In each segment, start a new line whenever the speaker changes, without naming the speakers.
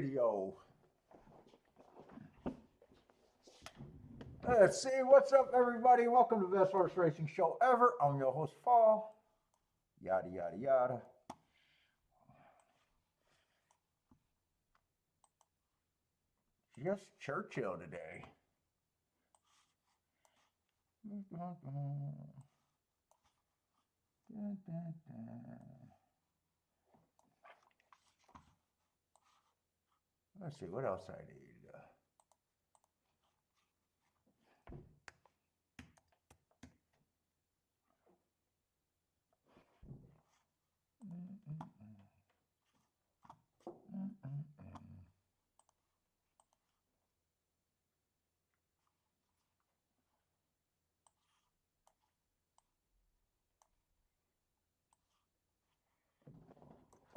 video. Let's see, what's up, everybody? Welcome to the best horse racing show ever. I'm your host, Paul. Yada, yada, yada. Just Churchill today. Let's see what else I need.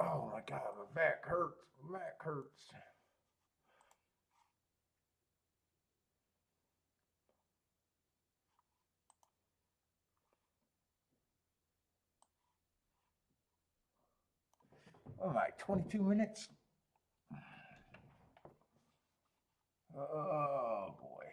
Oh my God, my back hurts. My back hurts. All right, 22 minutes. Oh boy.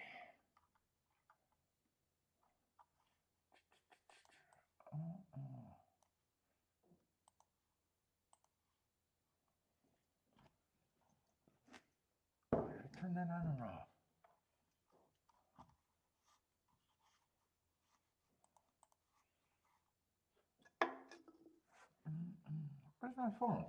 Turn that on and off. Where's my phone?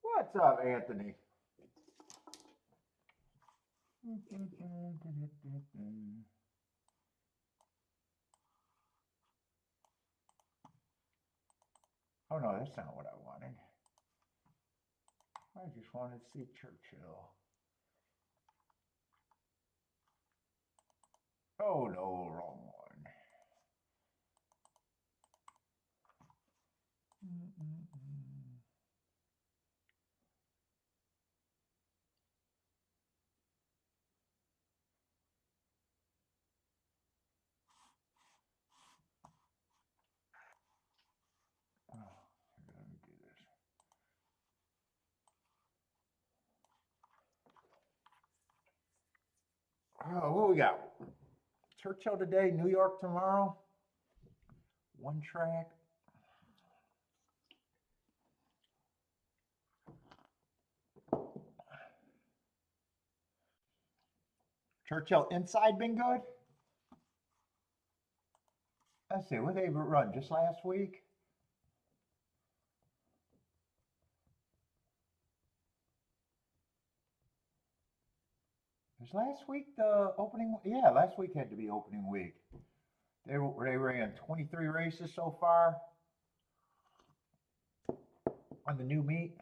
What's up, Anthony? Oh no, that's not what I wanted. I just wanted to see Churchill. Oh no, wrong one. Oh, let me do this. Oh, what we got? Churchill today, New York tomorrow. One track. Churchill inside been good? Let's see, what they run just last week? Was last week the opening? Yeah, last week had to be opening week. They ran 23 races so far on the new meet.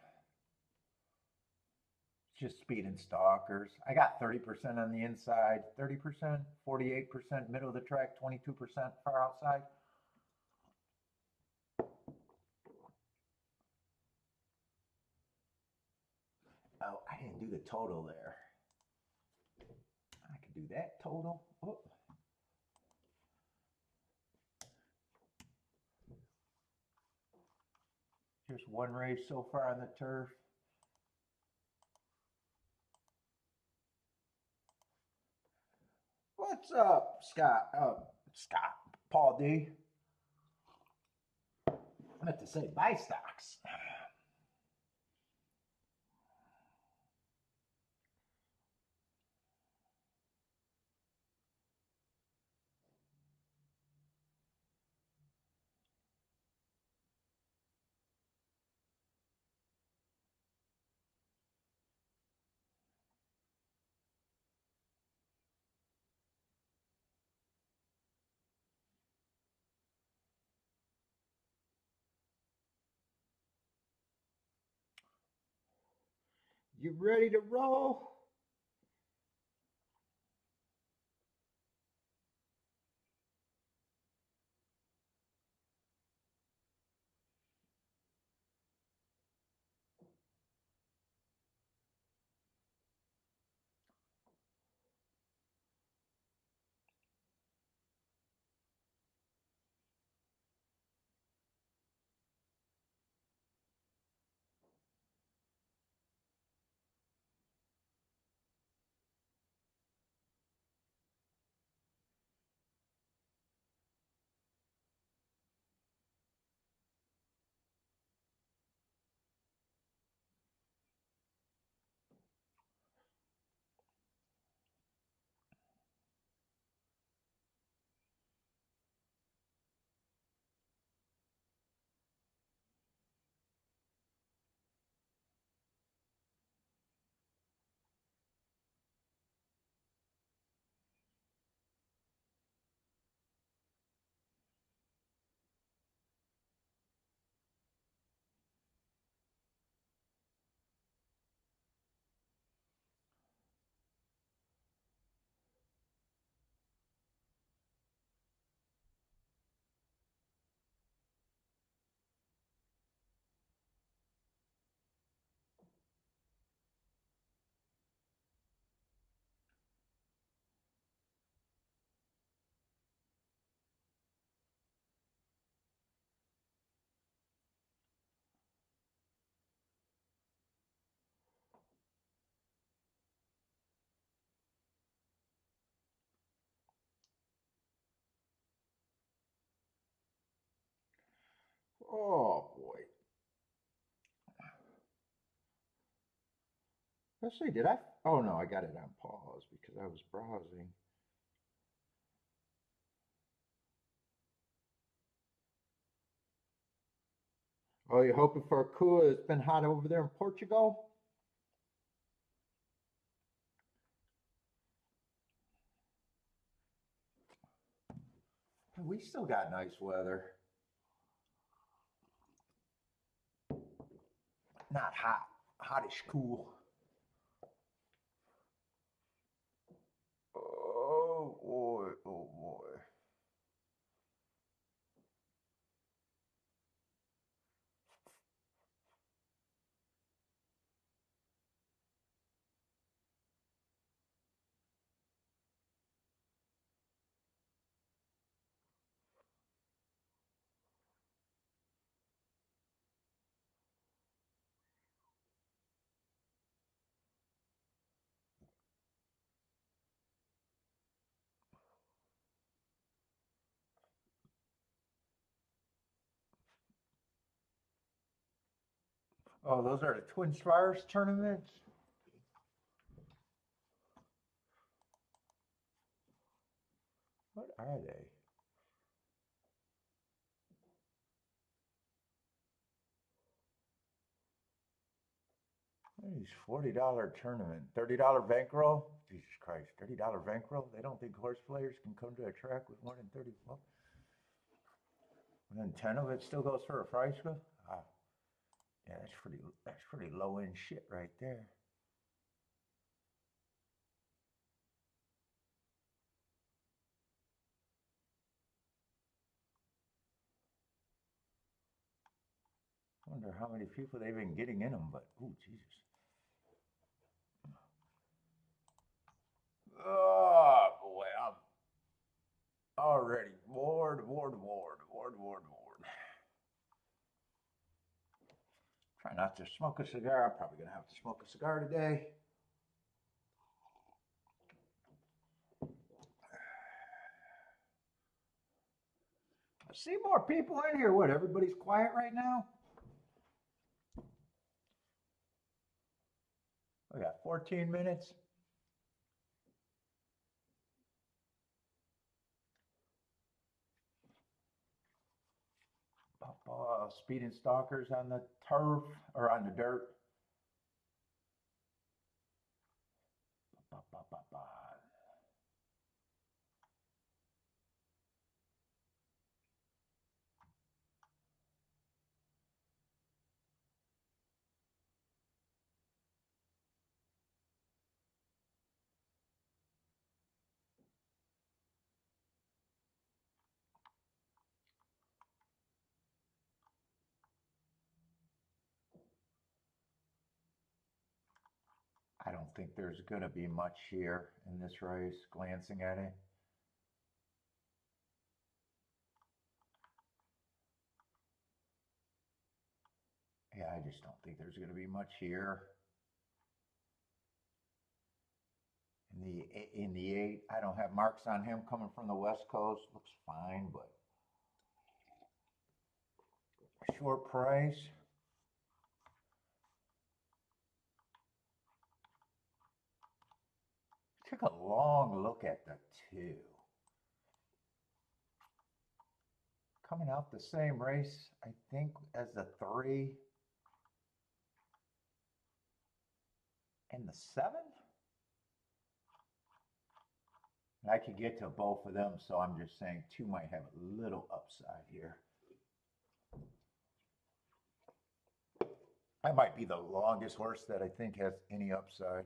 Just speed and stalkers. I got 30% on the inside, 30%, 48% middle of the track, 22% far outside. Oh, I didn't do the total there. I could do that total. Oh. Just one race so far on the turf. What's up, Scott? Scott, Paul D. I meant to say buy stocks. You ready to roll? Oh boy. Let's see, did I? Oh no, I got it on pause because I was browsing. Oh, you hoping for a coup? It's been hot over there in Portugal. We still got nice weather. Not hot, hotish cool. Oh boy, oh boy. Oh, those are the Twin Stars tournaments. What are they? These $40 tournament, $30 bankroll. Jesus Christ, $30 bankroll. They don't think horse players can come to a track with more than 30. Well, and then 10 of it still goes for a prize go. Ah, yeah, that's pretty low end shit right there. I wonder how many people they've been getting in them, but oh Jesus. Oh boy, I'm already bored. Try not to smoke a cigar. I'm probably gonna have to smoke a cigar today. See more people in here. What, everybody's quiet right now? We got 14 minutes. Speeding stalkers on the turf or on the dirt. I don't think there's going to be much here in this race, glancing at it. Yeah, I just don't think there's going to be much here. In the 8, I don't have marks on him coming from the West Coast. Looks fine, but short price. Took a long look at the 2. Coming out the same race, I think, as the 3 and the 7. I could get to both of them, so I'm just saying 2 might have a little upside here. That might be the longest horse that I think has any upside.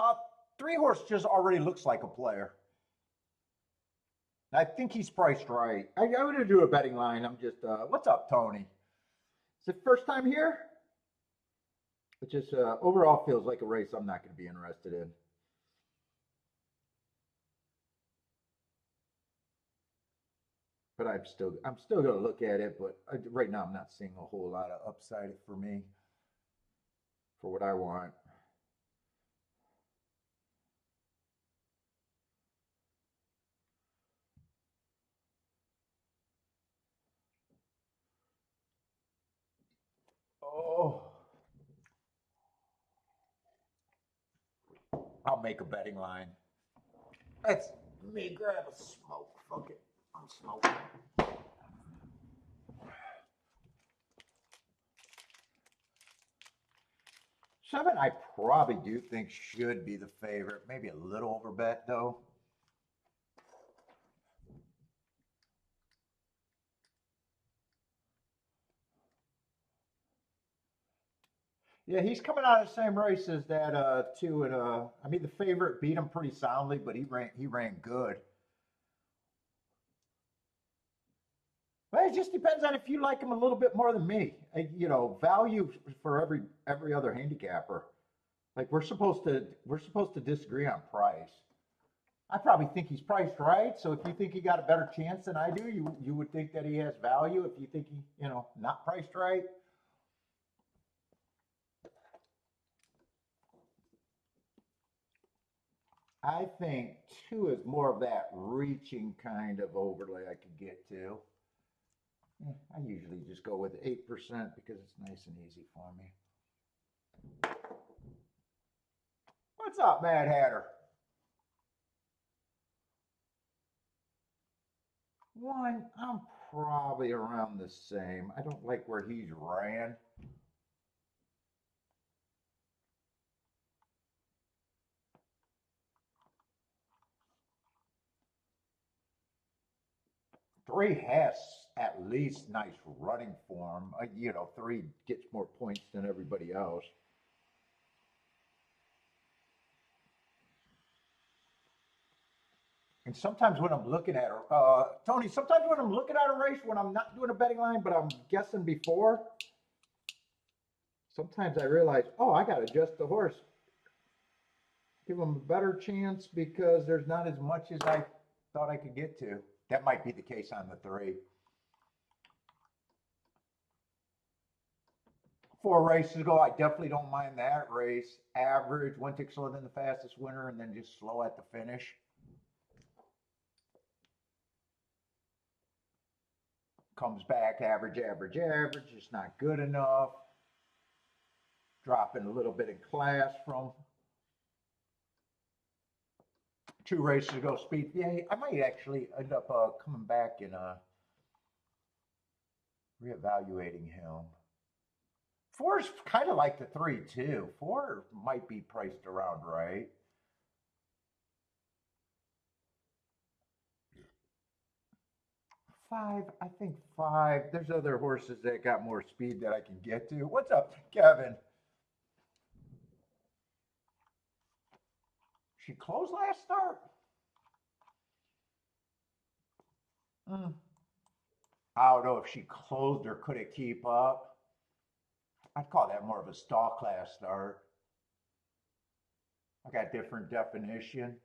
Uh, 3 horse just already looks like a player. I think he's priced right. I'm going to do a betting line. I'm just, what's up, Tony? Is it first time here? It just overall feels like a race I'm not going to be interested in. But I'm still going to look at it. But right now, I'm not seeing a whole lot of upside for me for what I want. Oh, I'll make a betting line. Let's me grab a smoke. Fuck it, I'm smoking. 7, I probably do think should be the favorite. Maybe a little over bet though. Yeah, he's coming out of the same race as that 2 and I mean the favorite beat him pretty soundly, but he ran good. Well, it just depends on if you like him a little bit more than me. You know, value for every other handicapper. Like we're supposed to disagree on price. I probably think he's priced right. So if you think he got a better chance than I do, you would think that he has value. If you think he, not priced right. I think 2 is more of that reaching kind of overlay I could get to. I usually just go with 8% because it's nice and easy for me. What's up, Mad Hatter? 1, I'm probably around the same. I don't like where he's ran. Three has at least nice running form. 3 gets more points than everybody else. And sometimes when I'm looking at Tony, sometimes when I'm looking at a race, when I'm not doing a betting line, but I'm guessing before, sometimes I realize, oh, I got to adjust the horse, give him a better chance because there's not as much as I thought I could get to. That might be the case on the 3. 4 races ago, I definitely don't mind that race. Average, one tick slower than the fastest winner, and then just slow at the finish. Comes back, average, average, average. Just not good enough. Dropping a little bit in class from 2 races ago. Speed, yeah, I might actually end up coming back and reevaluating him. 4's kind of like the 3 too. 4 might be priced around right. Five, I think 5. There's other horses that got more speed that I can get to. What's up, Kevin? She closed last start? I don't know if she closed or could it keep up. I'd call that more of a stall class start. I got different definition.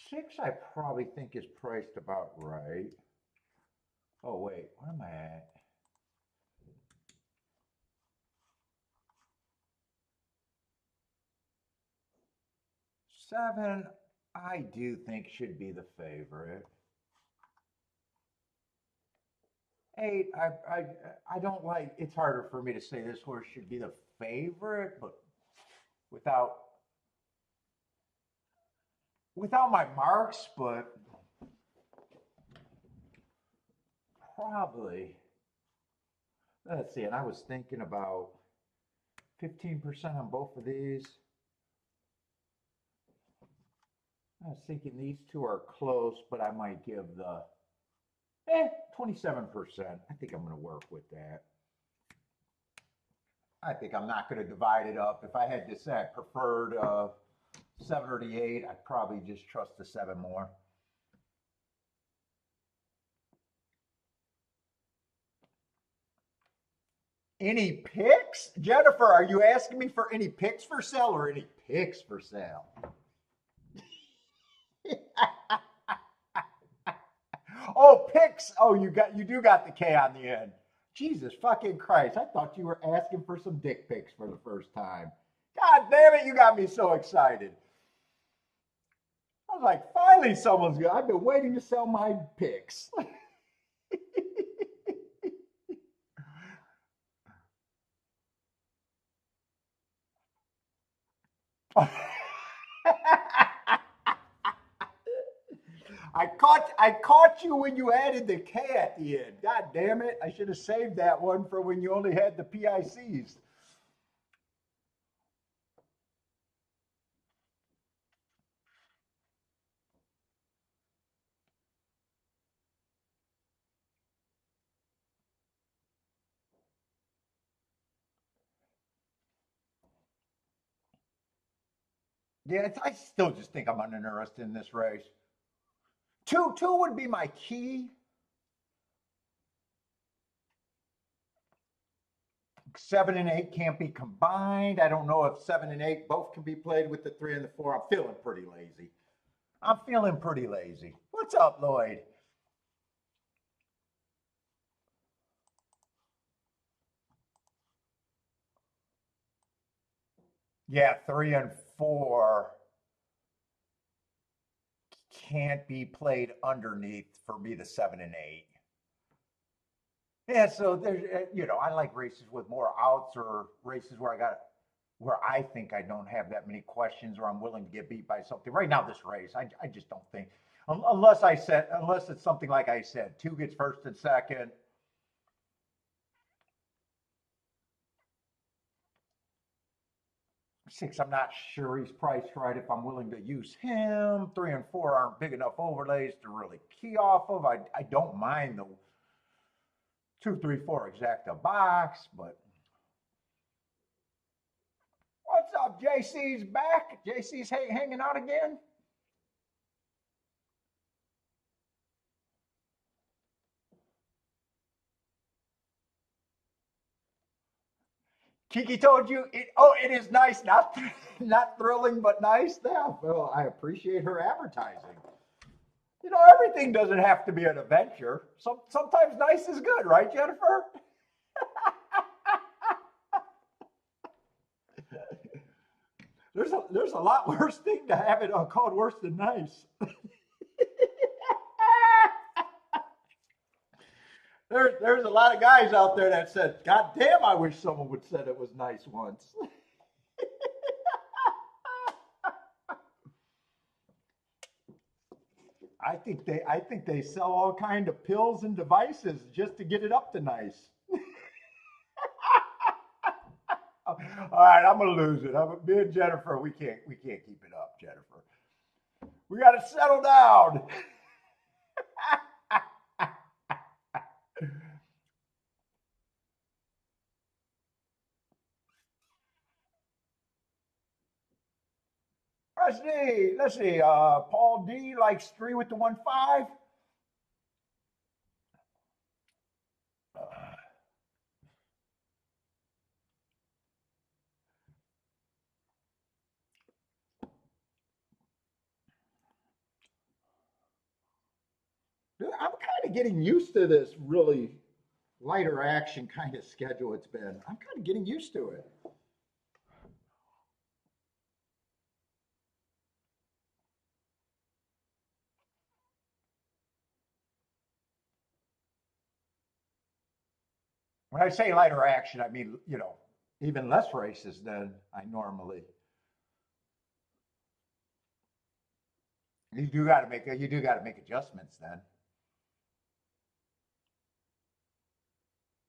Six, I probably think is priced about right. Oh wait, where am I at? Seven, I do think should be the favorite. 8, I don't like. It's harder for me to say this horse should be the favorite, but without my marks, but probably. Let's see. And I was thinking about 15% on both of these. I was thinking these 2 are close, but I might give the 27%. I think I'm going to work with that. I think I'm not going to divide it up. If I had to say I preferred 7 or the 8, I'd probably just trust the 7 more. Any picks? Jennifer, are you asking me for any picks for sale or any picks for sale? Oh, picks. Oh, you do got the K on the end. Jesus fucking Christ. I thought you were asking for some dick pics for the first time. God damn it, you got me so excited. I was like, finally someone's good. I've been waiting to sell my pics. I caught you when you added the K at the end. God damn it. I should have saved that one for when you only had the PICs. Yeah, I still just think I'm uninterested in this race. Two would be my key. 7 and 8 can't be combined. I don't know if 7 and 8 both can be played with the 3 and the 4. I'm feeling pretty lazy. What's up, Lloyd? Yeah, 3 and 4 can't be played underneath for me the 7 and 8. Yeah, so there's I like races with more outs or races where I think I don't have that many questions or I'm willing to get beat by something. Right now, this race, I just don't think unless it's something like I said, 2 gets first and second. 6, I'm not sure he's priced right if I'm willing to use him. 3 and 4 aren't big enough overlays to really key off of. I don't mind 2, 3, 4 exacta box, but what's up? JC's back. JC's hanging out again. Kiki told you, it is nice, not thrilling, but nice. Yeah, well, I appreciate her advertising. You know, everything doesn't have to be an adventure. Sometimes nice is good, right, Jennifer? There's a lot worse thing to have it called worse than nice. There's a lot of guys out there that said, God damn, I wish someone would said it was nice once. I think they sell all kind of pills and devices just to get it up to nice. All right, I'm gonna lose it. Me and Jennifer, we can't keep it up, Jennifer. We got to settle down. Let's see. Paul D likes 3 with the 1-5. I'm kind of getting used to this really lighter action kind of schedule it's been. I'm kind of getting used to it. When I say lighter action, I mean, you know, even less races than I normally. You do got to make adjustments then.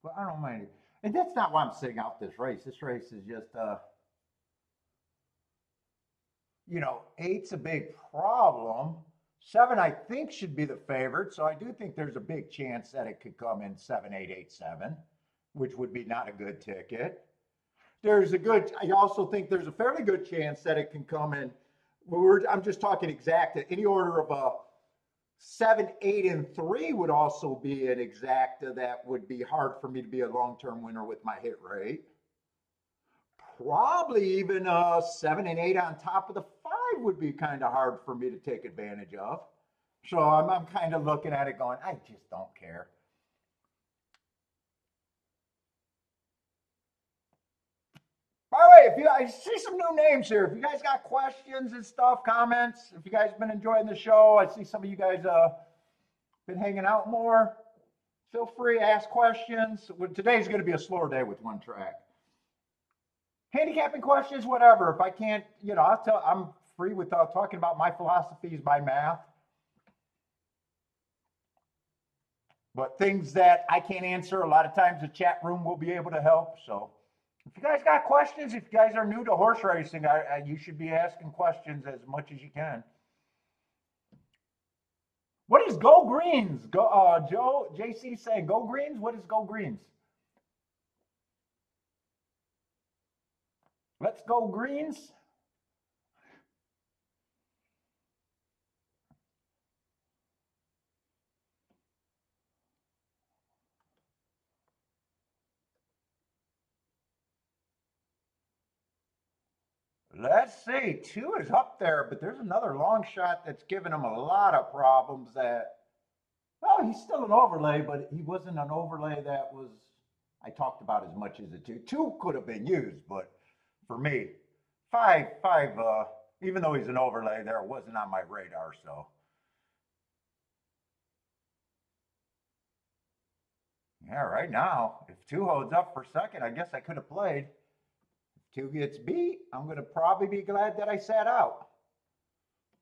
Well, I don't mind it. And that's not why I'm sitting out this race. This race is just, you know, 8's a big problem. 7, I think, should be the favorite. So I do think there's a big chance that it could come in 7, 8, 8, 7, which would be not a good ticket. I also think there's a fairly good chance that it can come in. I'm just talking exact. Any order of 7, 8, and 3 would also be an exacta that would be hard for me to be a long-term winner with my hit rate. Probably even 7 and 8 on top of the 5 would be kind of hard for me to take advantage of. So I'm kind of looking at it going, I just don't care. By the way, I see some new names here. If you guys got questions and stuff, comments, if you guys been enjoying the show, I see some of you guys been hanging out more. Feel free to ask questions. Today's going to be a slower day with one track. Handicapping questions, whatever. If I can't, you know, I'm free with talking about my philosophies by math. But things that I can't answer, a lot of times the chat room will be able to help. So if you guys got questions, if you guys are new to horse racing, you should be asking questions as much as you can. What is Go Greens? JC saying Go Greens? What is Go Greens? Let's go Greens. Let's see. 2 is up there, but there's another long shot that's giving him a lot of problems that, well, he's still an overlay, but he wasn't an overlay that was, I talked about as much as a 2. 2 could have been used, but for me, 5, even though he's an overlay there, it wasn't on my radar, so. Yeah, right now, if 2 holds up for second, I guess I could have played. 2 gets beat, I'm going to probably be glad that I sat out.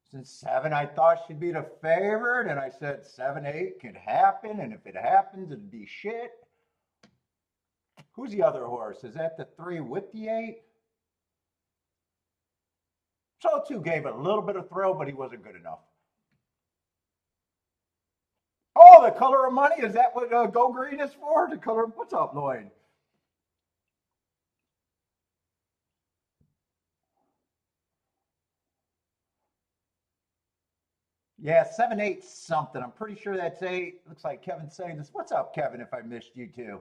Since 7 I thought should be the favorite, and I said 7, 8 could happen, and if it happens, it'd be shit. Who's the other horse? Is that the 3 with the 8? So 2 gave it a little bit of thrill, but he wasn't good enough. Oh, Oh, the color of money? Is that what Go Green is for? The color. What's up, Lloyd? Yeah, 7-8 something. I'm pretty sure that's 8. Looks like Kevin's saying this. What's up, Kevin? If I missed you too.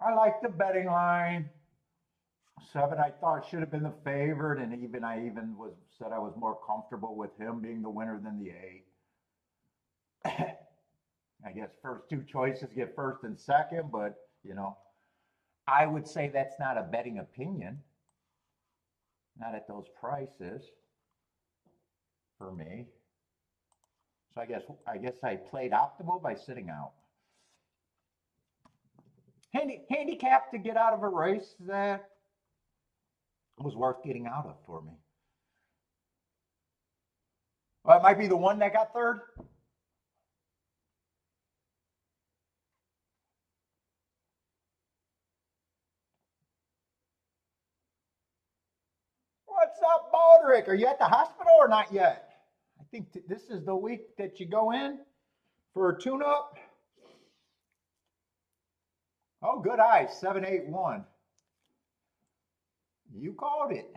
I like the betting line. 7, I thought should have been the favorite, and I even was said I was more comfortable with him being the winner than the 8. I guess first two choices get first and second, but I would say that's not a betting opinion, not at those prices for me. So I guess I played optimal by sitting out. Handicap to get out of a race that was worth getting out of for me. Well, it might be the one that got third. What's up, Baldrick? Are you at the hospital or not yet? I think this is the week that you go in for a tune-up. Oh, good eyes, 781. You called it.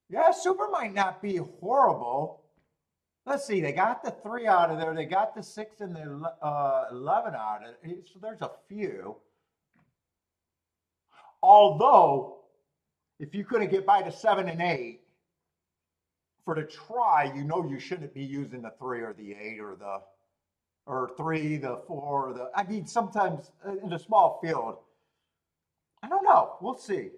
Yeah, Super might not be horrible. Let's see, they got the 3 out of there. They got the 6 and the 11 out of it. So there's a few. Although, if you couldn't get by the 7 and 8, for the try, you shouldn't be using the 3 or the 8 or 3, the 4, I mean, sometimes in a small field. I don't know. We'll see.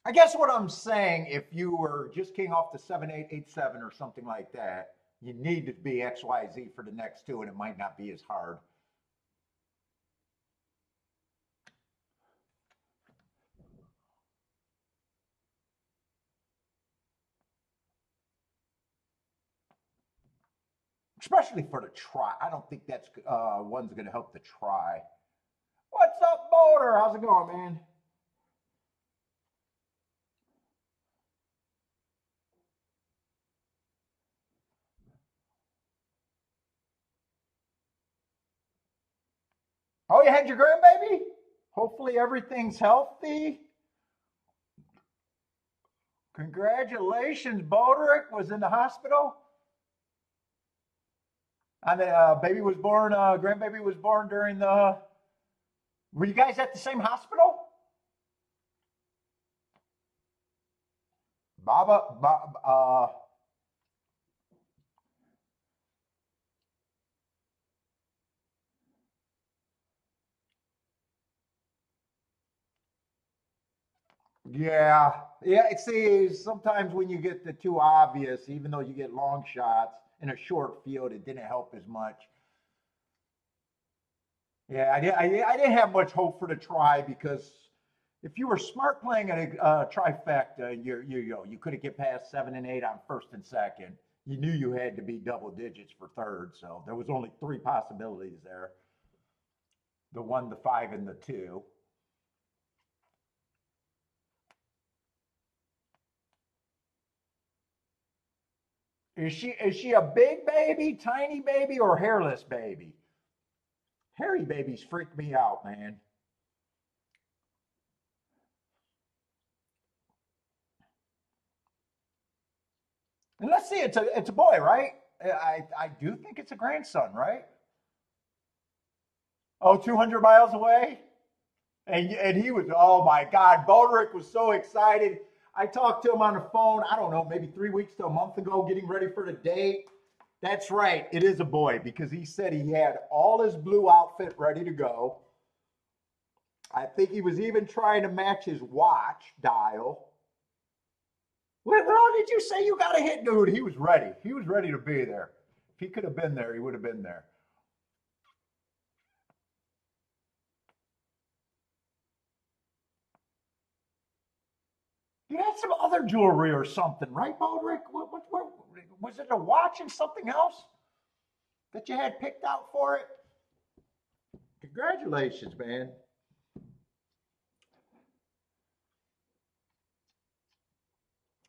I guess what I'm saying, if you were just king off the 7-8, 8-7 or something like that, you need to be XYZ for the next two, and it might not be as hard. Especially for the try. I don't think that's one's going to help the try. What's up, Boulder? How's it going, man? Oh, you had your grandbaby? Hopefully everything's healthy. Congratulations, Boderick was in the hospital. And baby was born, grandbaby was born during the. Were you guys at the same hospital? Yeah, yeah. See, sometimes when you get the too obvious, even though you get long shots in a short field, it didn't help as much. Yeah, I didn't have much hope for the try because if you were smart playing at a trifecta, you couldn't get past 7 and 8 on first and second. You knew you had to be double digits for third, so there was only 3 possibilities there: the 1, the 5, and the 2. Is she a big baby, tiny baby, or hairless baby? Hairy babies freak me out, man. And let's see, it's a boy, right? I do think it's a grandson, right? Oh, 200 miles away? And he was, oh my God, Boderick was so excited. I talked to him on the phone, I don't know, maybe 3 weeks to a month ago, getting ready for the date. That's right, it is a boy because he said he had all his blue outfit ready to go. I think he was even trying to match his watch dial. What all did you say you got to hit, dude? He was ready. He was ready to be there. If he could have been there, he would have been there. You had some other jewelry or something, right, Baldrick? What was it? A watch and something else that you had picked out for it? Congratulations, man.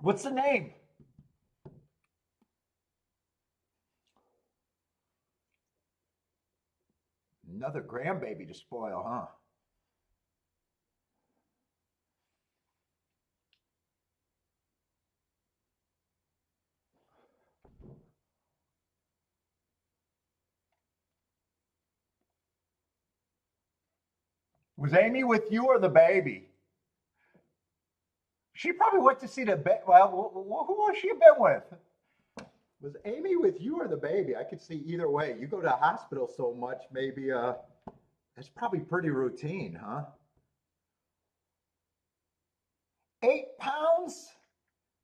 What's the name? Another grandbaby to spoil, huh? Was Amy with you or the baby? She probably went to see the baby. Well, who was she been with? Was Amy with you or the baby? I could see either way. You go to the hospital so much, maybe that's probably pretty routine, huh? 8 pounds,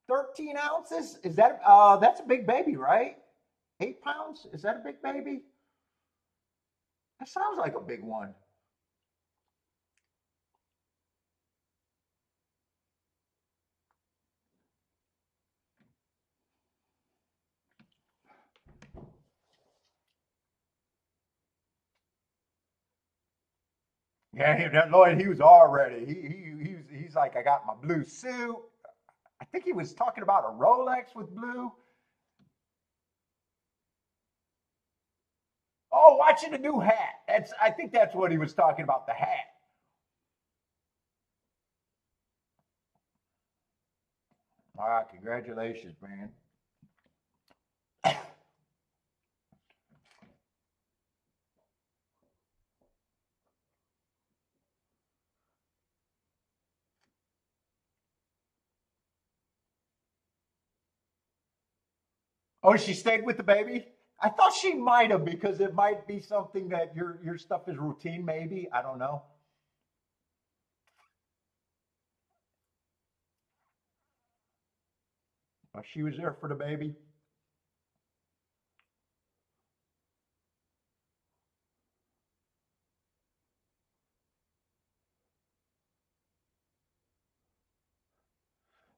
13 ounces. Is that that's a big baby, right? 8 pounds? Is that a big baby? That sounds like a big one. Yeah, that Lloyd, he was already. He's like, I got my blue suit. I think he was talking about a Rolex with blue. Oh, watching the new hat. I think that's what he was talking about, the hat. Ah, congratulations, man. Oh, she stayed with the baby? I thought she might have because it might be something that your stuff is routine, maybe. I don't know. She was there for the baby.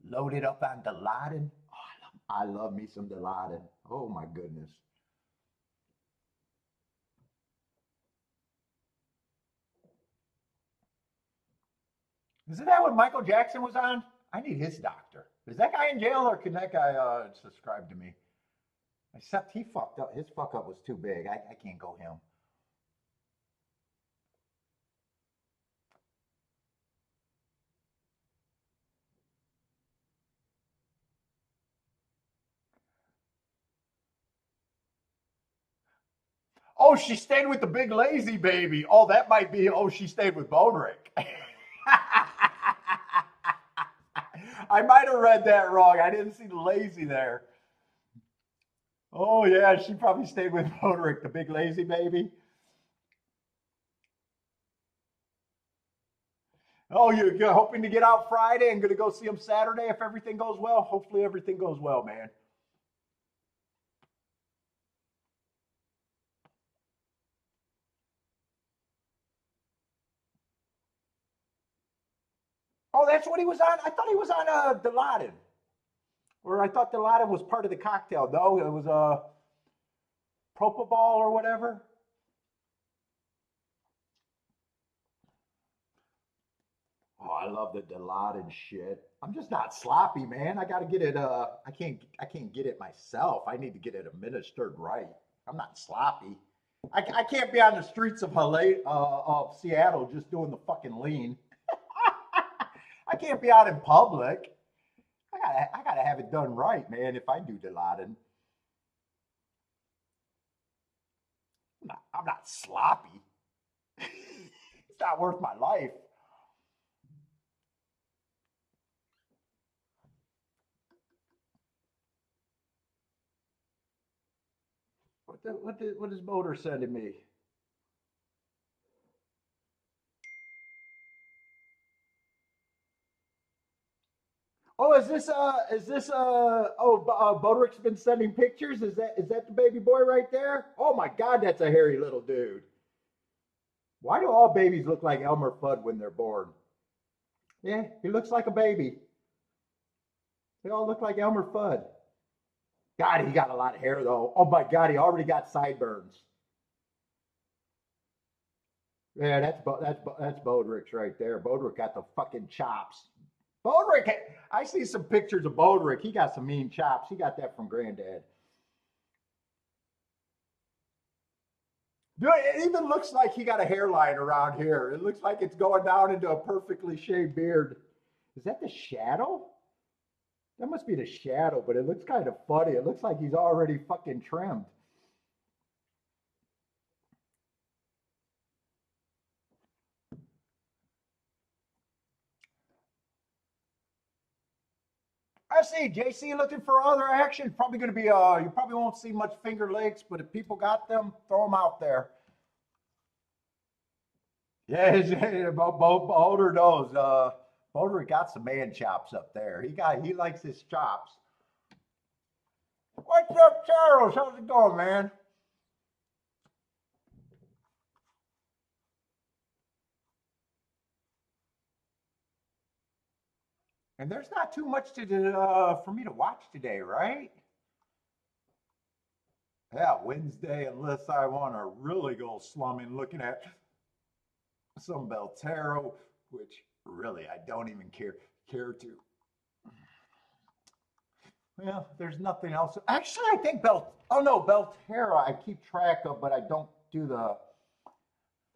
Loaded up on Dilaudid. Oh, I love me some Dilaudid. Oh my goodness. Isn't that what Michael Jackson was on? I need his doctor. Is that guy in jail or can that guy subscribe to me? Except he fucked up. His fuck up was too big. I can't go him. Oh, she stayed with the big lazy baby. Oh, that might be. Oh, she stayed with Bodrick. I might have read that wrong. I didn't see the lazy there. Oh yeah, she probably stayed with Bodrick, the big lazy baby. Oh, you're hoping to get out Friday and going to go see him Saturday if everything goes well. Hopefully everything goes well, man. Oh, that's what he was on. I thought he was on Dilaudid, or I thought Dilaudid was part of the cocktail. No, it was propofol or whatever. Oh, I love the Dilaudid shit. I'm just not sloppy, man. I got to get it. I can't get it myself. I need to get it administered right. I'm not sloppy. I can't be on the streets of Seattle just doing the fucking lean. I can't be out in public. I gotta have it done right, man. If I do Dilaudid, I'm not sloppy. It's not worth my life. What is Motor sending me? Oh, Bodrick's been sending pictures. Is that the baby boy right there? Oh my God, that's a hairy little dude. Why do all babies look like Elmer Fudd when they're born? Yeah, he looks like a baby. They all look like Elmer Fudd. God, he got a lot of hair though. Oh my God, he already got sideburns. Yeah, that's Bodrick's right there. Bodrick got the fucking chops. Bodrick, I see some pictures of Bodrick. He got some mean chops. He got that from Granddad. Dude, it even looks like he got a hairline around here. It looks like it's going down into a perfectly shaved beard. Is that the shadow? That must be the shadow, but it looks kind of funny. It looks like he's already fucking trimmed. I see JC looking for other action. Probably going to be you probably won't see much Finger Lakes, but if people got them, throw them out there. Yeah, Boulder knows. Boulder got some man chops up there. He likes his chops. What's up, Charles? How's it going, man? And there's not too much to do, for me to watch today, right? Yeah, Wednesday, unless I want to really go slumming, looking at some Belterro, which really I don't even care to. Well, there's nothing else. Actually, I think Oh no, Belterra I keep track of, but I don't do the.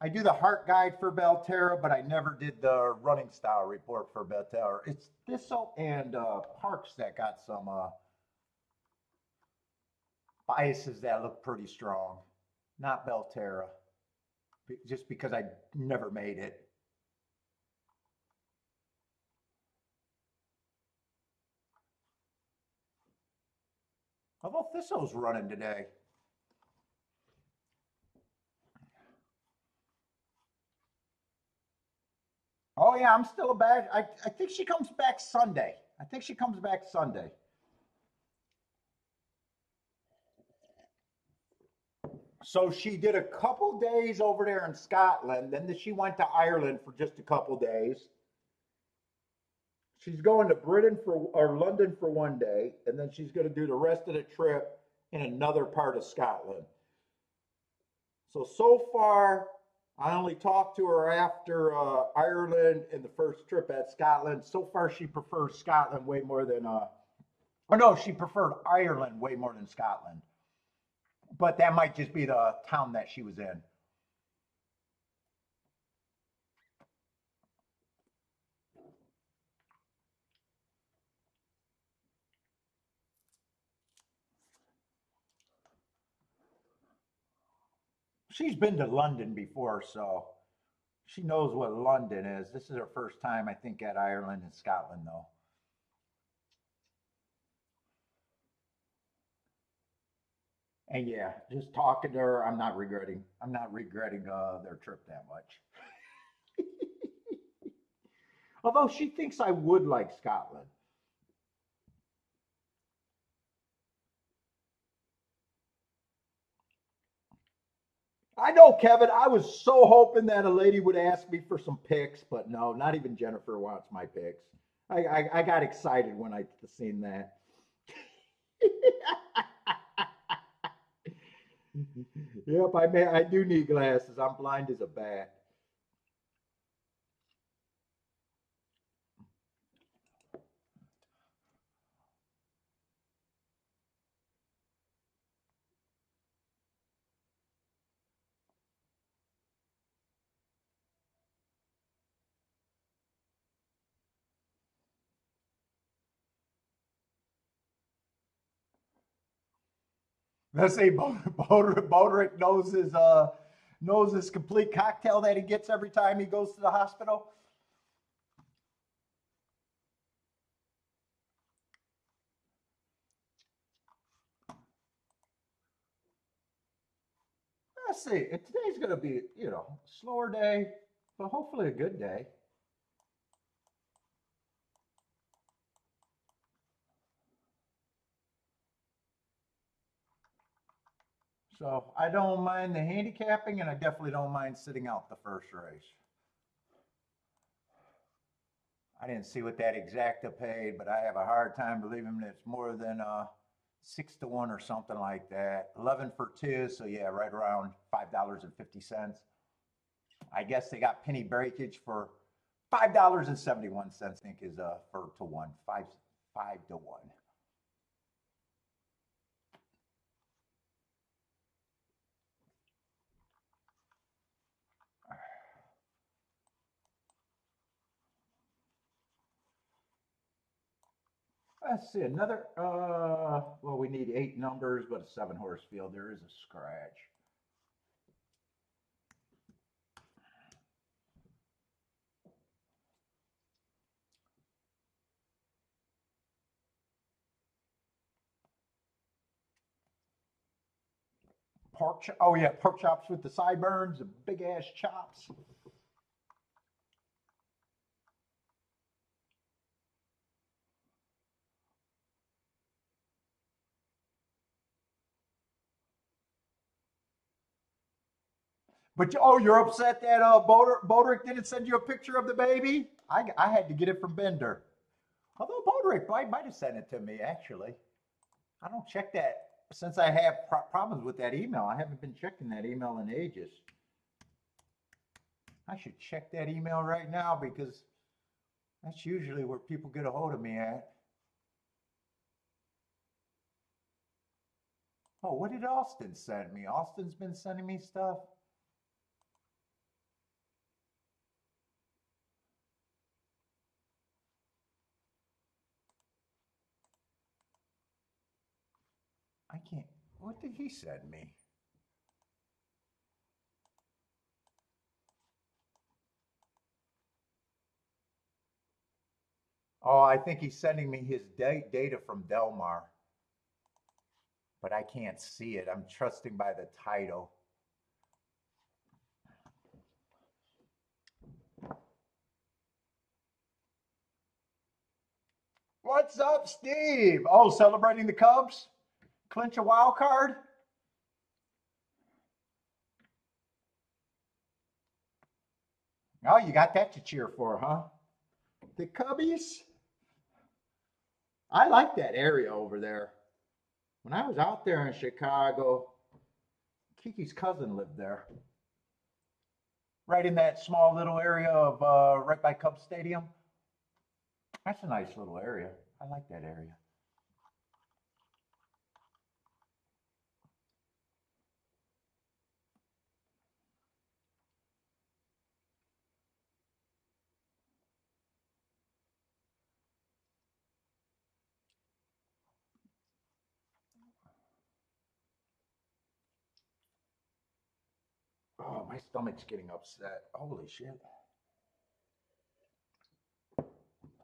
I do the heart guide for Belterra, but I never did the running style report for Belterra. It's Thistle and Parks that got some biases that look pretty strong. Not Belterra, just because I never made it. Although Thistle's running today. Oh yeah, I'm still back. I think she comes back Sunday. I think she comes back Sunday. So she did a couple days over there in Scotland. Then she went to Ireland for just a couple days. She's going to Britain for or London for one day, and then she's going to do the rest of the trip in another part of Scotland. So far, I only talked to her after Ireland and the first trip at Scotland. So far, she prefers Scotland way more than. Oh no, she preferred Ireland way more than Scotland. But that might just be the town that she was in. She's been to London before, so she knows what London is. This is her first time, I think, at Ireland and Scotland, though. And yeah, just talking to her, I'm not regretting. I'm not regretting their trip that much. Although she thinks I would like Scotland. I know, Kevin. I was so hoping that a lady would ask me for some pics, but no, not even Jennifer wants my pics. I got excited when I seen that. Yep, I do need glasses. I'm blind as a bat. Let's say Bodrick knows his complete cocktail that he gets every time he goes to the hospital. Let's see. Today's going to be, slower day, but hopefully a good day. So I don't mind the handicapping, and I definitely don't mind sitting out the first race. I didn't see what that exacta paid, but I have a hard time believing it's more than 6 to 1 or something like that. 11 for two, so yeah, right around $5.50. I guess they got penny breakage for $5.71. I think is for to one, 5 to 1. Let's see, another, well, we need 8 numbers, but a 7 horse field. There is a scratch. Oh yeah, pork chops with the sideburns, the big ass chops. But oh, you're upset that Boderick didn't send you a picture of the baby? I had to get it from Bender. Although Boderick might have sent it to me actually. I don't check that since I have problems with that email. I haven't been checking that email in ages. I should check that email right now because that's usually where people get a hold of me at. Oh, what did Austin send me? Austin's been sending me stuff. I can't. What did he send me? Oh, I think he's sending me his data from Delmar, but I can't see it. I'm trusting by the title. What's up, Steve? Oh, celebrating the Cubs? Clinch a wild card? Oh, you got that to cheer for, huh? The Cubbies? I like that area over there. When I was out there in Chicago, Kiki's cousin lived there. Right in that small little area of right by Cubs Stadium. That's a nice little area. I like that area. Oh, my stomach's getting upset. Holy shit.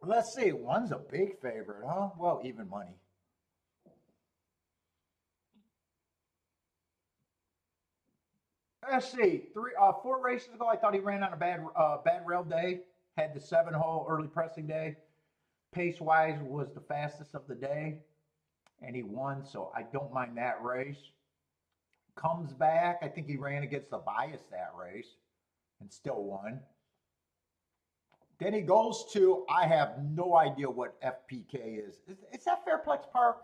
Let's see. One's a big favorite, huh? Well, even money. Let's see. 4 races ago, I thought he ran on a bad rail day. Had the 7 hole early pressing day. Pace wise was the fastest of the day, and he won. So I don't mind that race. Comes back. I think he ran against the bias that race, and still won. Then he goes to, I have no idea what FPK is. Is that Fairplex Park?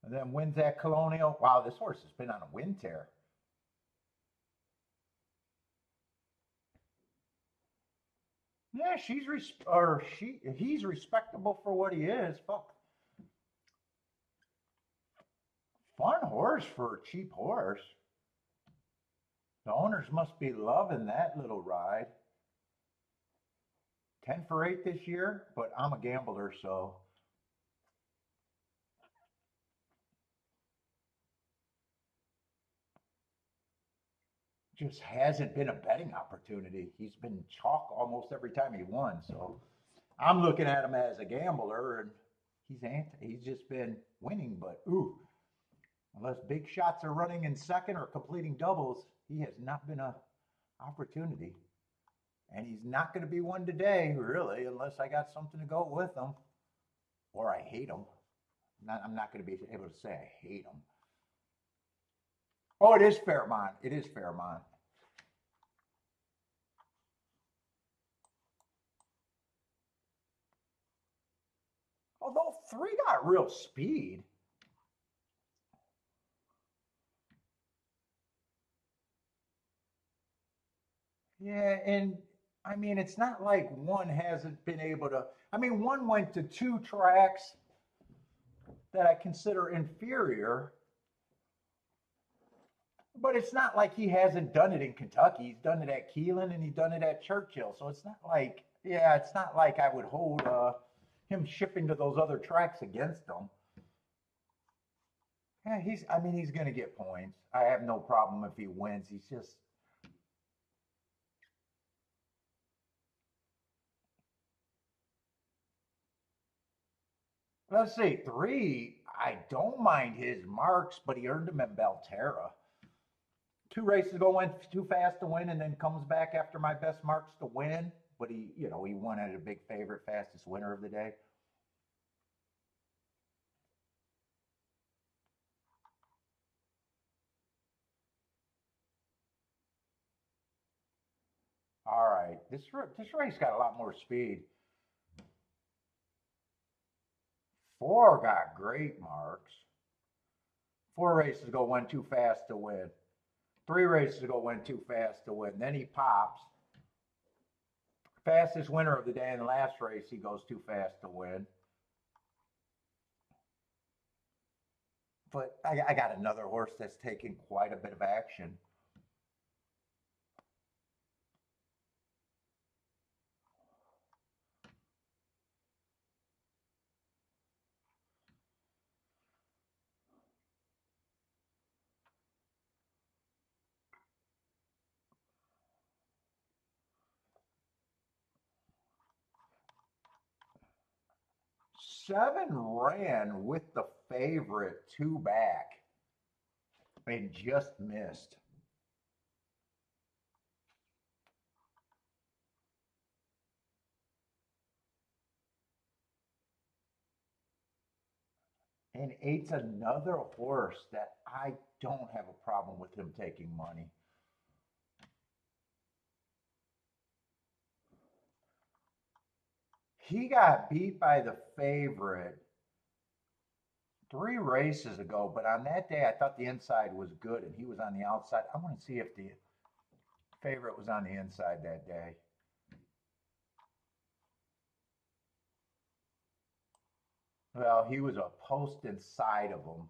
And then wins at Colonial. Wow, this horse has been on a win tear. Yeah, he's respectable for what he is. Fuck. Fun horse for a cheap horse. The owners must be loving that little ride. 10 for 8 this year, but I'm a gambler, so just hasn't been a betting opportunity. He's been chalk almost every time he won. So I'm looking at him as a gambler, and he's just been winning. But ooh, unless big shots are running in second or completing doubles, he has not been a opportunity. And he's not going to be one today, really, unless I got something to go with him, or I hate him. I'm not going to be able to say I hate him. Oh, it is Fairmont. It is Fairmont. Although three got real speed. Yeah, and I mean, it's not like one hasn't been able to. I mean, one went to two tracks that I consider inferior, but it's not like he hasn't done it in Kentucky. He's done it at Keelan and he's done it at Churchill. So it's not like, yeah, it's not like I would hold him shipping to those other tracks against him. Yeah, I mean, he's going to get points. I have no problem if he wins. He's just, let's see, three, I don't mind his marks, but he earned them in Belterra. Two races ago went too fast to win and then comes back after my best marks to win. But he won at a big favorite, fastest winner of the day. All right, this race got a lot more speed. Four got great marks. Four races ago went too fast to win. Three races ago went too fast to win. Then he pops. Fastest winner of the day in the last race, he goes too fast to win. But I got another horse that's taking quite a bit of action. Seven ran with the favorite two back and just missed. And eight's another horse that I don't have a problem with him taking money. He got beat by the favorite three races ago, but on that day I thought the inside was good and he was on the outside. I want to see if the favorite was on the inside that day. Well, he was a post inside of him.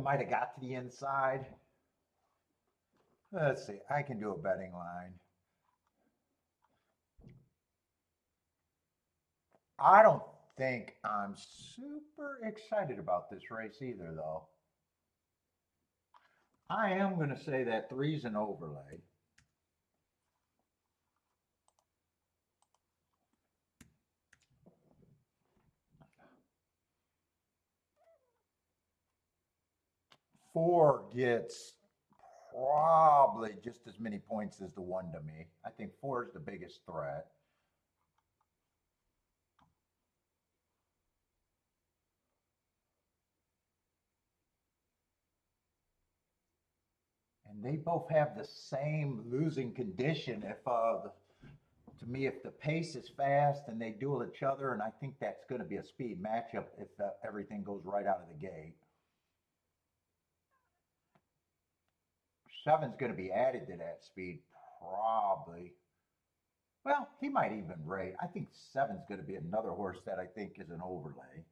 Might have got to the inside. Let's see. I can do a betting line. I don't think I'm super excited about this race either, though. I am going to say that three's an overlay. Four gets probably just as many points as the one to me. I think four is the biggest threat. And they both have the same losing condition. To me, if the pace is fast and they duel each other, and I think that's going to be a speed matchup if everything goes right out of the gate. Seven's going to be added to that speed, probably. Well, he might even rate. I think seven's going to be another horse that I think is an overlay.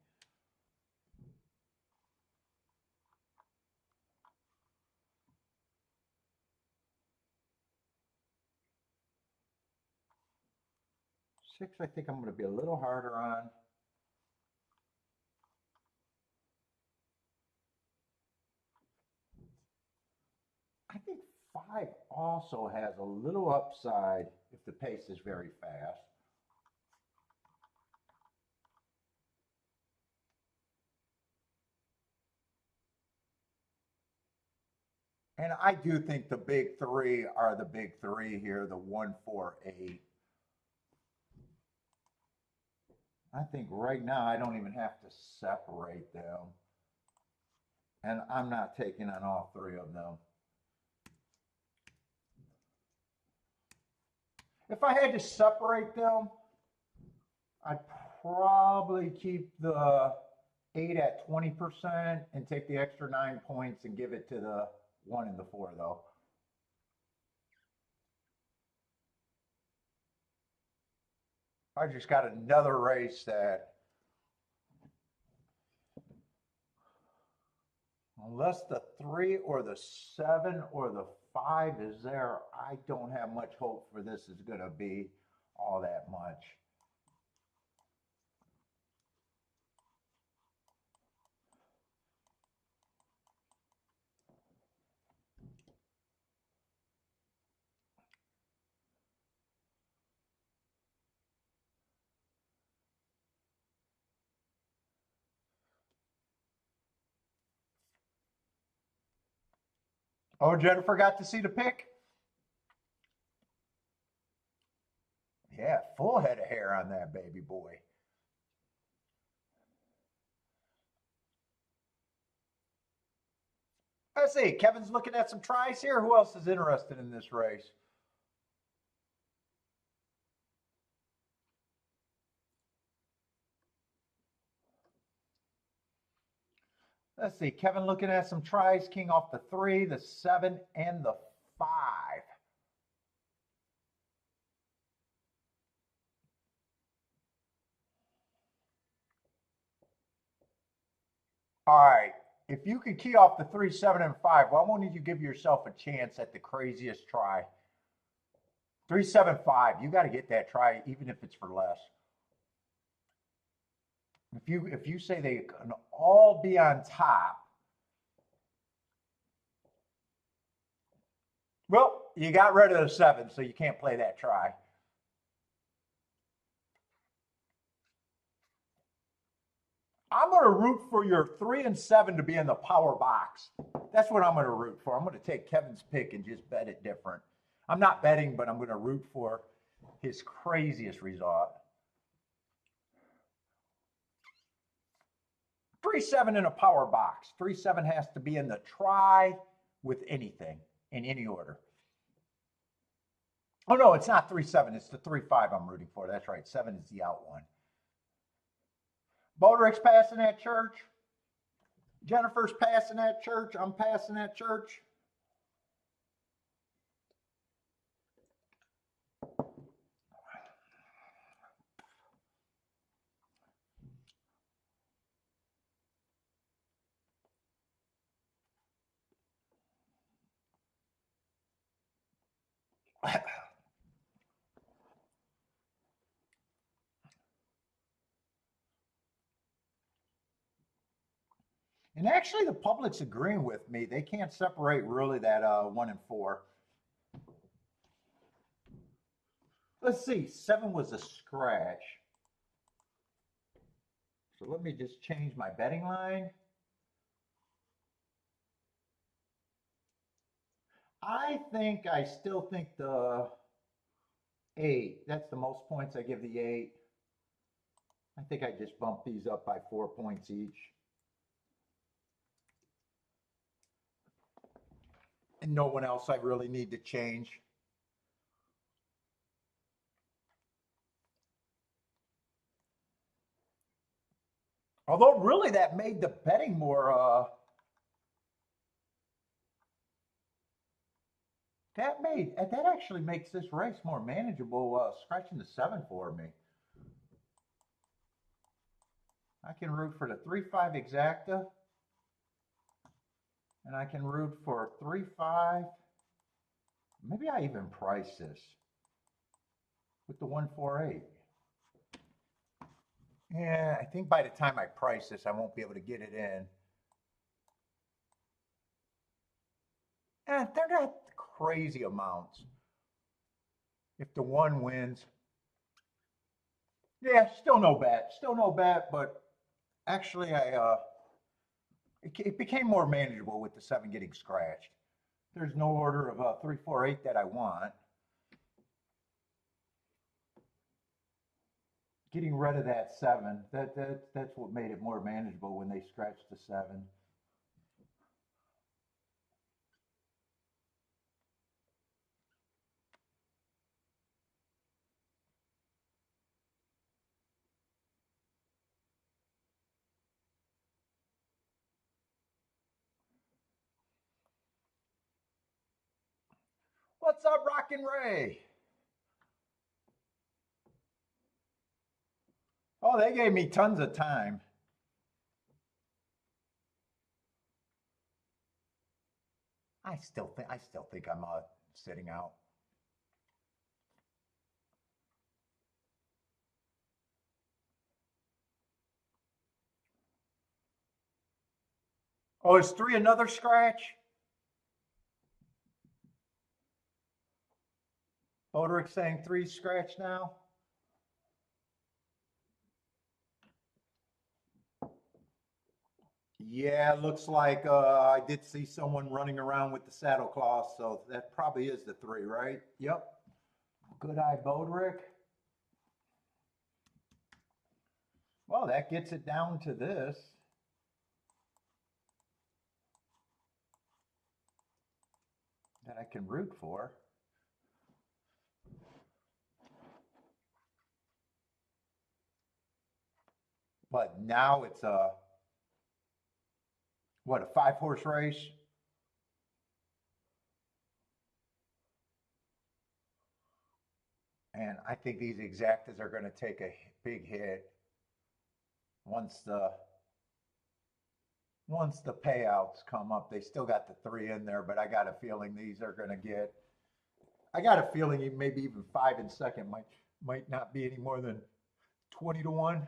Six, I think I'm going to be a little harder on. I think five also has a little upside if the pace is very fast. And I do think the big three are the big three here, the 1, 4, 8. I think right now I don't even have to separate them. And I'm not taking on all three of them. If I had to separate them, I'd probably keep the 8 at 20% and take the extra 9 points and give it to the 1 and the 4 though. I just got another race that, unless the 3 or the 7 or the 5 is there, I don't have much hope for this is going to be all that much. Oh, Jennifer got to see the pick? Yeah, full head of hair on that baby boy. Let's see, Kevin's looking at some tries here. Who else is interested in this race? Let's see, Kevin looking at some tries. King off the 3, the 7, and the 5. All right, if you could key off the 3, 7, and 5, why won't you give yourself a chance at the craziest try? 3, 7, 5. You got to get that try, even if it's for less. If you say they can all be on top, well, you got rid of the 7, so you can't play that try. I'm going to root for your 3 and 7 to be in the power box. That's what I'm going to root for. I'm going to take Kevin's pick and just bet it different. I'm not betting, but I'm going to root for his craziest result. 3, 7 in a power box. 3, 7 has to be in the try with anything, in any order. Oh, no, it's not 3, 7. It's the 3, 5 I'm rooting for. That's right. 7 is the out one. Boderick's passing at church. Jennifer's passing at church. I'm passing at church. And actually, the public's agreeing with me. They can't separate really that 1 and 4. Let's see. 7 was a scratch. So let me just change my betting line. I still think the 8. That's the most points I give the 8. I think I just bumped these up by 4 points each. And no one else I really need to change. Although really that made the betting more, that actually makes this race more manageable, scratching the 7 for me. I can root for the 3, 5 exacta. And I can root for 3, 5. Maybe I even price this with the 1, 4, 8. Yeah, I think by the time I price this, I won't be able to get it in. And they're not crazy amounts. If the 1 wins, yeah, still no bet, but actually it became more manageable with the 7 getting scratched. There's no order of 3, 4, 8 that I want. getting rid of that 7. That's what made it more manageable when they scratched the 7. What's up, Rockin' Ray? Oh, they gave me tons of time. I still think I'm sitting out. Oh, is 3 another scratch? Boderick saying 3 scratch now. Yeah, looks like I did see someone running around with the saddle cloth, so that probably is the 3, right? Yep. Good eye, Boderick. Well, that gets it down to this. That I can root for. But now it's a 5-horse race? And I think these exactas are going to take a big hit once the payouts come up. They still got the 3 in there, but I got a feeling these are going to get. I got a feeling maybe even 5 in second might not be any more than 20 to 1.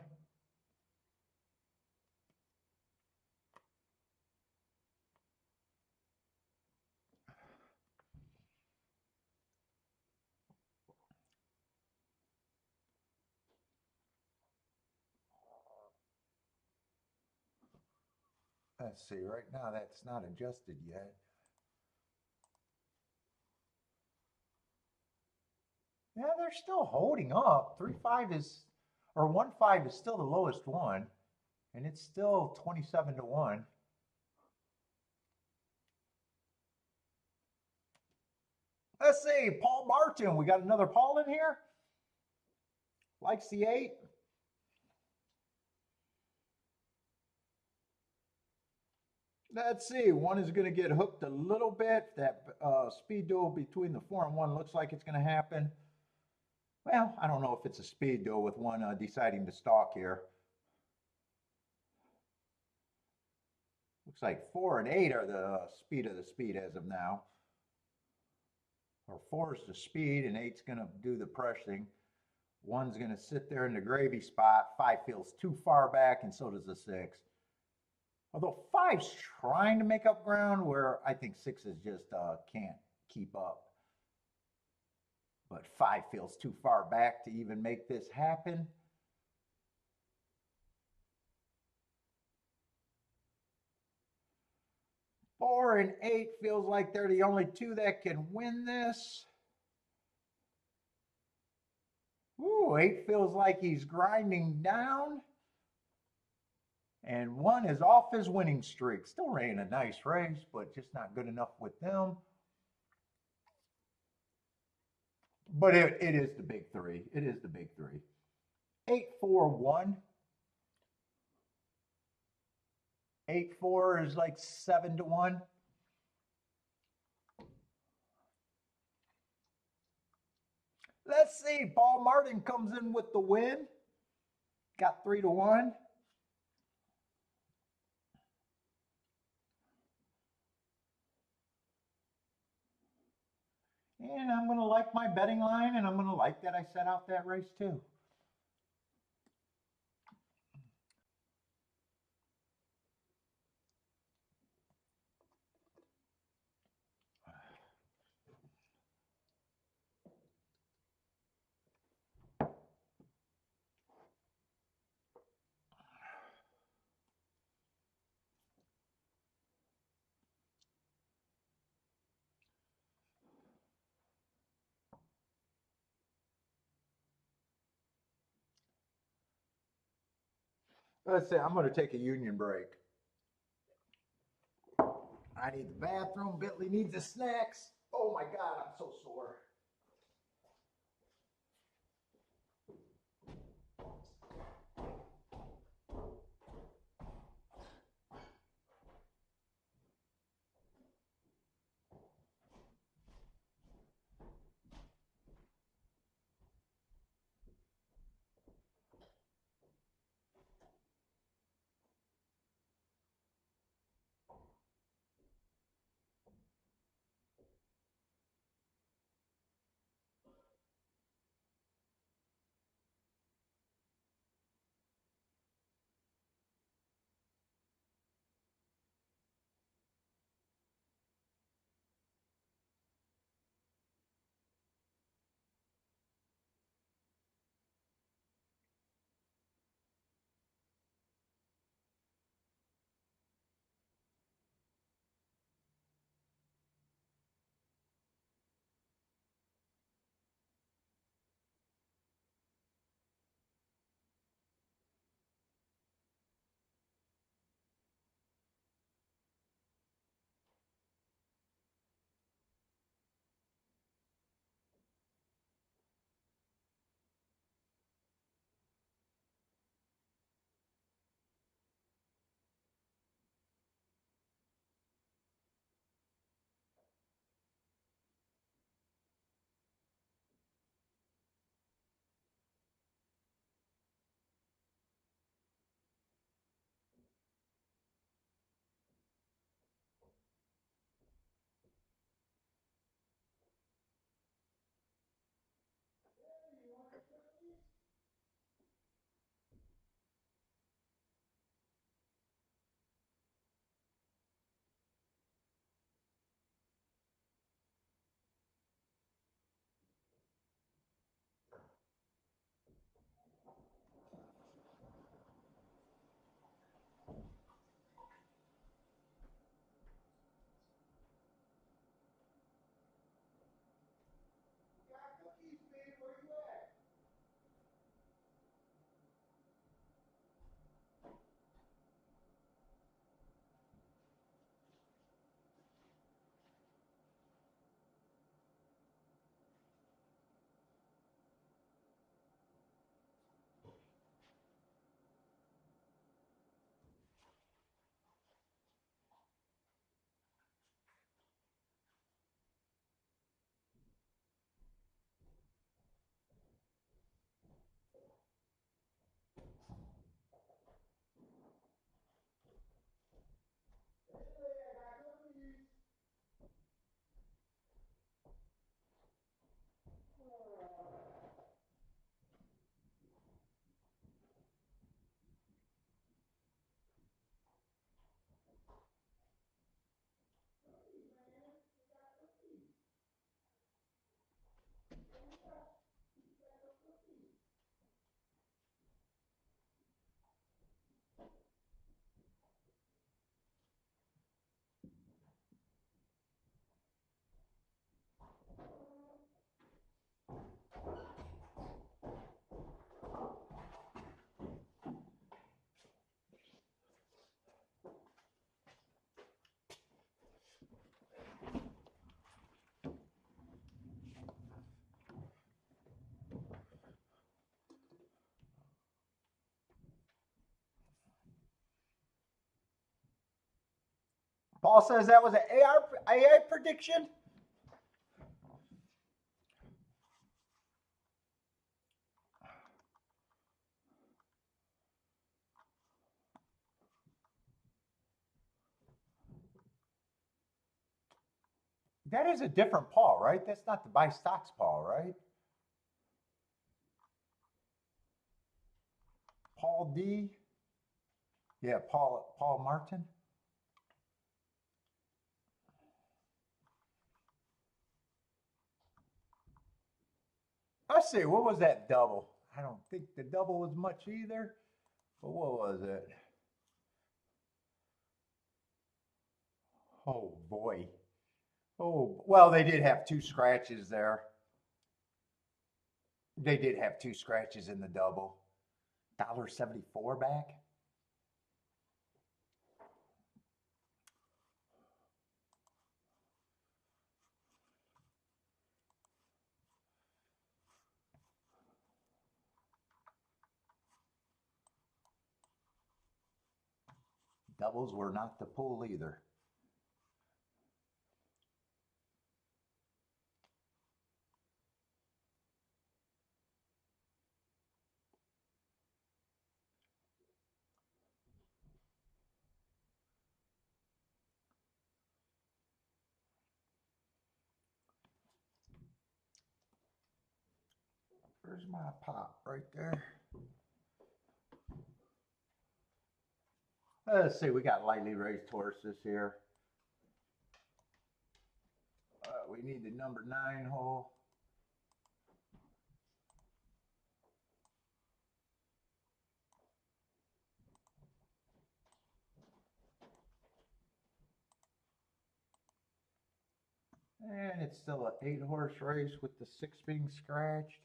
Let's see. Right now, that's not adjusted yet. Yeah, they're still holding up. 3-5 is, or 1-5 is still the lowest one, and it's still 27 to 1. Let's see, Paul Martin. We got another Paul in here. Likes the 8. Let's see. One is going to get hooked a little bit. That speed duel between the 4 and 1 looks like it's going to happen. Well, I don't know if it's a speed duel with one deciding to stalk here. Looks like 4 and 8 are the speed of the speed as of now. Or 4 is the speed and 8's going to do the pressing. 1's going to sit there in the gravy spot. 5 feels too far back, and so does the 6. Although 5's trying to make up ground, where I think 6's just can't keep up. But 5 feels too far back to even make this happen. Four and 8 feels like they're the only 2 that can win this. Ooh, 8 feels like he's grinding down. And 1 is off his winning streak. Still ran a nice race, but just not good enough with them. But it is the big 3. It is the big 3. 8-4-1. 8-4 is like 7 to 1. Let's see. Paul Martin comes in with the win. Got 3 to 1. And I'm going to like my betting line, and I'm going to like that I set out that race too. Let's say I'm going to take a union break. I need the bathroom. Bentley needs the snacks. Oh my God, I'm so sore. Paul says that was an AI prediction. That is a different Paul, right? That's not the buy stocks Paul, right? Paul D. Yeah, Paul Martin. Let's see, what was that double? I don't think the double was much either. But what was it? Oh boy. Oh, well, they did have two scratches there. They did have two scratches in the double. $1.74 back. Doubles were not the pull either. Where's my pop? Right there. Let's see, we got lightly raised horses here. We need the number 9 hole. And it's still an 8-horse race with the 6 being scratched.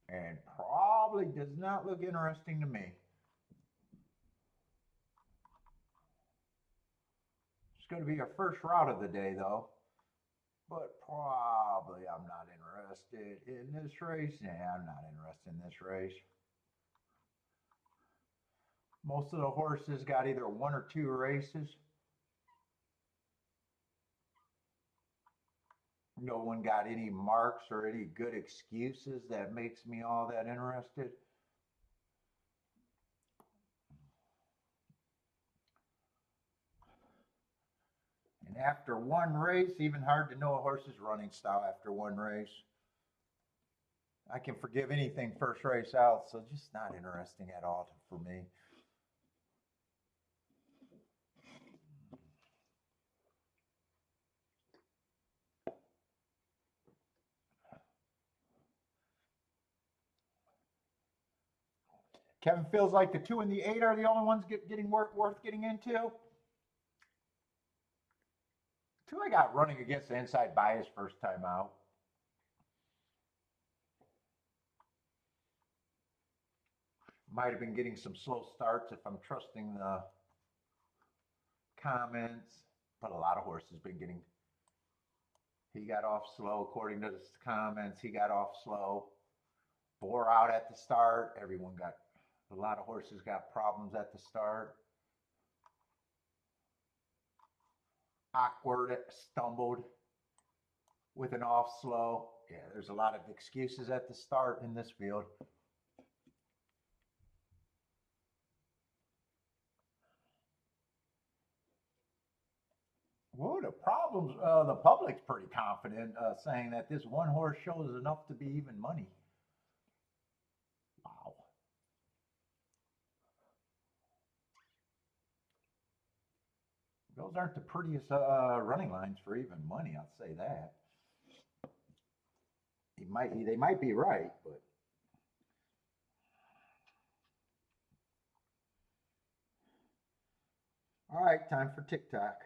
And probably does not look interesting to me. It's going to be our first route of the day, though. But probably I'm not interested in this race. Nah, I'm not interested in this race. Most of the horses got either 1 or 2 races. No one got any marks or any good excuses that makes me all that interested. And after 1 race, even hard to know a horse's running style after 1 race. I can forgive anything first race out, so just not interesting at all for me. Kevin feels like the 2 and the 8 are the only ones getting worth getting into. 2 I got running against the inside bias first time out. Might have been getting some slow starts if I'm trusting the comments, but a lot of horses been getting. He got off slow according to the comments. He got off slow. Bore out at the start. A lot of horses got problems at the start. Awkward, stumbled with an off slow. Yeah, there's a lot of excuses at the start in this field. Well, the problems, the public's pretty confident saying that this 1 horse show is enough to be even money. Wow. Those aren't the prettiest running lines for even money, I'll say that. They might be right, but all right, time for TikTok.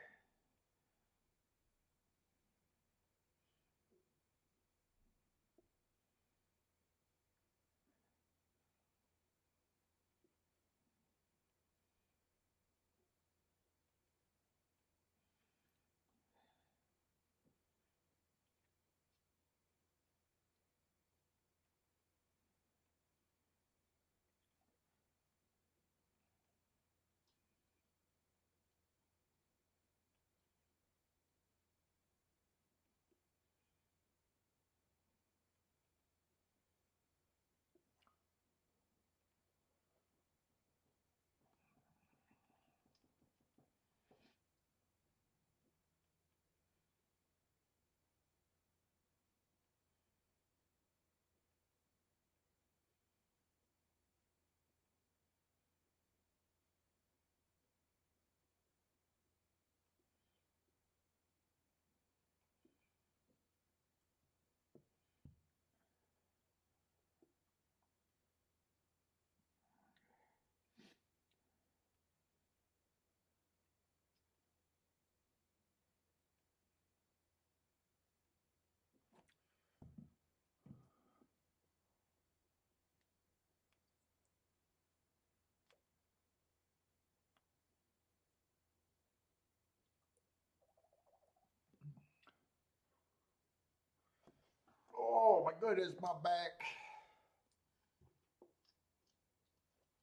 good is my back?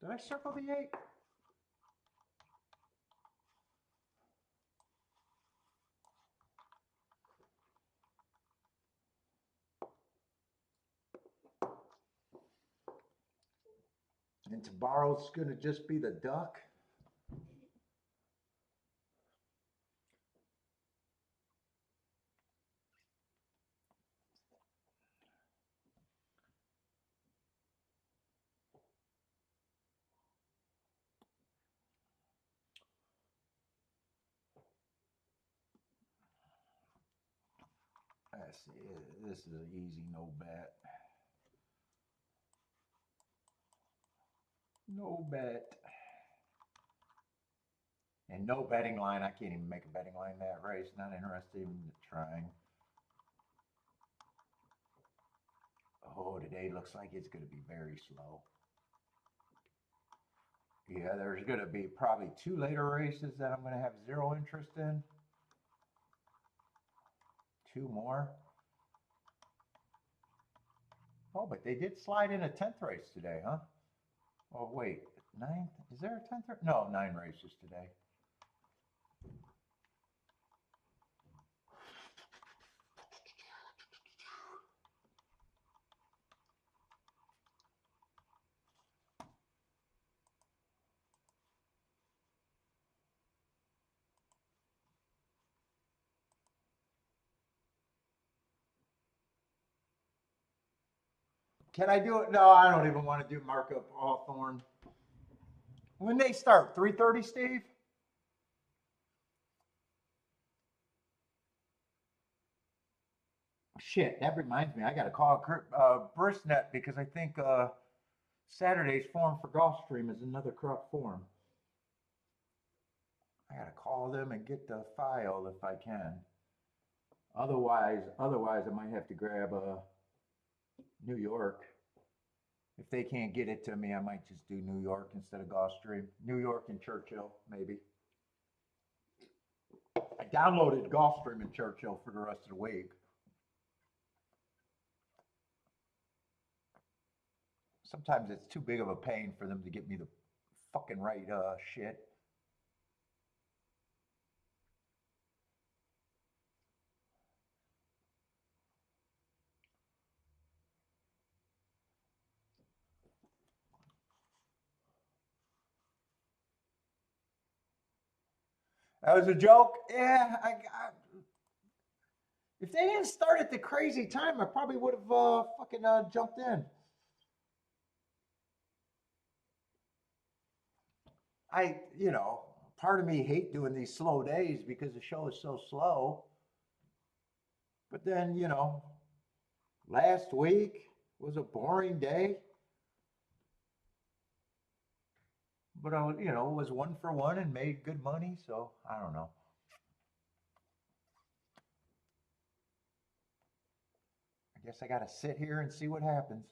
Did I circle the 8? And tomorrow's going to just be the duck. Let's see, this is an easy no bet. No bet. And no betting line. I can't even make a betting line that race. Not interested in trying. Oh, today looks like it's going to be very slow. Yeah, there's going to be probably 2 later races that I'm going to have 0 interest in. 2 more. Oh, but they did slide in a 10th race today, huh? Oh, wait, 9th? Is there a 10th? No, 9 races today. Can I do it? No, I don't even want to do markup Hawthorne. When they start, 3:30, Steve? Shit, that reminds me. I got to call Bristnet because I think Saturday's form for Gulfstream is another corrupt form. I got to call them and get the file if I can. Otherwise, I might have to grab New York. If they can't get it to me, I might just do New York instead of Gulfstream. New York and Churchill, maybe. I downloaded Gulfstream and Churchill for the rest of the week. Sometimes it's too big of a pain for them to get me the fucking right shit. That was a joke? Yeah, if they didn't start at the crazy time, I probably would have fucking jumped in. Part of me hate doing these slow days because the show is so slow. But then, last week was a boring day. But I, was 1 for 1 and made good money, so I don't know. I guess I got to sit here and see what happens.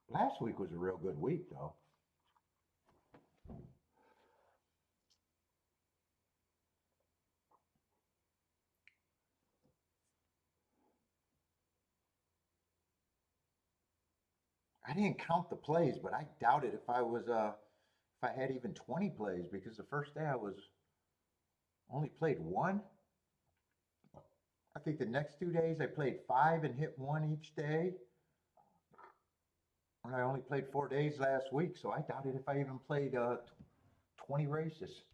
Last week was a real good week, though. I didn't count the plays, but I doubted if I had even 20 plays because the first day I was only played 1. I think the next 2 days I played 5 and hit 1 each day. And I only played 4 days last week, so I doubted if I even played 20 races.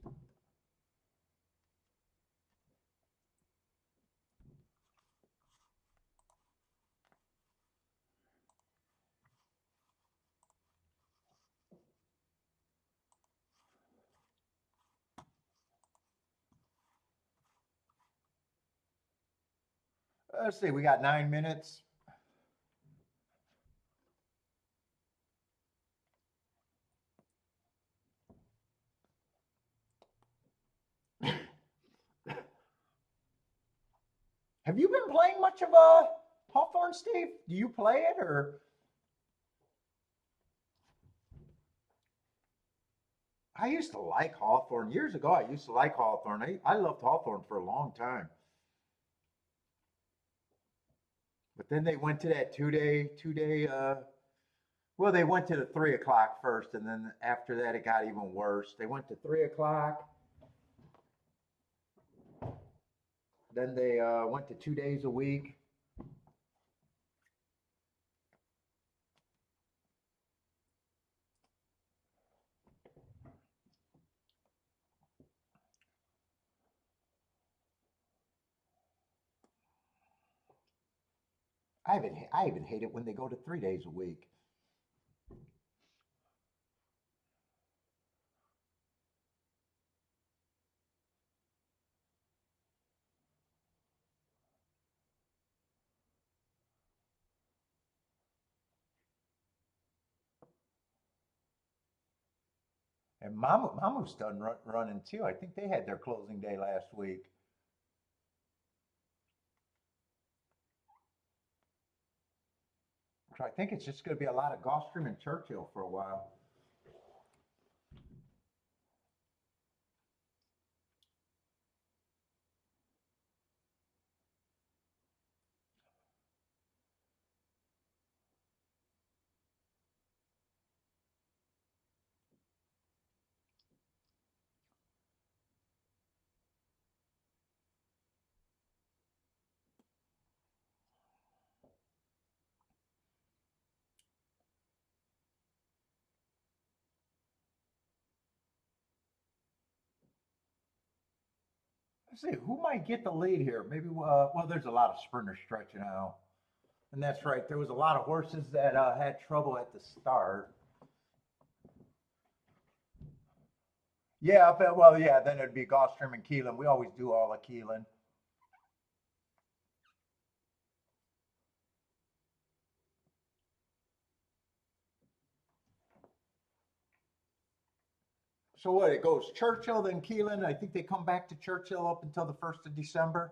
Let's see, we got 9 minutes. Have you been playing much of Hawthorne, Steve? Do you play it or? I used to like Hawthorne. Years ago, I used to like Hawthorne. I loved Hawthorne for a long time. But then they went to that well, they went to the 3 o'clock first, and then after that, it got even worse. They went to 3 o'clock, then they went to 2 days a week. I even hate it when they go to 3 days a week. And Mamu's done running too. I think they had their closing day last week. So I think it's just going to be a lot of Gulfstream and Churchill for a while. Let's see, who might get the lead here? Maybe, well, there's a lot of sprinters stretching out. And that's right, there was a lot of horses that had trouble at the start. Yeah, but, well, yeah, then it'd be Gulfstream and Keelan. We always do all of Keelan. So what, it goes Churchill, then Keelan. I think they come back to Churchill up until the 1st of December.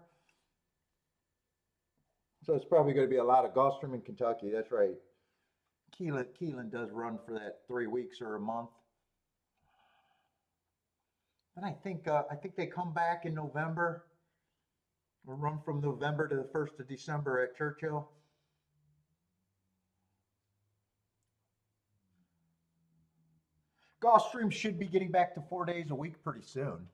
So it's probably going to be a lot of Gulfstream in Kentucky. That's right. Keelan does run for that 3 weeks or a month. And I think they come back in November. Or run from November to the 1st of December at Churchill. Gulfstream should be getting back to 4 days a week pretty soon.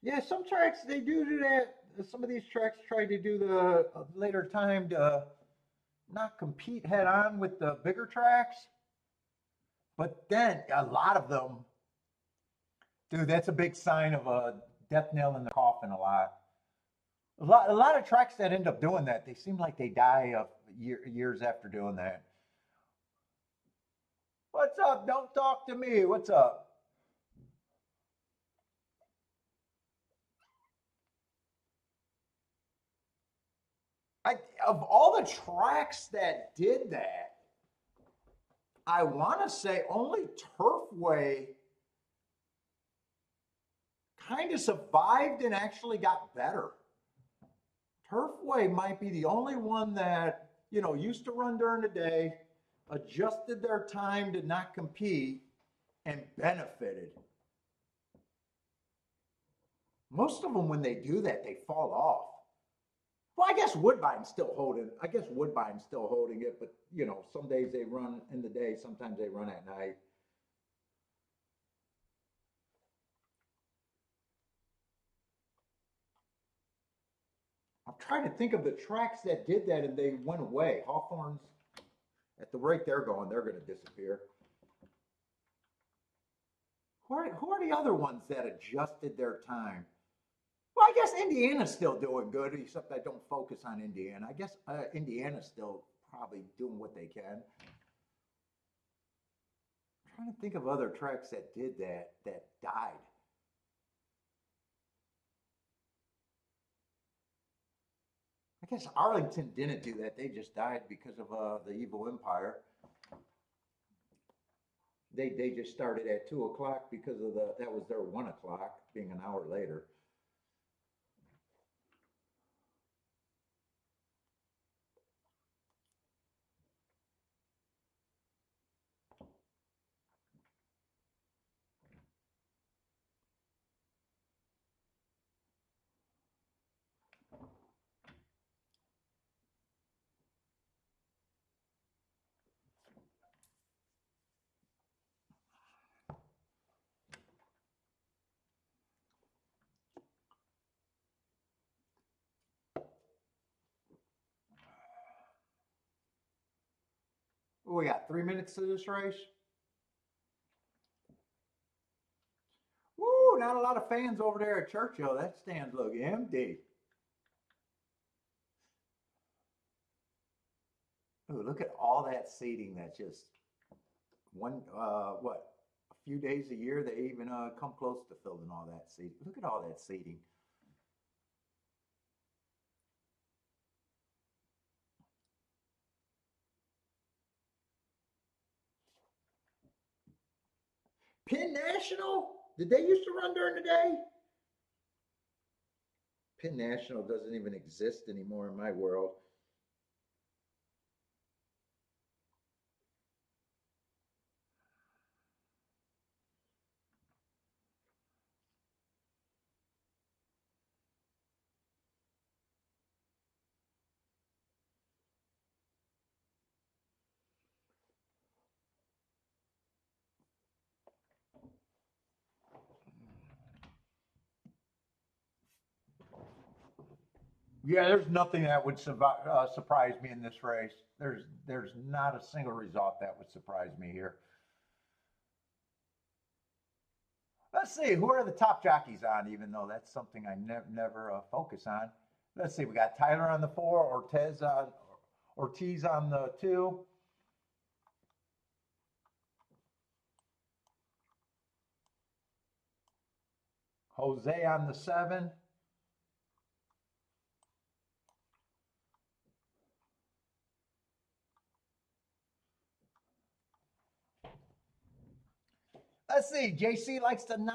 Yeah, some tracks they do that. Some of these tracks try to do the later time to not compete head on with the bigger tracks. But then a lot of them, dude, that's a big sign of a death nail in the coffin. A lot of tracks that end up doing that, they seem like they die of years after doing that. What's up? Don't talk to me. What's up? I of all the tracks that did that, I want to say only Turfway kind of survived and actually got better. Turfway might be the only one that, used to run during the day, adjusted their time to not compete, and benefited. Most of them, when they do that, they fall off. Well, I guess Woodbine's still holding. I guess Woodbine's still holding it, but some days they run in the day, sometimes they run at night. I'm trying to think of the tracks that did that and they went away. Hawthorne's, at the rate they're going, they're going to disappear. Who are the other ones that adjusted their time? Well, I guess Indiana's still doing good, except I don't focus on Indiana. I guess Indiana's still probably doing what they can. I'm trying to think of other tracks that did that died. I guess Arlington didn't do that. They just died because of the evil empire. They just started at 2 o'clock because of that was their 1 o'clock being an hour later. We got 3 minutes to this race. Woo, not a lot of fans over there at Churchill. That stands look empty. Ooh, look at all that seating that's just one, what, a few days a year they even come close to filling all that seating. Look at all that seating. Penn National? Did they used to run during the day? Penn National doesn't even exist anymore in my world. Yeah, there's nothing that would surprise me in this race. There's not a single result that would surprise me here. Let's see, who are the top jockeys on, even though that's something I never focus on. Let's see, we got Tyler on the 4, Ortiz on the 2. Jose on the 7. Let's see, JC likes the 9.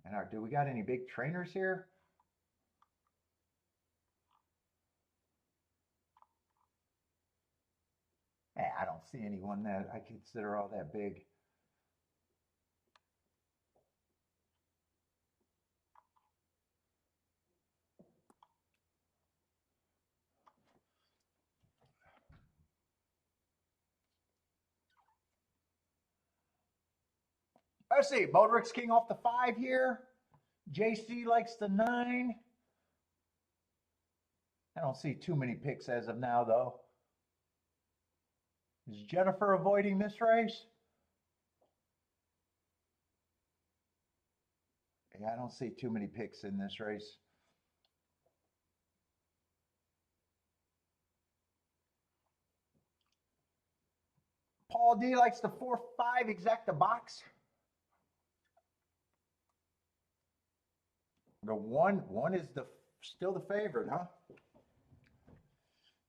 And do we got any big trainers here? I don't see anyone that I consider all that big. Let's see, Bodrick's king off the 5 here. JC likes the 9. I don't see too many picks as of now, though. Is Jennifer avoiding this race? Yeah, I don't see too many picks in this race. Paul D likes the 4-5 exacta box. The one is still the favorite, huh?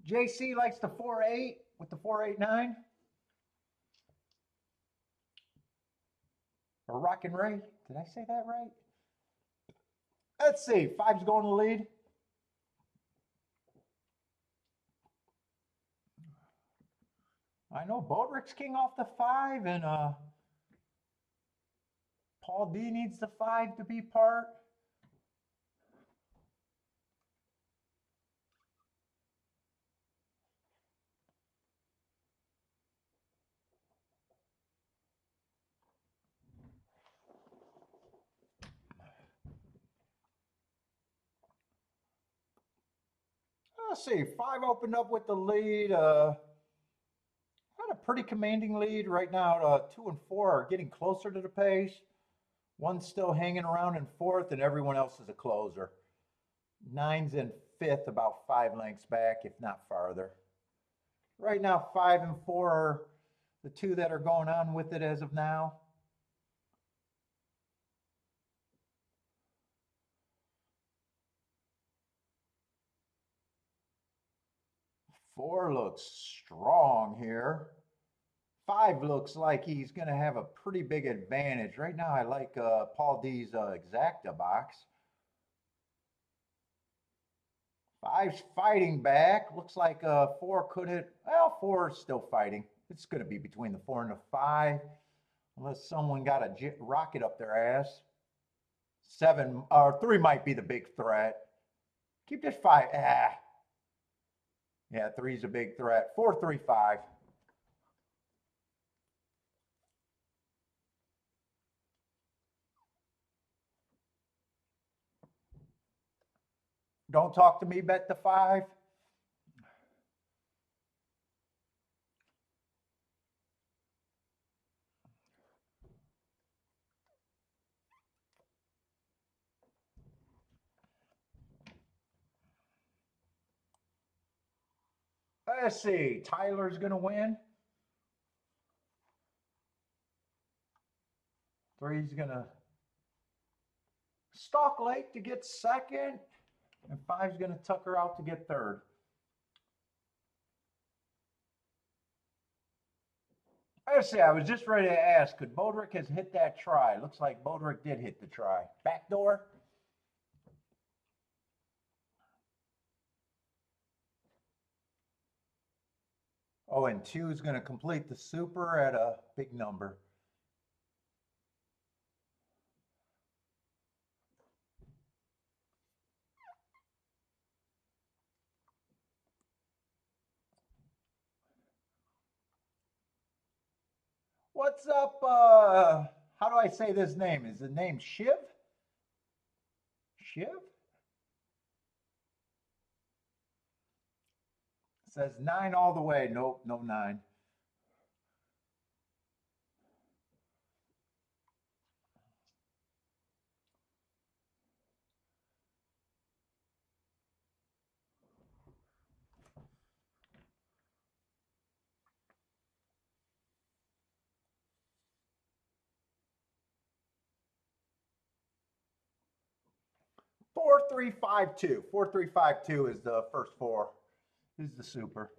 JC likes the 4-8 with the 4-8-9. Or Rockin' Ray. Did I say that right? Let's see. 5's going to lead. I know Bodrick's king off the 5, and Paul D needs the 5 to be part. Let's see, 5 opened up with the lead. Had a pretty commanding lead right now. 2 and 4 are getting closer to the pace. 1's still hanging around in 4th, and everyone else is a closer. 9's in 5th, about 5 lengths back, if not farther. Right now, 5 and 4 are the 2 that are going on with it as of now. 4 looks strong here. 5 looks like he's going to have a pretty big advantage. Right now, I like Paul D's Exacta box. 5's fighting back. Looks like 4 could hit. Well, 4 is still fighting. It's going to be between the 4 and the 5, unless someone got a rocket up their ass. 7 or 3 might be the big threat. Keep this 5. Yeah, 3's a big threat. 4, 3, 5. Don't talk to me, bet the 5. Let's see. Tyler's going to win. 3's going to stalk late to get second. And 5's going to tuck her out to get third. Let's see. I was just ready to ask, could Bodrick has hit that try? Looks like Bodrick did hit the try. Backdoor. Oh, and 2 is going to complete the super at a big number. What's up? How do I say this name? Is the name Shiv? Shiv? It says 9 all the way. Nope, no 9. Four, 3, 5, 2. 4, 3, 5, 2 is the first 4. This is the super.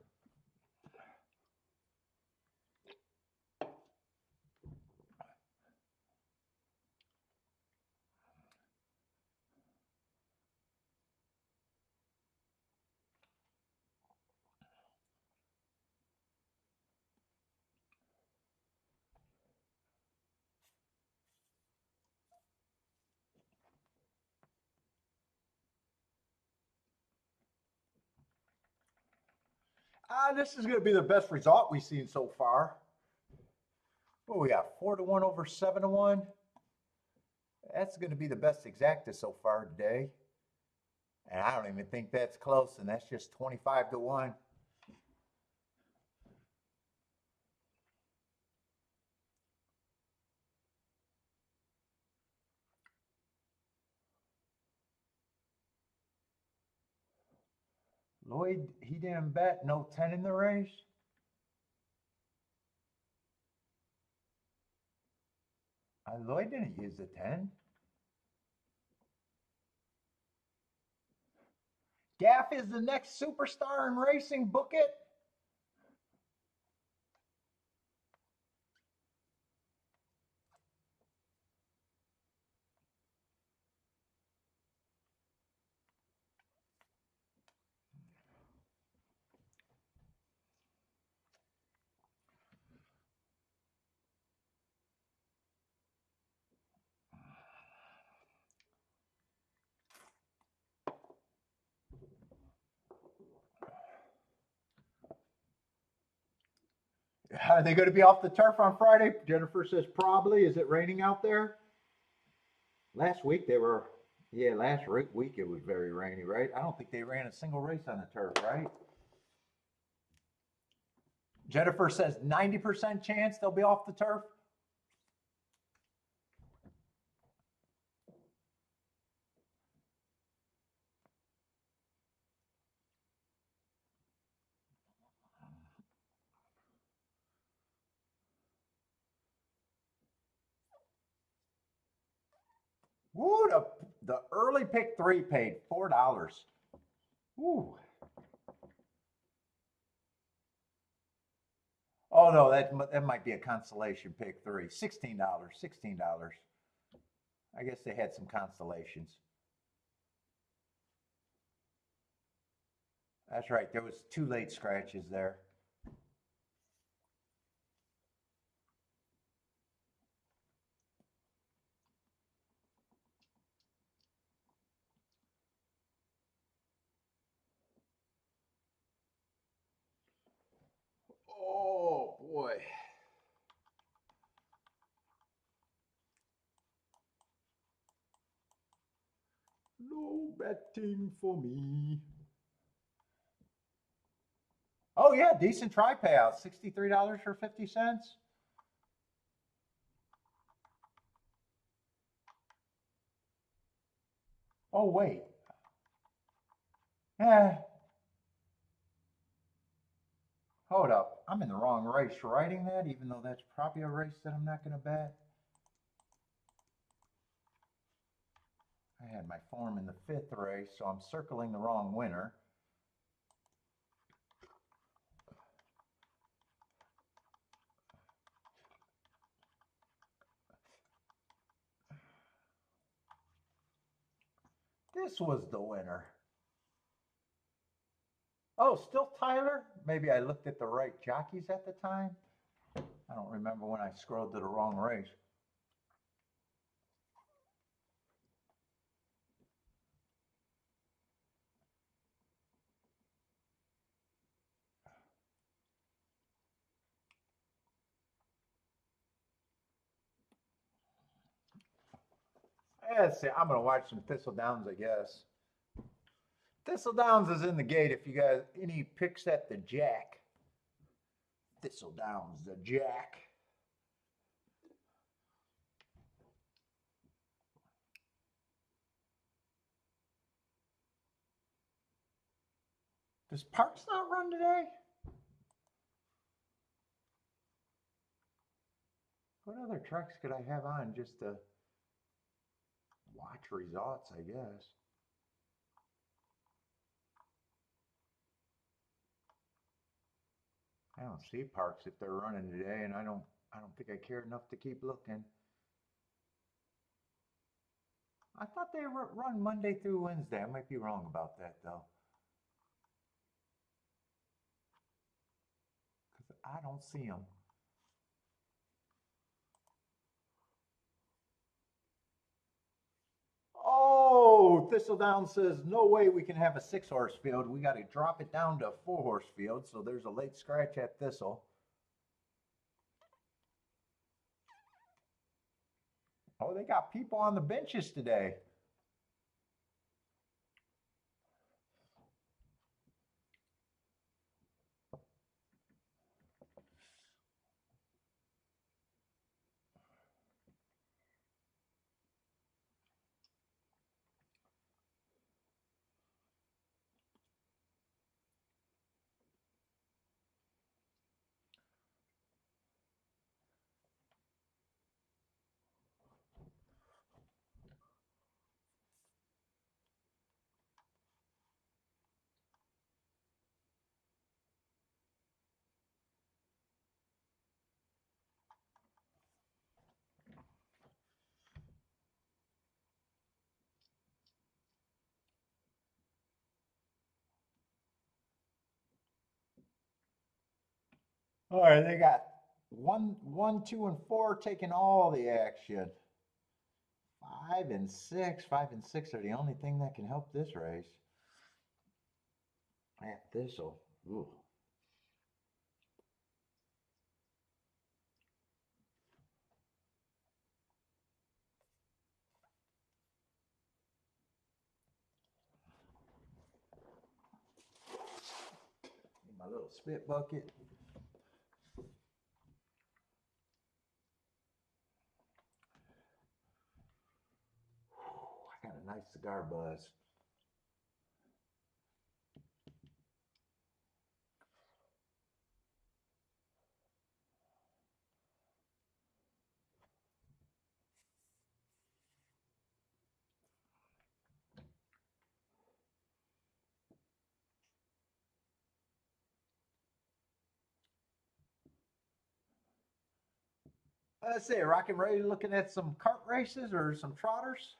This is going to be the best result we've seen so far. What we got? 4 to 1 over 7 to 1. That's going to be the best exacta so far today. And I don't even think that's close, and that's just 25 to 1. Lloyd, he didn't bet no 10 in the race. Lloyd didn't use the 10. Gaff is the next superstar in racing. Book it. Are they going to be off the turf on Friday? Jennifer says probably. Is it raining out there? Last week they were, yeah, last week it was very rainy, right? I don't think they ran a single race on the turf, right? Jennifer says 90% chance they'll be off the turf. Woo, the early pick 3 paid $4. Woo. Oh no, that might be a consolation pick three. $16. $16. I guess they had some constellations. That's right. There was two late scratches there. Oh boy. No betting for me. Oh yeah, decent try payout. $63.50. Oh wait. Eh, hold up. I'm in the wrong race writing that, even though that's probably a race that I'm not gonna bet. I had my form in the fifth race, so I'm circling the wrong winner. This was the winner. Oh, still Tyler? Maybe I looked at the right jockeys at the time. I don't remember when I scrolled to the wrong race. Let's see. I'm going to watch some Thistle Downs, I guess. Thistle Downs is in the gate if you guys, any picks at the jack. Thistle Downs, the jack. Does Parks not run today? What other tracks could I have on just to watch results, I guess? I don't see Parks if they're running today, and I don't think I care enough to keep looking. I thought they run Monday through Wednesday. I might be wrong about that though, because I don't see them. Oh, Thistledown says no way we can have a 6-horse field. We got to drop it down to a 4-horse field. So there's a late scratch at Thistle. Oh, they got people on the benches today. All right, they got one, two, and four taking all the action. 5 and 6, 5 and 6 are the only thing that can help this race. At Thistle, ooh. My little spit bucket. I got a nice cigar buzz. Let's see, Rocky and Ray looking at some kart races or some trotters.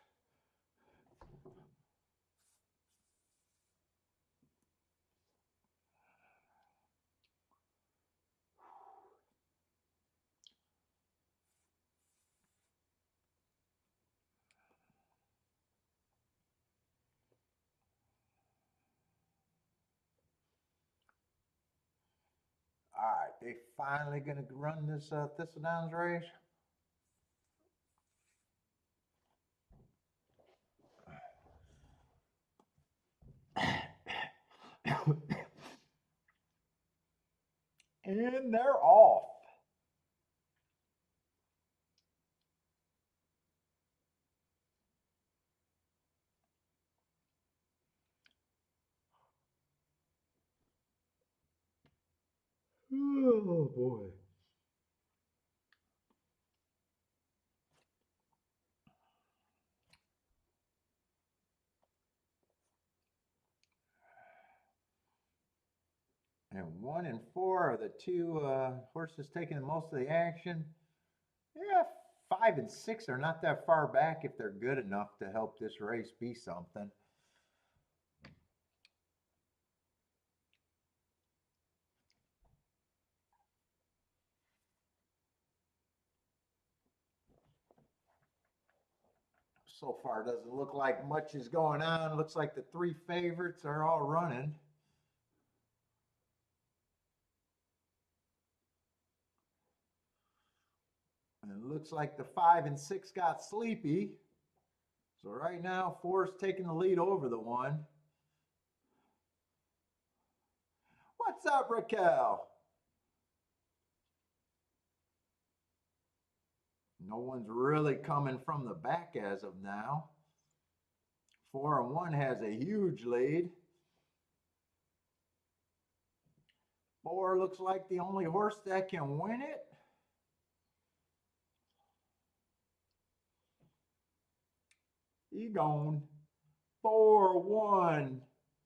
All right, they finally gonna run this Thistledowns race. And they're off. Oh boy. And 1 and 4 are the two horses taking most of the action. Yeah, 5 and 6 are not that far back if they're good enough to help this race be something. So far, doesn't look like much is going on. Looks like the 3 favorites are all running. And it looks like the 5 and 6 got sleepy. So right now, 4 is taking the lead over the 1. What's up, Raquel? No one's really coming from the back as of now. 4 and 1 has a huge lead. 4 looks like the only horse that can win it. He gone 4, 1,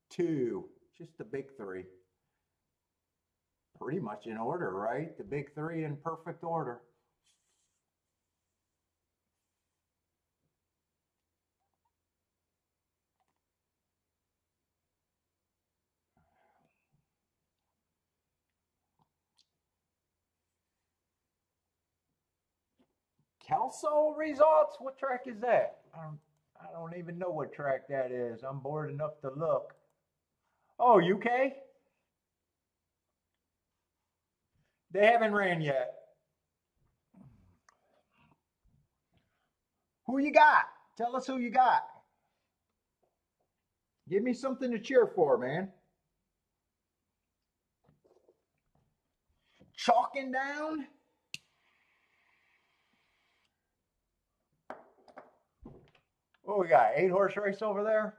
2. Just the big 3. Pretty much in order, right? The big 3 in perfect order. Kelso results? What track is that? I don't even know what track that is. I'm bored enough to look. Oh, UK? They haven't ran yet. Who you got? Tell us who you got. Give me something to cheer for, man. Chalking down? What we got? 8-horse race over there?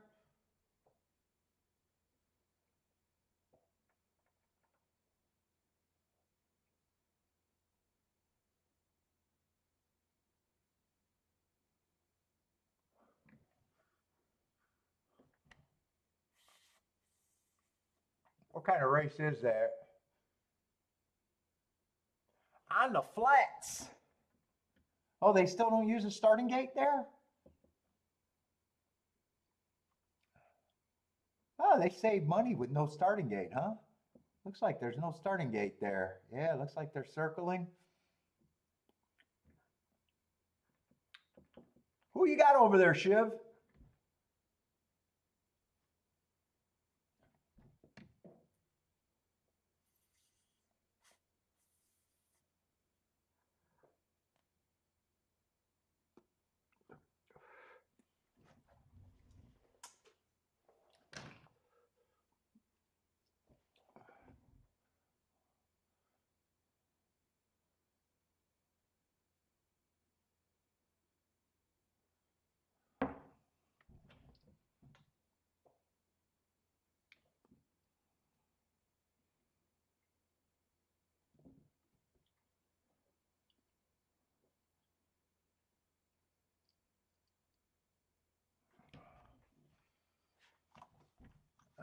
What kind of race is that? On the flats. Oh, they still don't use a starting gate there? Oh, they save money with no starting gate, huh? Looks like there's no starting gate there. Yeah, looks like they're circling. Who you got over there, Shiv?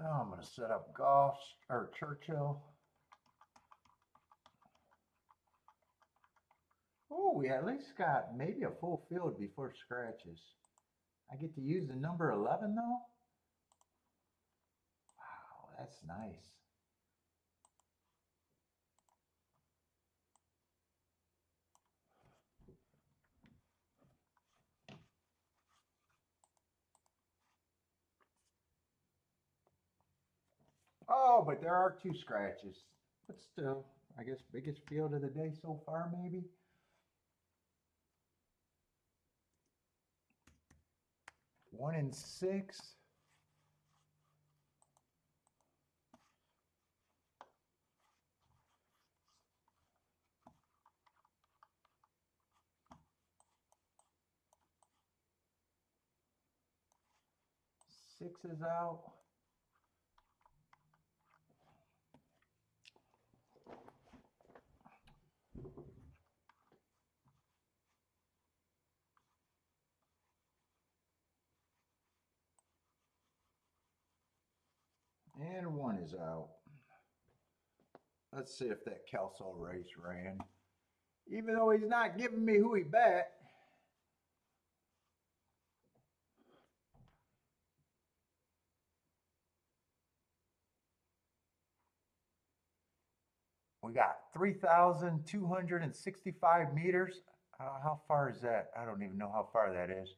Oh, I'm going to set up Churchill. Oh, we at least got maybe a full field before scratches. I get to use the number 11 though? Wow, that's nice. Oh, but there are 2 scratches. But still, I guess biggest field of the day so far, maybe. 1 in 6. Six is out. And 1 is out. Let's see if that Kelso race ran. Even though he's not giving me who he bet. We got 3,265 meters. How far is that? I don't even know how far that is.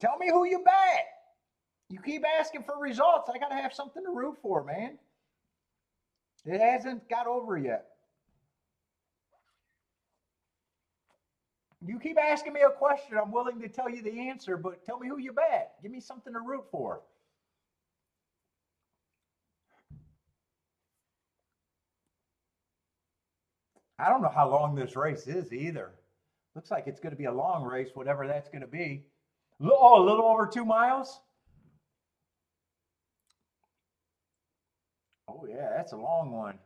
Tell me who you bet. You keep asking for results. I got to have something to root for, man. It hasn't got over yet. You keep asking me a question. I'm willing to tell you the answer, but tell me who you bet. Give me something to root for. I don't know how long this race is either. Looks like it's going to be a long race, whatever that's going to be. Oh, a little over 2 miles? Oh, yeah, that's a long one.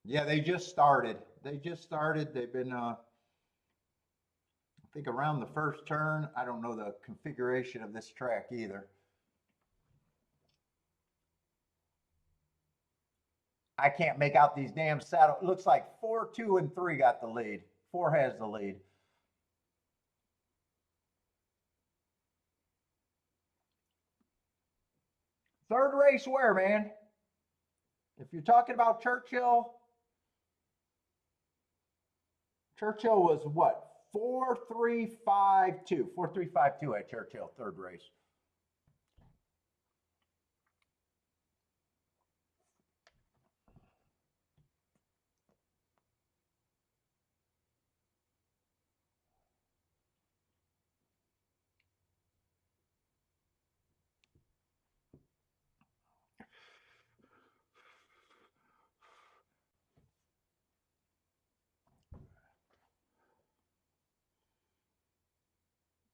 Yeah, they just started. They've been, I think, around the first turn. I don't know the configuration of this track either. I can't make out these damn saddle. It looks like 4, 2, and 3 got the lead. 4 has the lead. Third race where, man? If you're talking about Churchill was what? 4-3-5-2. 4-3-5-2 at Churchill, third race.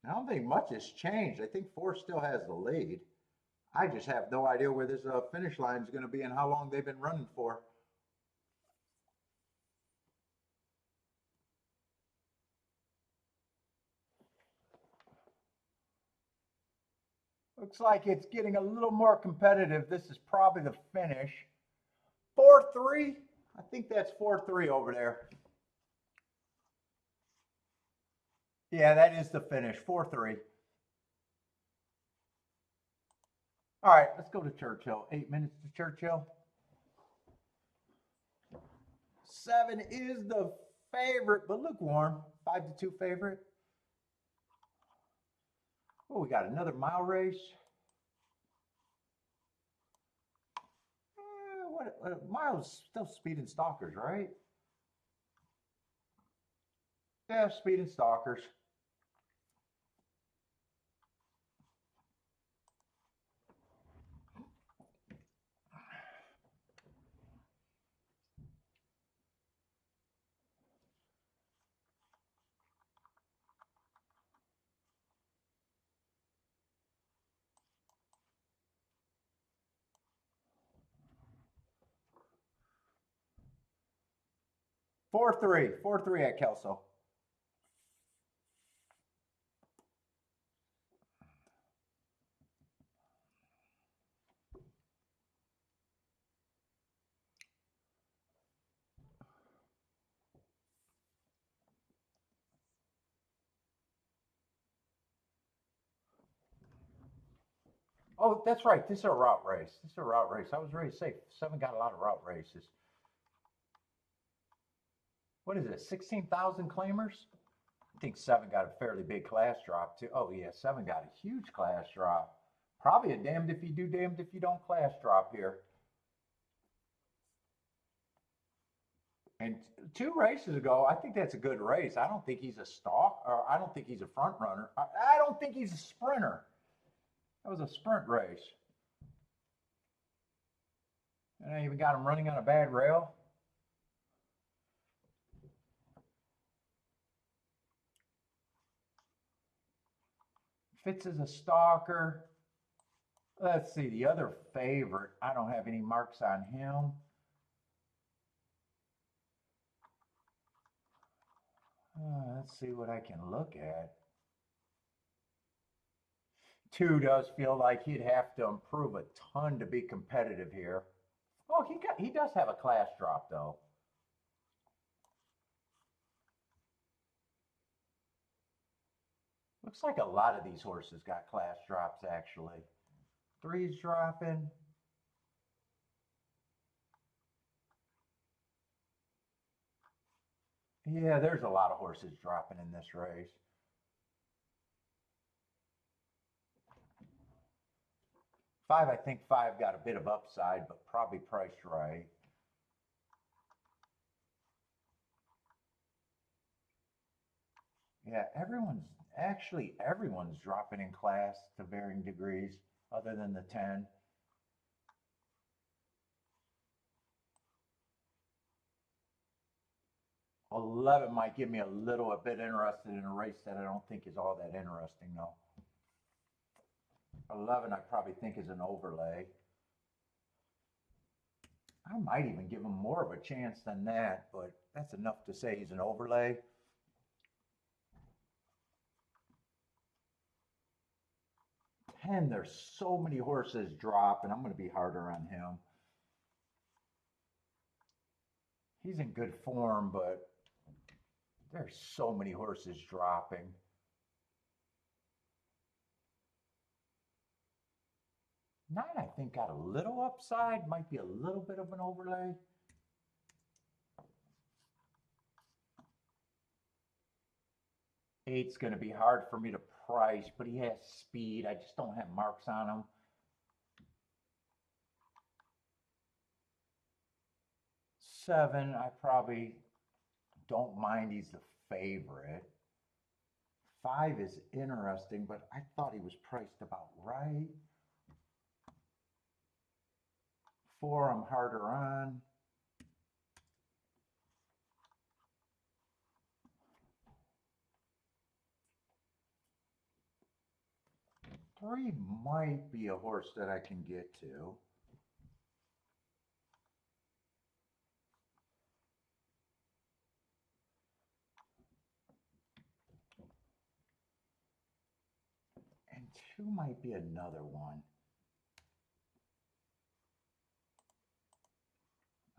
I don't think much has changed. I think 4 still has the lead. I just have no idea where this finish line is going to be and how long they've been running for. Looks like it's getting a little more competitive. This is probably the finish. 4-3? I think that's 4-3 over there. Yeah, that is the finish. 4-3. All right, let's go to Churchill. 8 minutes to Churchill. 7 is the favorite, but lukewarm. 5-2 favorite. Oh, we got another mile race. Miles still speed and stalkers, right? Yeah, speed and stalkers. 4-3. 4-3 at Kelso. Oh, that's right. This is a route race. This is a route race. I was ready to say 7 got a lot of route races. What is it? 16,000 claimers? I think 7 got a fairly big class drop too. Oh yeah, 7 got a huge class drop. Probably a damned if you do, damned if you don't class drop here. And 2 races ago, I think that's a good race. I don't think he's a stalk, or I don't think he's a front runner. I don't think he's a sprinter. That was a sprint race. And I even got him running on a bad rail. Fitz is a stalker. Let's see, the other favorite, I don't have any marks on him. Let's see what I can look at. 2 does feel like he'd have to improve a ton to be competitive here. Oh, he does have a class drop though. Looks like a lot of these horses got class drops actually. 3's dropping. Yeah, there's a lot of horses dropping in this race. 5, I think 5 got a bit of upside, but probably priced right. Yeah, everyone's dropping in class to varying degrees other than the 10. 11 might get me a little bit interested in a race that I don't think is all that interesting though. 11 I probably think is an overlay. I might even give him more of a chance than that, but that's enough to say he's an overlay. 10, there's so many horses drop, and I'm going to be harder on him. He's in good form, but there's so many horses dropping. 9, I think, got a little upside, might be a little bit of an overlay. 8's going to be hard for me to price, but he has speed. I just don't have marks on him. 7, I probably don't mind. He's the favorite. 5 is interesting, but I thought he was priced about right. 4, I'm harder on. 3 might be a horse that I can get to. And 2 might be another one.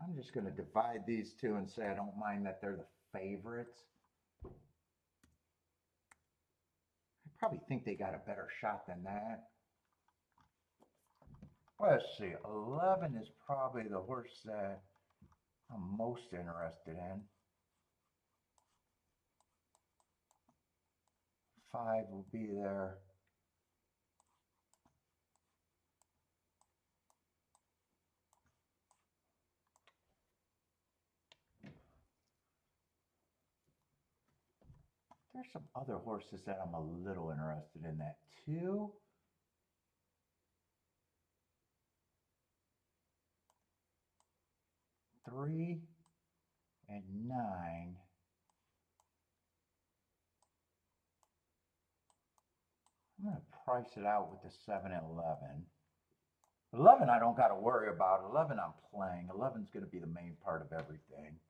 I'm just going to divide these 2 and say I don't mind that they're the favorites. I probably think they got a better shot than that. Let's see, 11 is probably the horse that I'm most interested in. 5 will be there. There's some other horses that I'm a little interested in. That 2. 3 and 9. I'm going to price it out with the 7 and 11. 11 I don't got to worry about. 11 I'm playing. 11's going to be the main part of everything.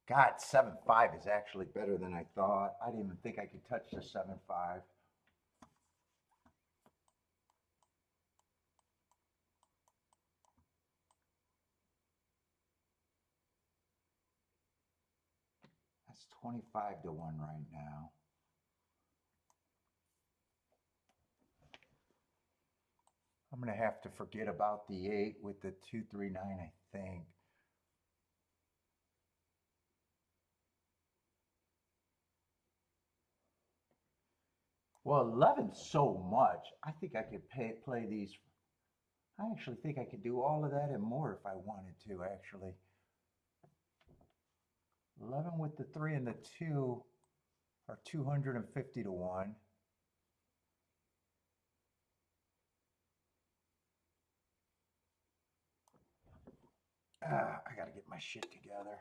God, 7-5 is actually better than I thought. I didn't even think I could touch the 7-5. That's 25 to 1 right now. I'm going to have to forget about the 8 with the 239, I think. Well, 11's so much. I think I could play these. I actually think I could do all of that and more if I wanted to, actually. 11 with the 3 and the 2 are 250 to 1. I got to get my shit together.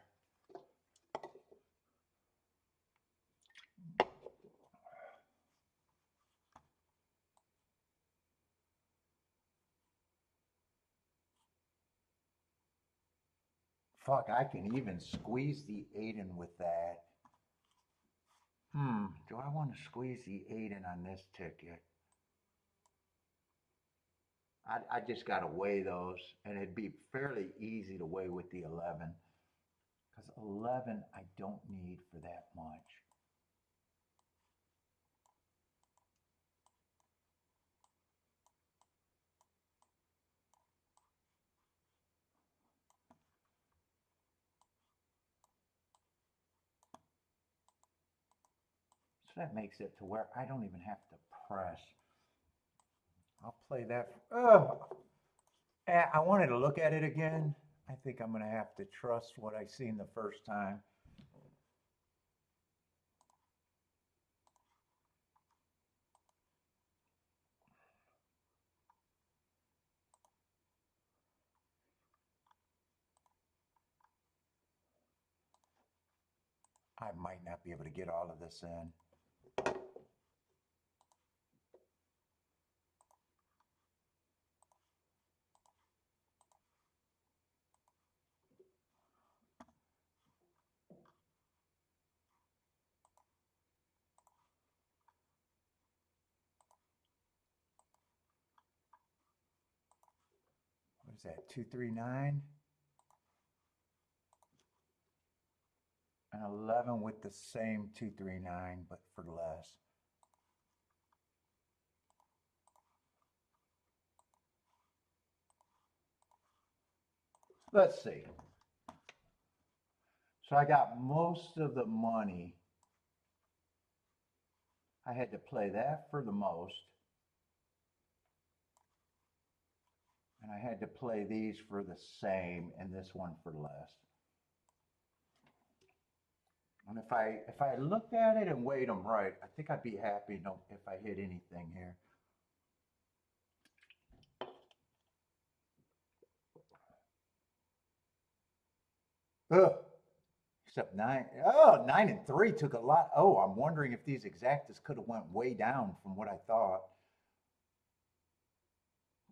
Fuck, I can even squeeze the 8 in with that. Do I want to squeeze the 8 in on this ticket? I just got to weigh those, and it'd be fairly easy to weigh with the 11. Because 11 I don't need for that much. So that makes it to where I don't even have to press. I'll play that. I wanted to look at it again. I think I'm going to have to trust what I seen the first time. I might not be able to get all of this in. What is that, 239? And 11 with the same 239, but for less. Let's see. So I got most of the money. I had to play that for the most. And I had to play these for the same and this one for less. And if I looked at it and weighed them right, I think I'd be happy if I hit anything here. Ugh. Except 9. Oh, 9 and 3 took a lot. Oh, I'm wondering if these exactas could have went way down from what I thought.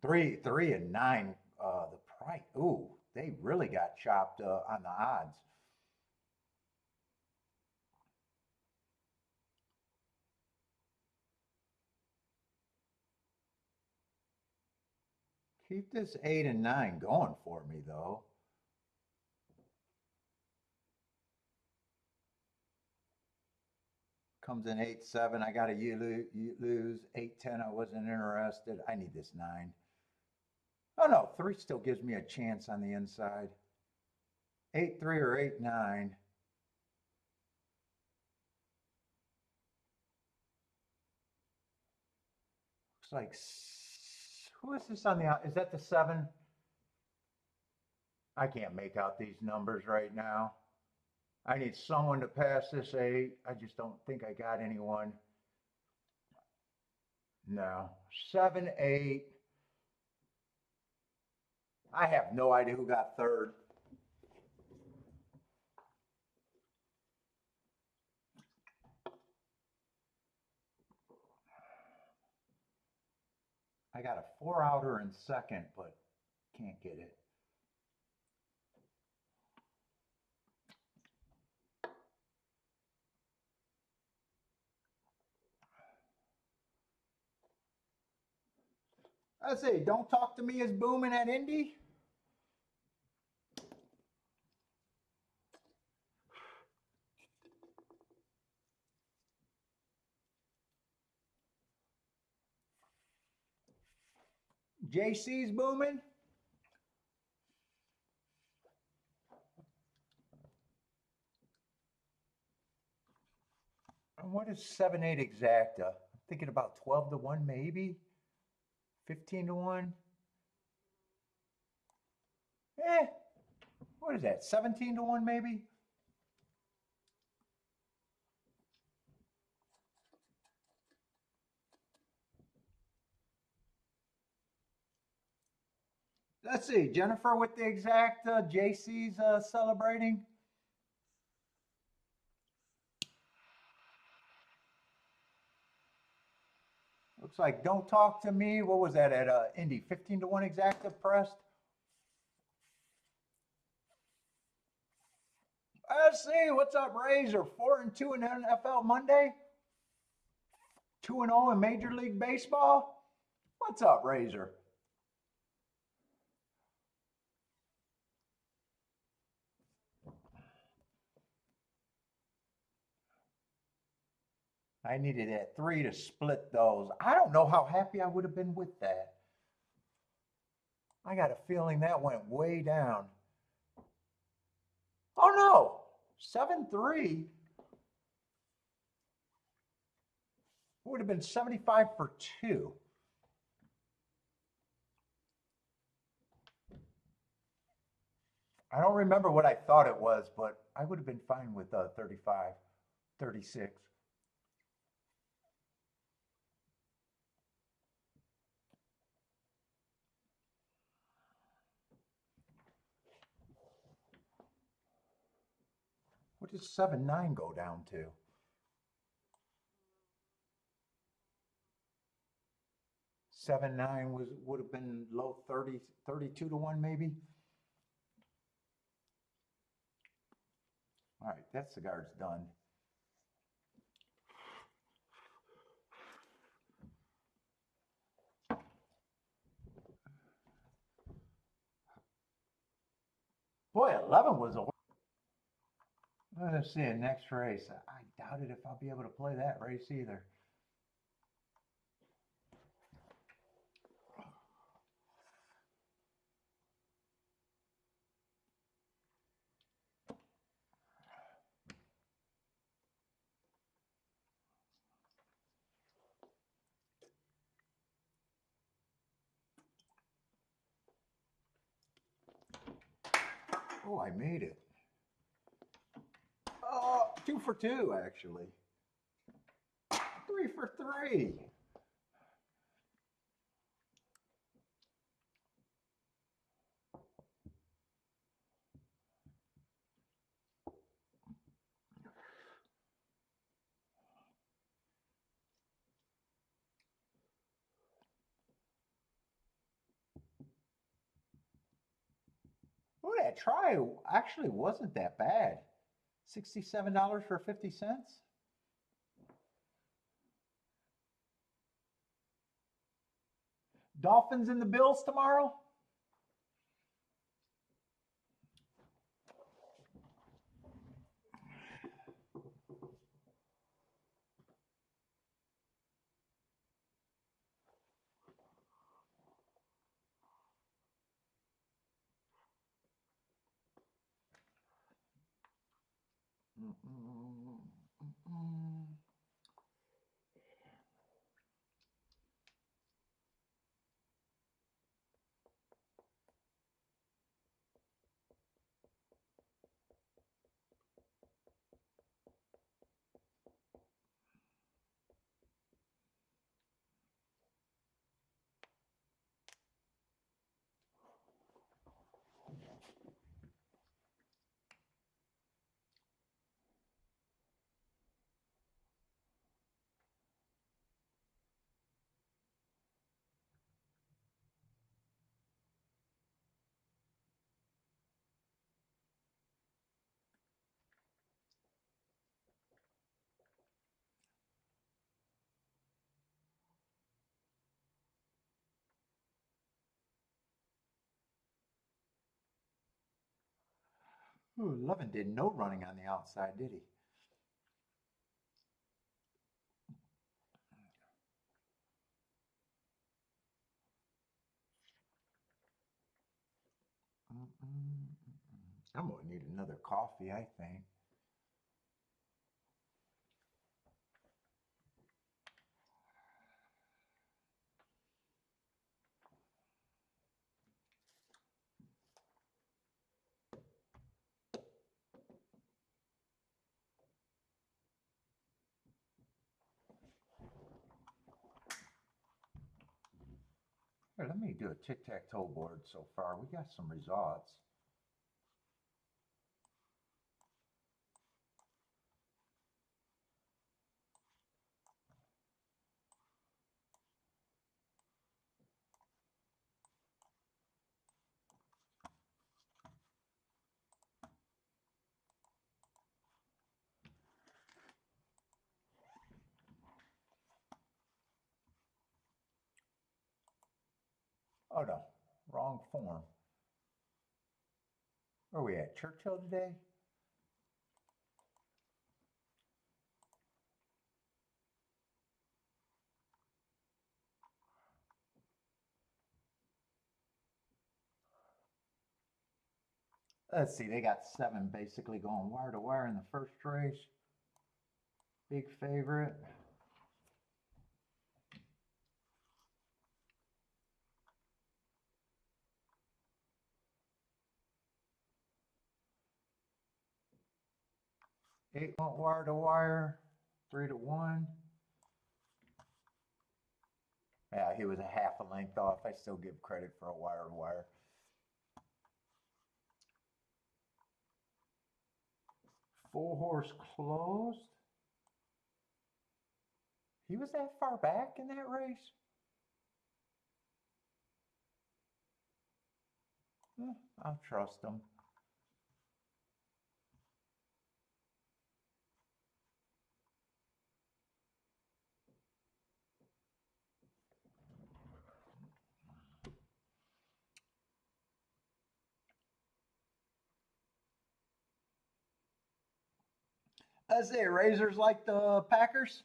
3 and 9, the price. Ooh, they really got chopped on the odds. Keep this 8 and 9 going for me, though. Comes in 8-7. I got to lose. 8-10. I wasn't interested. I need this 9. Oh no, 3 still gives me a chance on the inside. 8-3 or 8-9. Looks like, who is this on the out? Is that the 7? I can't make out these numbers right now. I need someone to pass this 8. I just don't think I got anyone. No. 7, 8. I have no idea who got third. I got a 4-outer in second, but can't get it. I say, Don't Talk to Me is booming at Indy. JC's booming. And what is 7-8 exacta? I'm thinking about 12 to 1 maybe. 15 to 1. What is that? 17 to 1 maybe? Let's see, Jennifer with the exacta, JC's celebrating. Looks like Don't Talk to Me. What was that at Indy? 15 to 1 exacta pressed. Let's see, what's up, Razor? 4-2 in NFL Monday. 2-0 in Major League Baseball. What's up, Razor? I needed that 3 to split those. I don't know how happy I would have been with that. I got a feeling that went way down. Oh no, 7-3 would have been 75 for 2. I don't remember what I thought it was, but I would have been fine with 35, 36. What does 7-9 go down to? 7-9 would have been low 30, 32 to 1 maybe. All right, that cigar's done. Boy, 11 was a. Let's see, next race. I doubt it if I'll be able to play that race either. Oh, I made it. Oh, 2 for 2, actually. 3 for 3. Oh, that try actually wasn't that bad. $67 for 50 cents. Dolphins and the Bills tomorrow. Ooh, Lovin did no running on the outside, did he? I'm gonna need another coffee, I think. Here, let me do a tic-tac-toe board so far. We got some results. Oh no, wrong form. Where are we at? Churchill today? Let's see, they got 7 basically going wire to wire in the first race. Big favorite. Eight went wire to wire, 3 to 1. Yeah, he was a half a length off. I still give credit for a wire to wire. 4-horse closed. He was that far back in that race? I'll trust him. Let's say Razors like the Packers.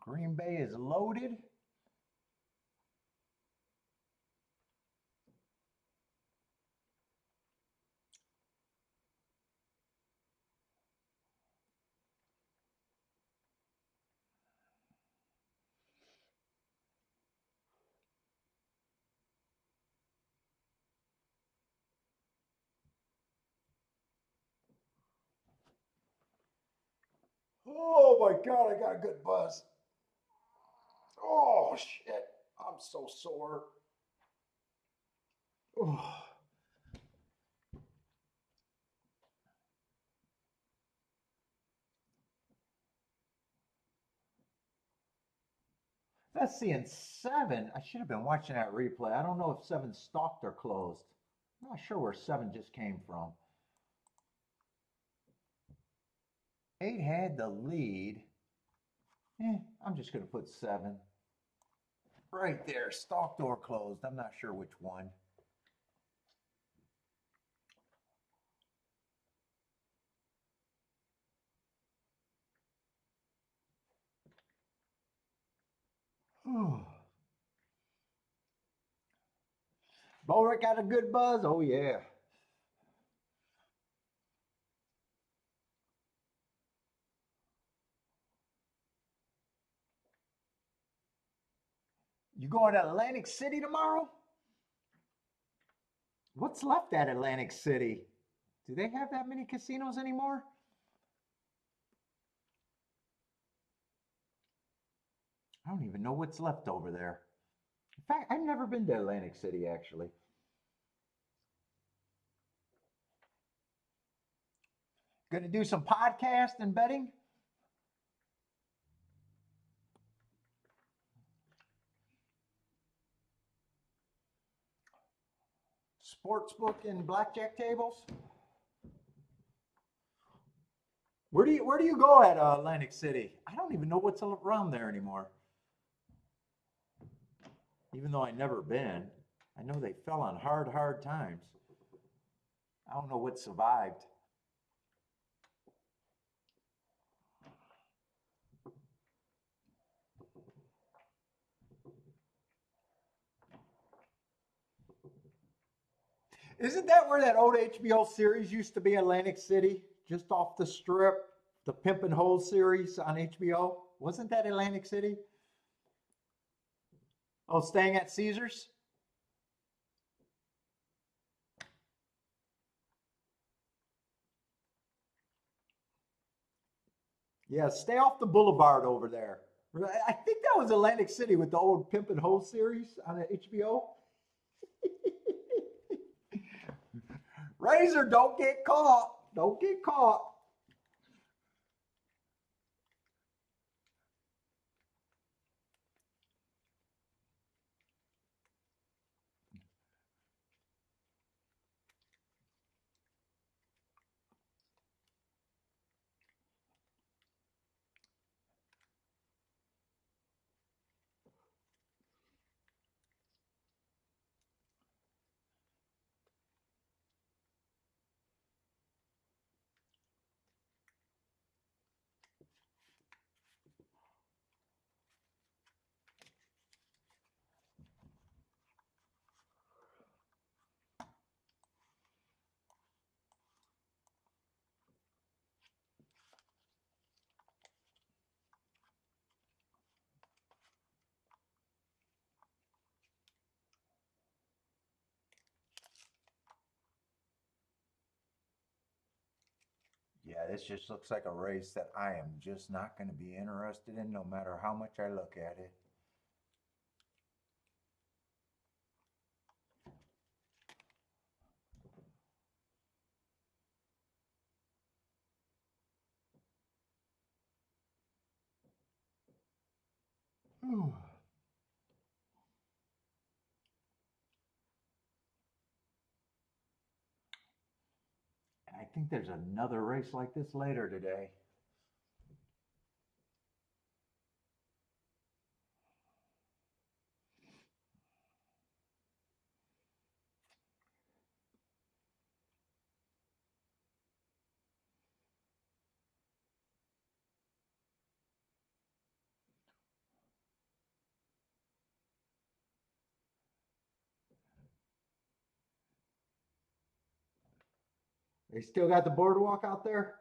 Green Bay is loaded. Oh my God, I got a good buzz. Oh shit, I'm so sore. Oh. Let's see, in 7, I should have been watching that replay. I don't know if 7 stalked or closed. I'm not sure where 7 just came from. 8 had the lead. I'm just going to put 7. Right there, stalked or closed. I'm not sure which one. Boric got a good buzz. Oh, yeah. You going to Atlantic City tomorrow? What's left at Atlantic City? Do they have that many casinos anymore? I don't even know what's left over there. In fact, I've never been to Atlantic City, actually. Going to do some podcast and betting? Sportsbook and blackjack tables? Where do you go at Atlantic City? I don't even know what's around there anymore. Even though I never been, I know they fell on hard times. I don't know what survived. Isn't that where that old HBO series used to be, Atlantic City? Just off the strip, the Pimp and Hole series on HBO? Wasn't that Atlantic City? Oh, staying at Caesars? Yeah, stay off the boulevard over there. I think that was Atlantic City with the old Pimp and Hole series on HBO. Razor, don't get caught. Don't get caught. Yeah, this just looks like a race that I am just not going to be interested in no matter how much I look at it. Whew. And I think there's another race like this later today. They still got the boardwalk out there?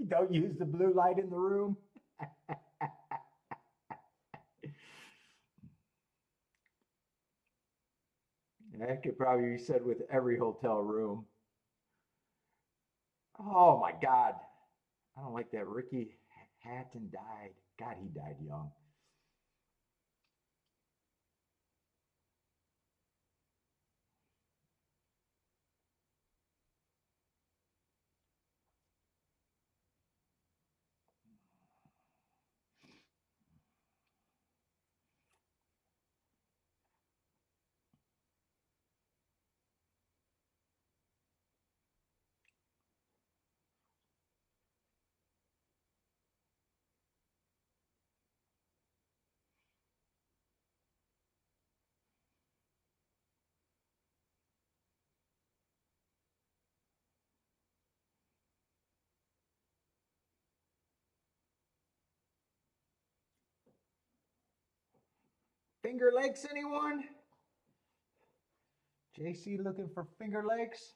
Don't use the blue light in the room. That could probably be said with every hotel room. Oh my God. I don't like that. Ricky Hatton died. God, he died young. Finger Lakes, anyone? JC looking for Finger Lakes?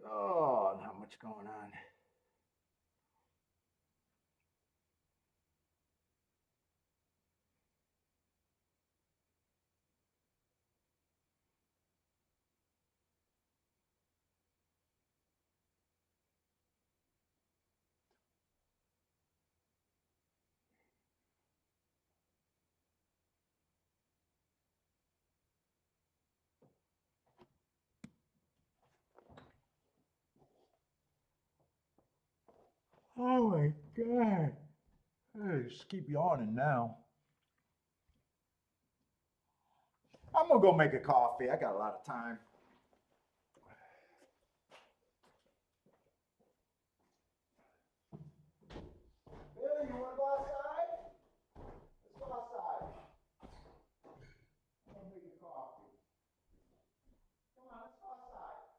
Oh, not much going on. Oh my God. I just keep yawning now. I'm gonna go make a coffee. I got a lot of time. Billy, you wanna go outside? Let's go outside. I'm gonna make a coffee. Come on, let's go outside.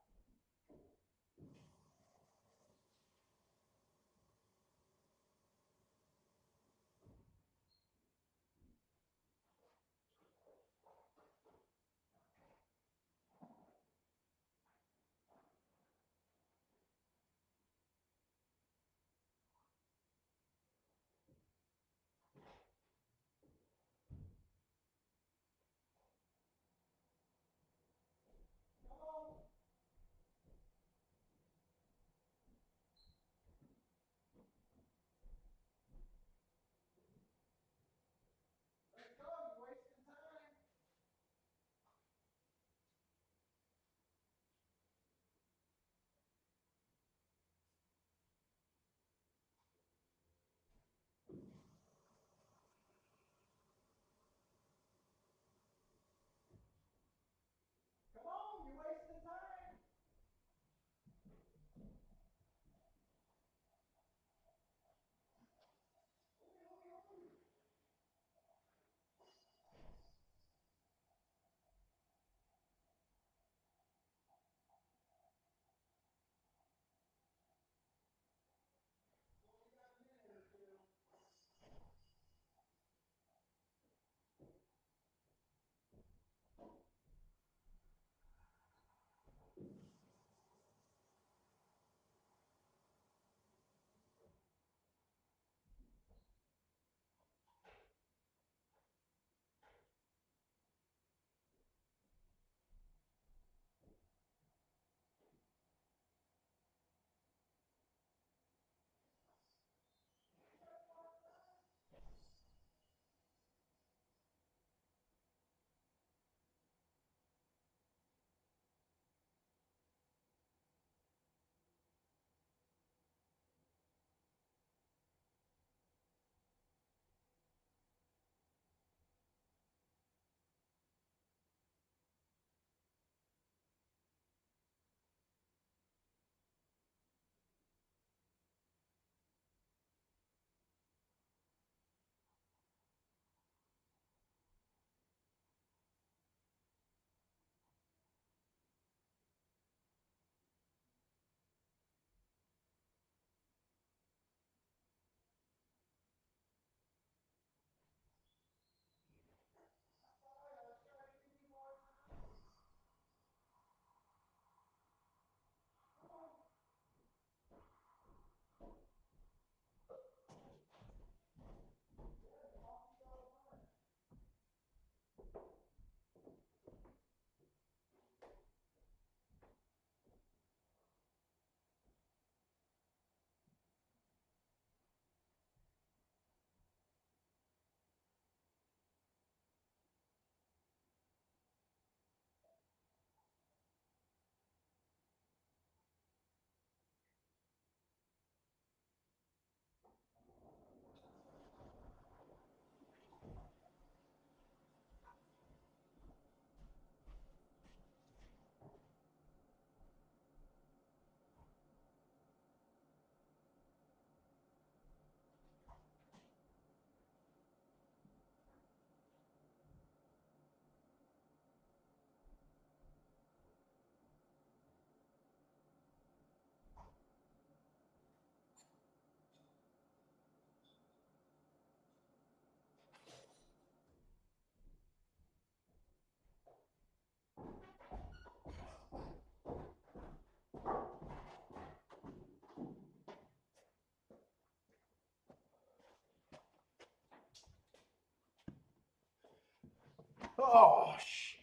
Oh, shit.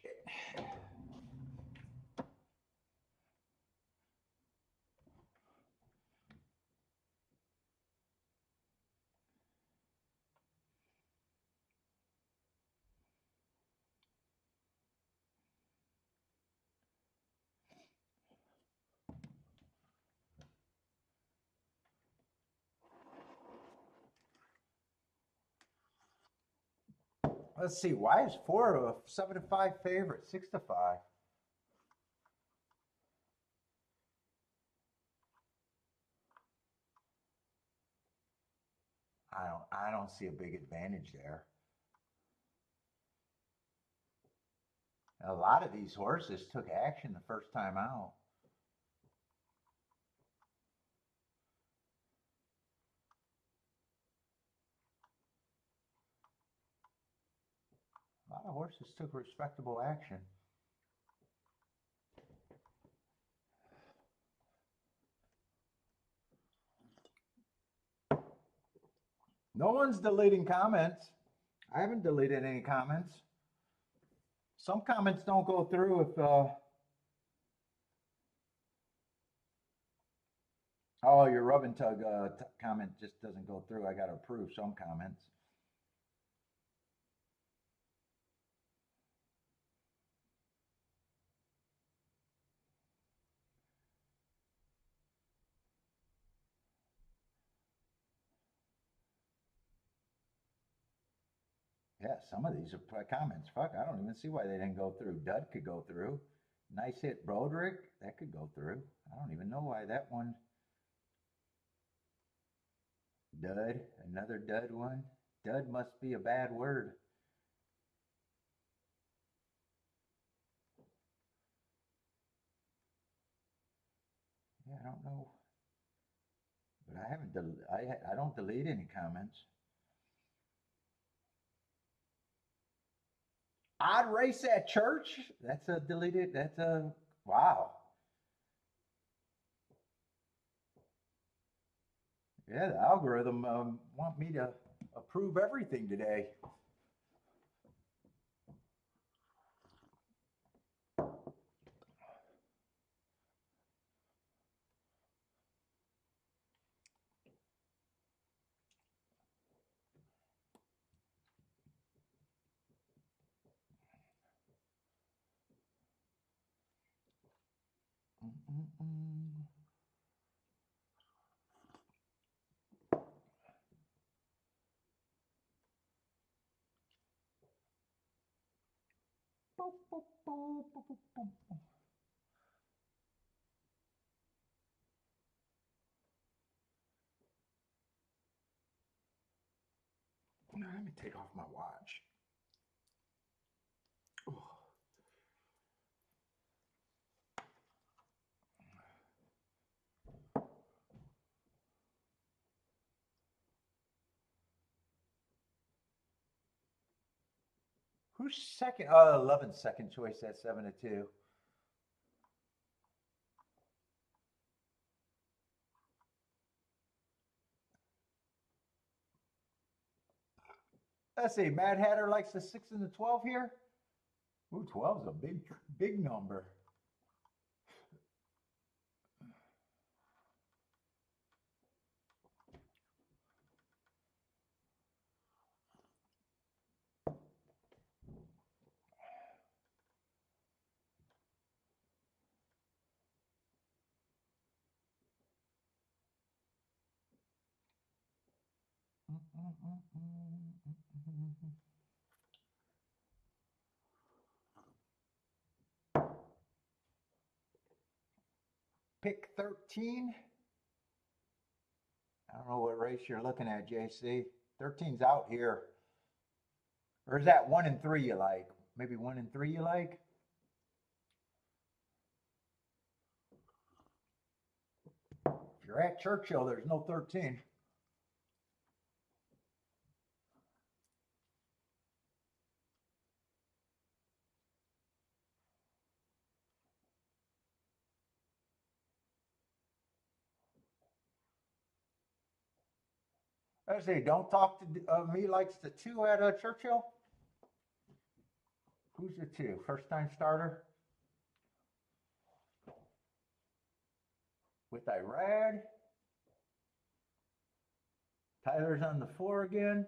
Let's see. Why is 4 a 7-5 favorite? 6-5. I don't see a big advantage there. A lot of these horses took action the first time out. A lot of horses took respectable action. No one's deleting comments. I haven't deleted any comments. Some comments don't go through if oh, your rub and tug comment just doesn't go through. I got to approve some comments. Yeah, some of these are comments. Fuck, I don't even see why they didn't go through. Dud could go through. Nice hit, Broderick. That could go through. I don't even know why that one. Dud, another dud one. Dud must be a bad word. Yeah, I don't know. But I haven't. I don't delete any comments. Odd race at church. That's a deleted. That's a wow. Yeah, the algorithm want me to approve everything today. Let me take off my watch. Who's second? Oh, 11 second choice at 7-2. Let's see. Mad Hatter likes the 6 and the 12 here. Ooh, 12 is a big number. Pick 13. I don't know what race you're looking at, JC. 13's out here. Or is that 1 and 3 you like? Maybe 1 and 3 you like? If you're at Churchill, there's no 13. Let's see. Don't talk to me likes the 2 at Churchill. Who's the two? First time starter? With Irad. Tyler's on the 4 again.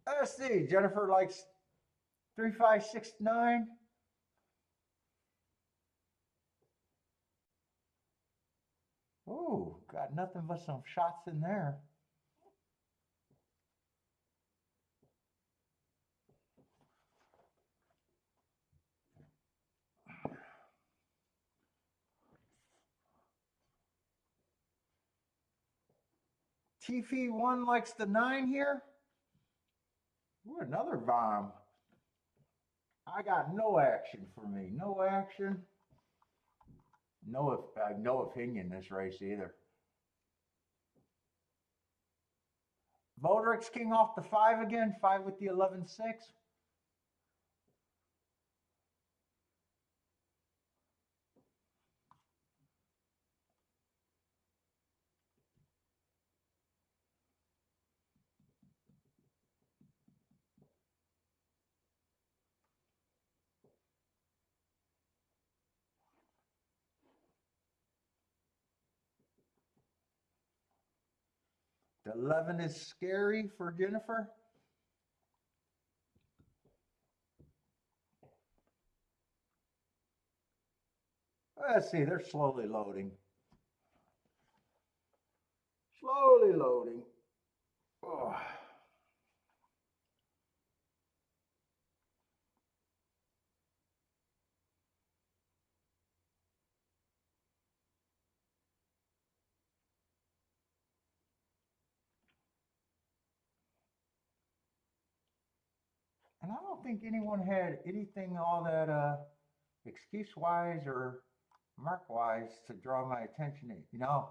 Let's see. Jennifer likes 3569. Ooh, got nothing but some shots in there. TF1 likes the 9 here. Ooh, another bomb. I got no action for me. No action. No opinion this race either. Voldrix King off the 5 again. 5 with the 11-6. The 11 is scary for Jennifer. Let's see, they're slowly loading. Slowly loading. Oh. And I don't think anyone had anything all that excuse-wise or mark-wise to draw my attention. You know,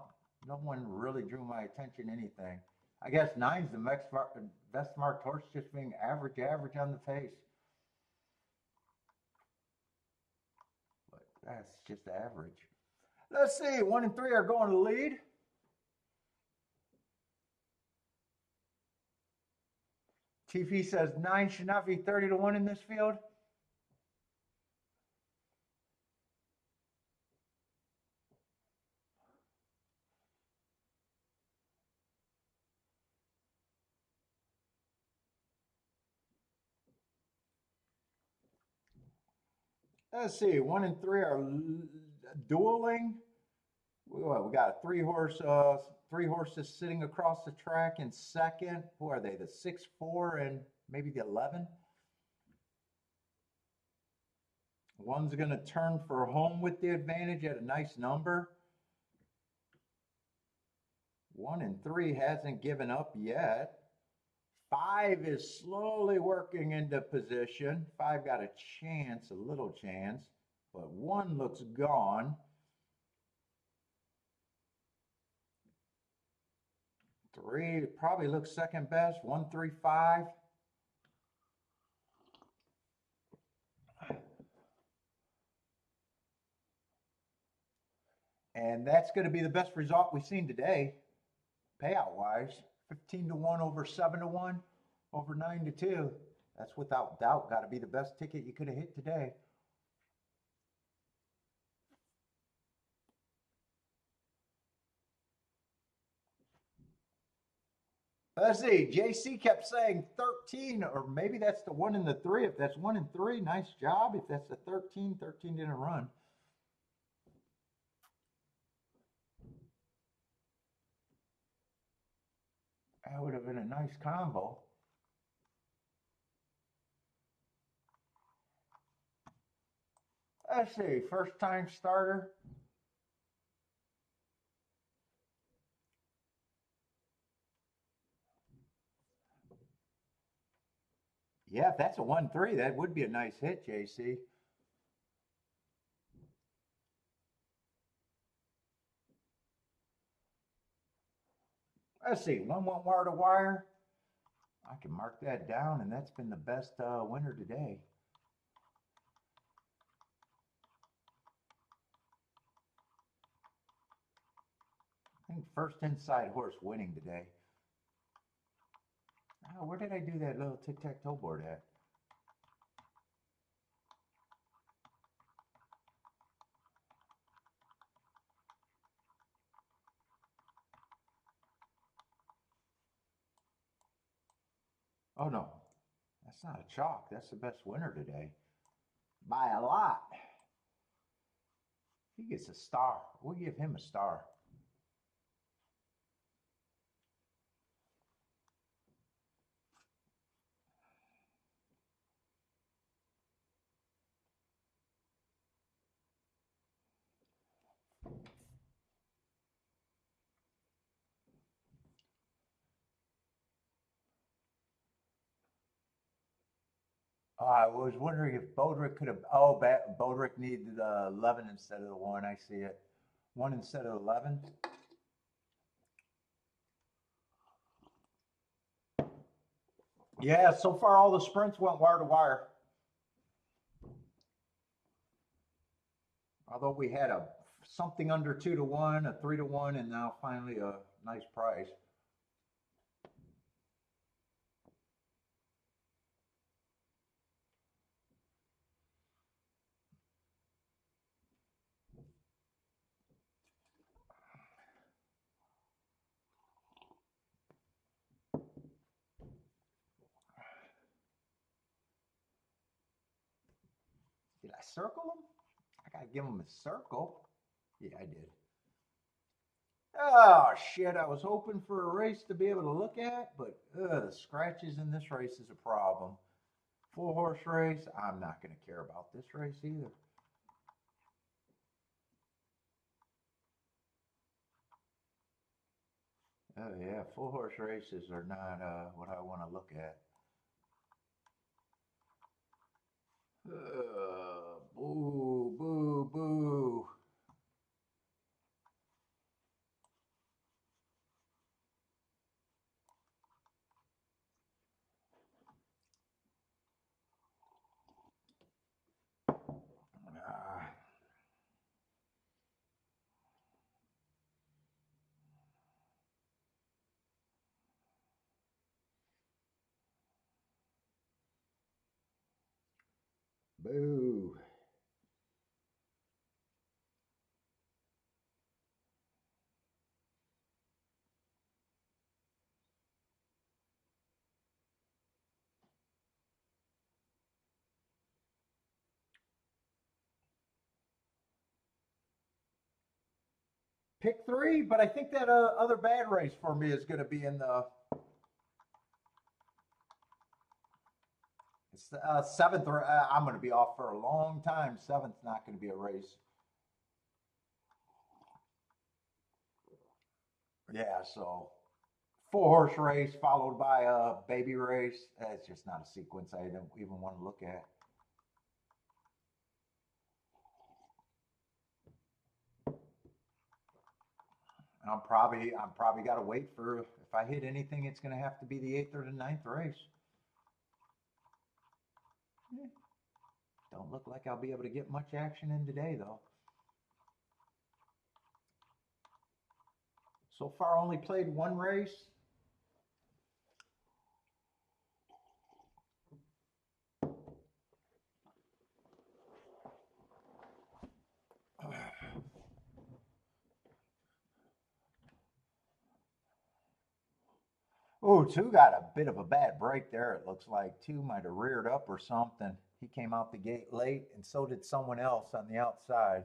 no one really drew my attention anything. I guess 9's the best marked horse, just being average on the face. But that's just average. Let's see, 1 and 3 are going to lead. TF says 9 should not be 30-1 in this field. Let's see, 1 and 3 are dueling. We got three horses sitting across the track in second. Who are they? The 6, 4, and maybe the 11. One's going to turn for home with the advantage at a nice number. 1 and 3 hasn't given up yet. 5 is slowly working into position. 5 got a chance, a little chance, but 1 looks gone. 3 probably looks second best. 1, 3, 5. And that's going to be the best result we've seen today, payout-wise. 15-1 over 7-1 over 9-2. That's without doubt got to be the best ticket you could have hit today. Let's see. JC kept saying 13, or maybe that's the 1 and the 3. If that's 1 and 3, nice job. If that's the 13, 13 didn't run. That would have been a nice combo. Let's see, first time starter. Yeah, if that's a 1-3, that would be a nice hit, JC. Let's see, 1 went wire to wire. I can mark that down, and that's been the best winner today. I think first inside horse winning today. Oh, where did I do that little tic-tac-toe board at? Oh no, that's not a chalk. That's the best winner today. By a lot. He gets a star. We'll give him a star. I was wondering if Bodrick could have. Oh, Bodrick needed 11 instead of the 1. I see it. 1 instead of 11. Yeah, so far all the sprints went wire to wire. Although we had a something under 2 to 1, a 3 to 1, and now finally a nice price. Did I circle him? I gotta give him a circle. Yeah, I did. Oh shit! I was hoping for a race to be able to look at, but the scratches in this race is a problem. 4-horse race. I'm not gonna care about this race either. Oh yeah, 4-horse races are not what I want to look at. Boo, boo, boo. Ah, boo. Pick 3, but I think that other bad race for me is going to be in the. It's the 7th. I'm going to be off for a long time. 7th's not going to be a race. Yeah, so 4-horse race followed by a baby race. That's just not a sequence I don't even want to look at. I'm probably got to wait for if I hit anything, it's going to have to be the 8th or the 9th race. Don't look like I'll be able to get much action in today though. So far, only played 1 race. Oh, 2 got a bit of a bad break there. It looks like 2 might have reared up or something. He came out the gate late, and so did someone else on the outside.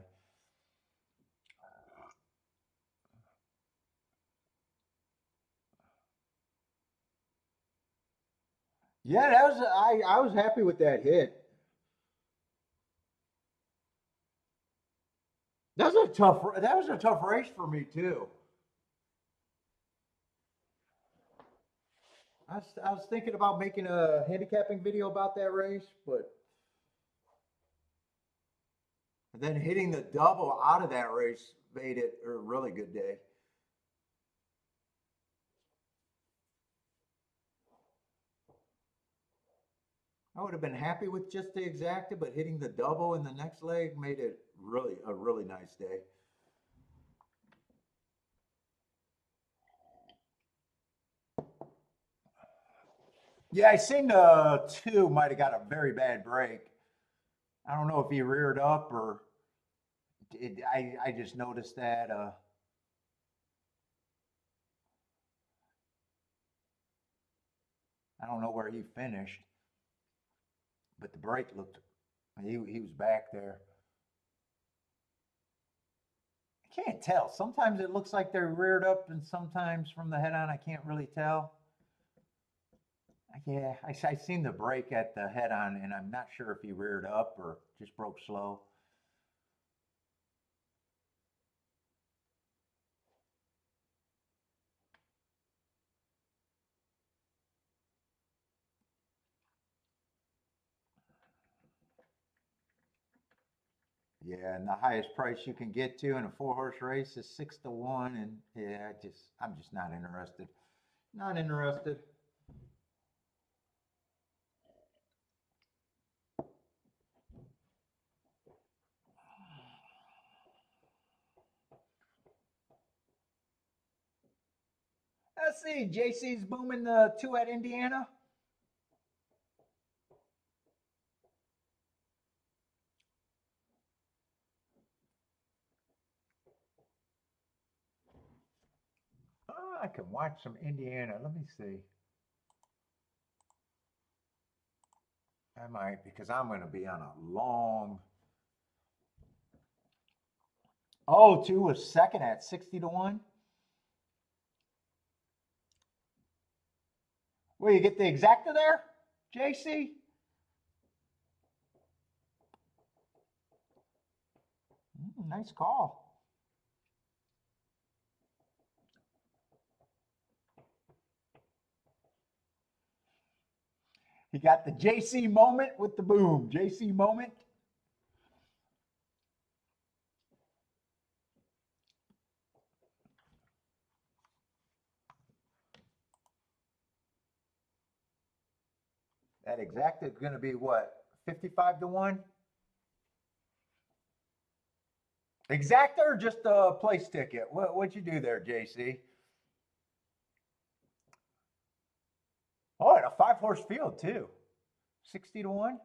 Yeah, that was I was happy with that hit. That was a tough race for me too. I was thinking about making a handicapping video about that race, but then hitting the double out of that race made it a really good day. I would have been happy with just the exacta, but hitting the double in the next leg made it really a really nice day. Yeah, I seen the two might have got a very bad break. I don't know if he reared up or I just noticed that. I don't know where he finished, but the break looked. He was back there. I can't tell. Sometimes it looks like they're reared up, and sometimes from the head on, I can't really tell. Yeah, I seen the break at the head on, and I'm not sure if he reared up or just broke slow. Yeah, and the highest price you can get to in a 4 horse race is 6 to 1, and yeah, I'm just not interested. Not interested. Let's see. JC's booming the two at Indiana. Oh, I can watch some Indiana. Let me see. I might because I'm going to be on a long. Oh, two was second at 60 to 1. Well, you get the exacta there, JC? Nice call. He got the JC moment with the boom. JC moment. That exacta is going to be what? 55 to 1? Exacta or just a place ticket? What'd you do there, JC? Oh, and a 5 horse field too. 60 to 1?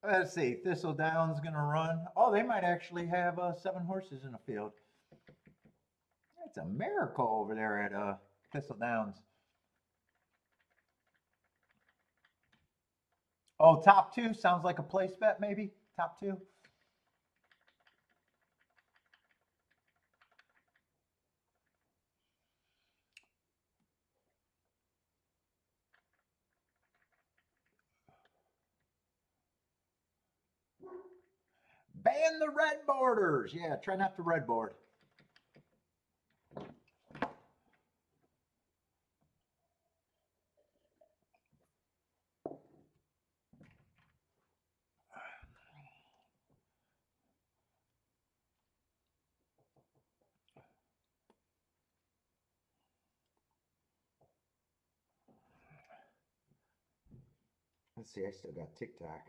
Let's see. Thistledown's going to run. Oh, they might actually have 7 horses in the field. It's a miracle over there at Thistledowns. Oh, top two sounds like a place bet, maybe. Top two. Ban the red borders. Yeah, try not to red board. Let's see, I still got TikTok.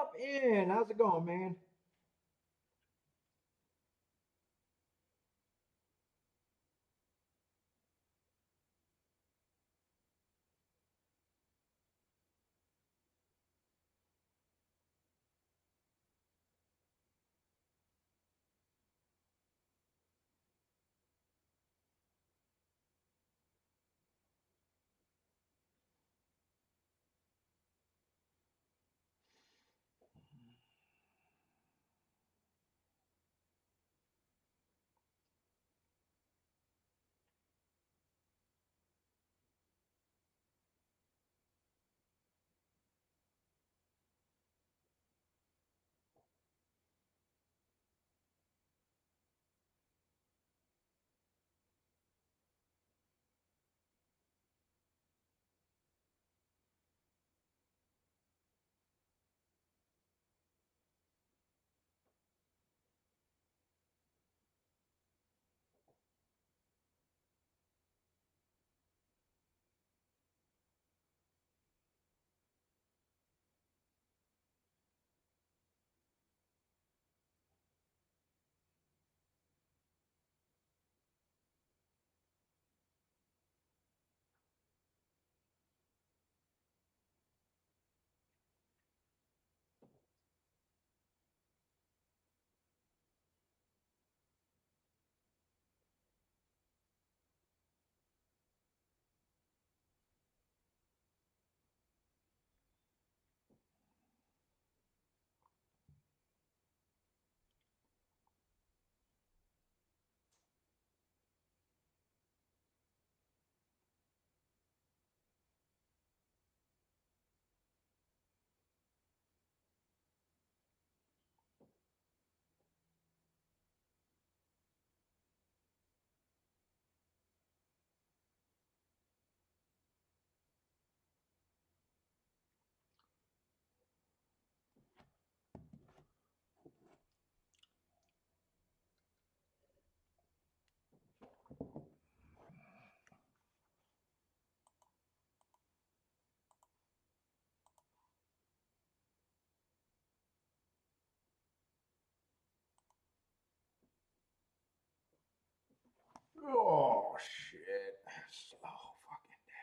up, Ian? How's it going, man? Oh shit! Slow fucking day.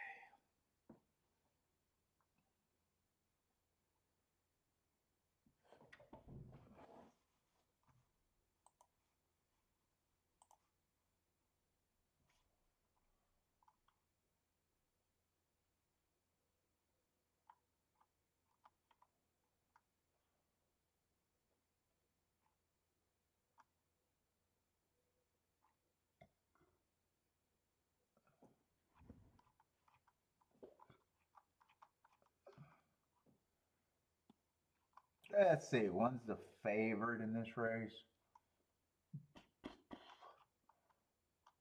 Let's see. One's the favorite in this race.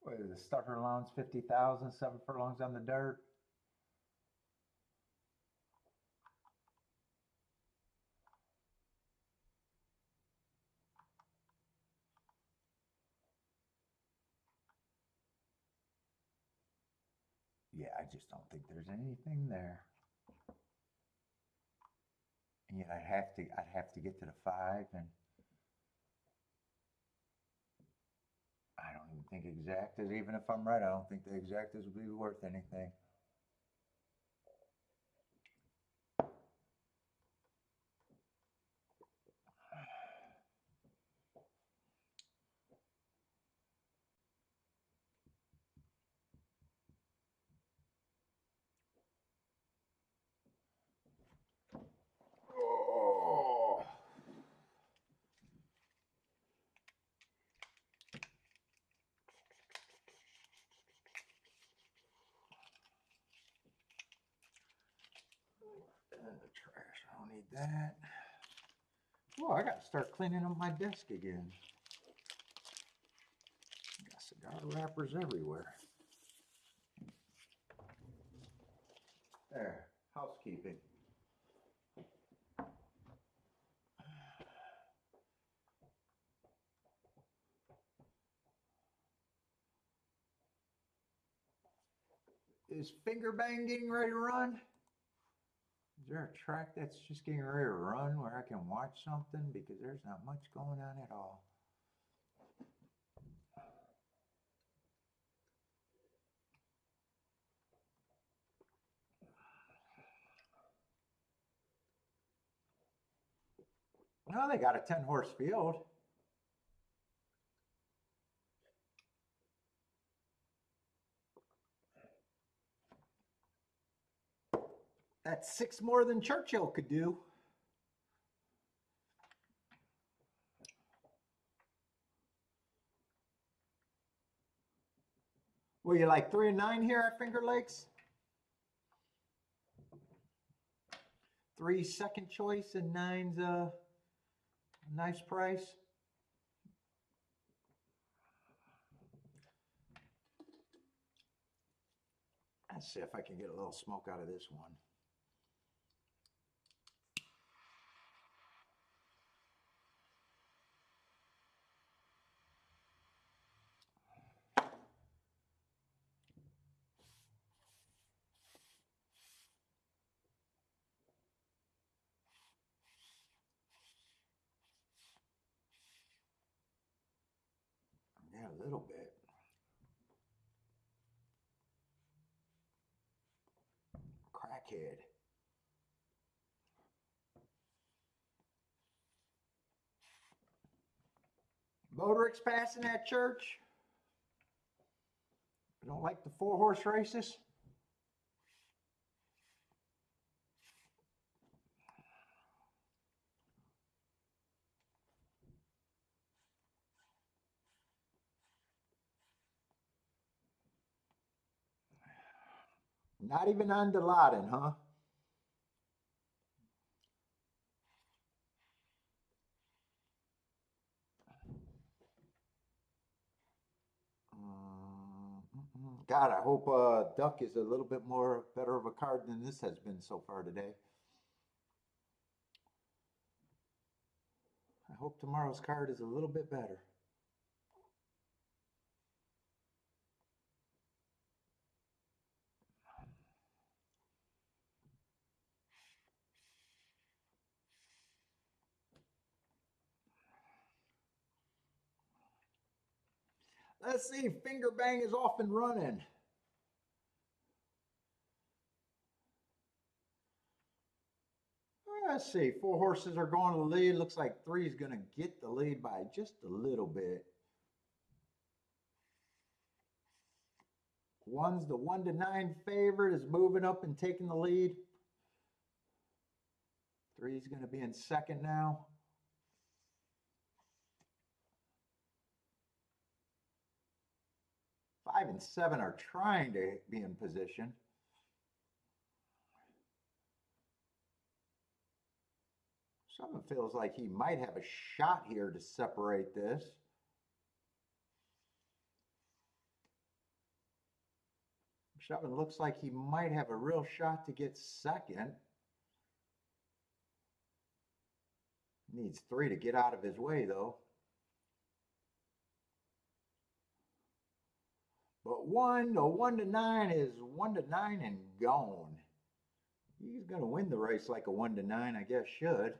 What is it? Starter allowance 50,000, 7 furlongs on the dirt. Yeah, I just don't think there's anything there. And yet I'd have to get to the 5, and I don't even think exactas, even if I'm right, I don't think the exactas would be worth anything. Oh. The trash, I don't need that. Oh, I got to start cleaning up my desk again. Got cigar wrappers everywhere. There, housekeeping. Is Finger Bang getting ready to run? there a track that's just getting ready to run where I can watch something? Because there's not much going on at all. Well, they got a 10-horse field. That's 6 more than Churchill could do. Were you like 3 and 9 here at Finger Lakes? 3 second choice and 9's a nice price. Let's see if I can get a little smoke out of this one. Yeah, a little bit. Crackhead. Motorics passing that church. You don't like the 4-horse races? Not even on Dilaudid, huh? God, I hope Duck is a little bit more better of a card than this has been so far today. I hope tomorrow's card is a little bit better. Let's see, Finger Bang is off and running. Let's see, 4 horses are going to the lead. Looks like 3 is going to get the lead by just a little bit. 1's the 1 to 9 favorite, is moving up and taking the lead. 3 is going to be in second now. 5 and 7 are trying to be in position. Something feels like he might have a shot here to separate this. Shovin looks like he might have a real shot to get second. Needs 3 to get out of his way, though. But 1 to 9 is 1 to 9 and gone. He's going to win the race like a 1 to 9, I guess, should.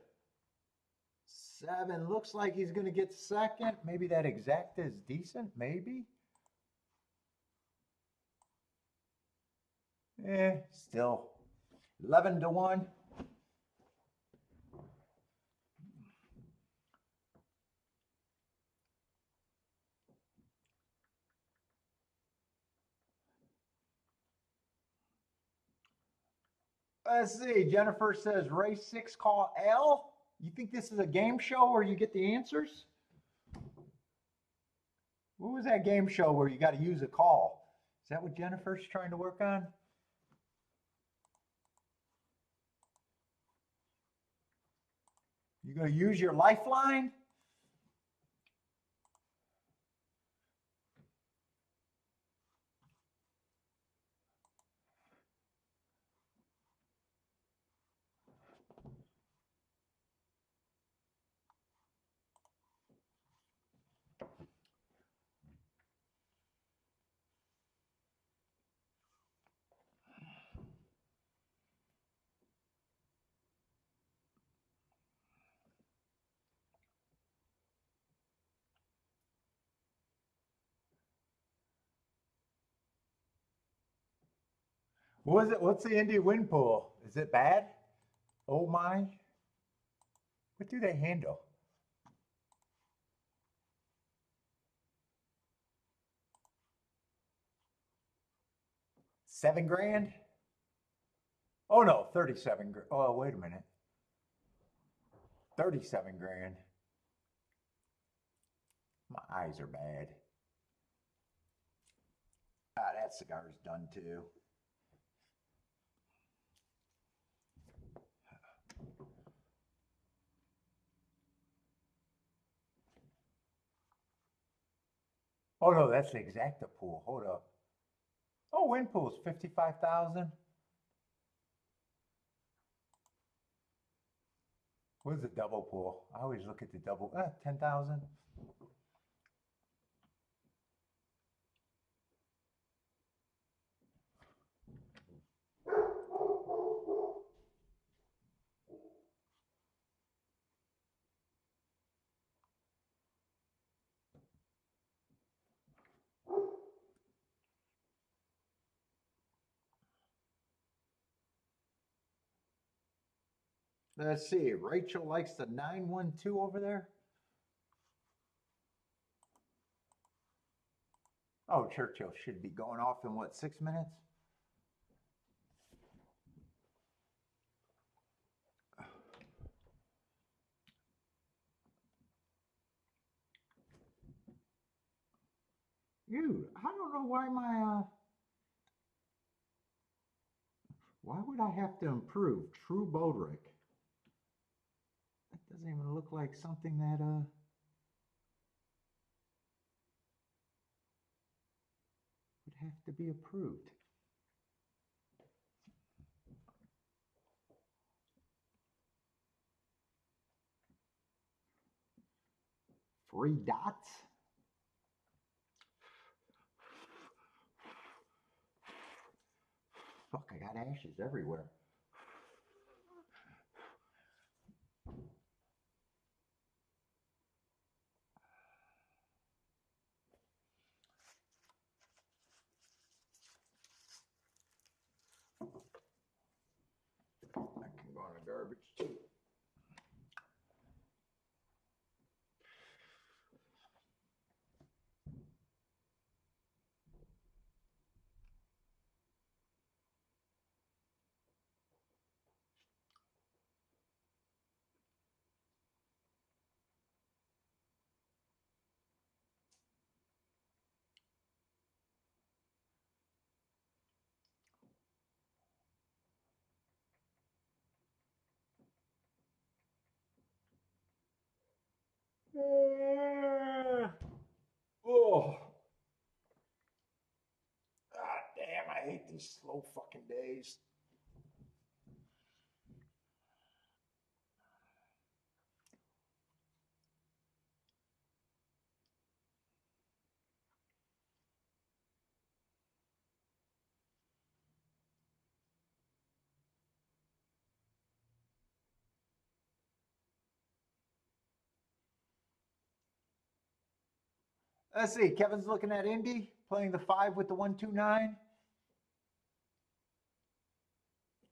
7 looks like he's going to get second. Maybe that exact is decent, maybe. Still 11 to 1. Let's see. Jennifer says race 6, call L. You think this is a game show where you get the answers? What was that game show where you got to use a call? Is that what Jennifer's trying to work on? You going to use your lifeline? What is it? What's the Indy wind pool? Is it bad? Oh my. What do they handle? $7 grand? Oh no, 37 grand. Oh, wait a minute. 37 grand. My eyes are bad. Ah, that cigar's done too. Oh no, that's the exacta pool. Hold up. Oh, wind pool's 55,000. What's the double pool? I always look at the double. 10,000. Let's see. Rachel likes the 912 over there. Oh, Churchill should be going off in what, 6 minutes? Dude, I don't know why why would I have to improve? True Bodrick. That doesn't even look like something that would have to be approved. Three dots? Fuck, I got ashes everywhere. That can go in the garbage too. Oh. Ah, damn, I hate these slow fucking days. Let's see. Kevin's looking at Indy, playing the 5 with the 129.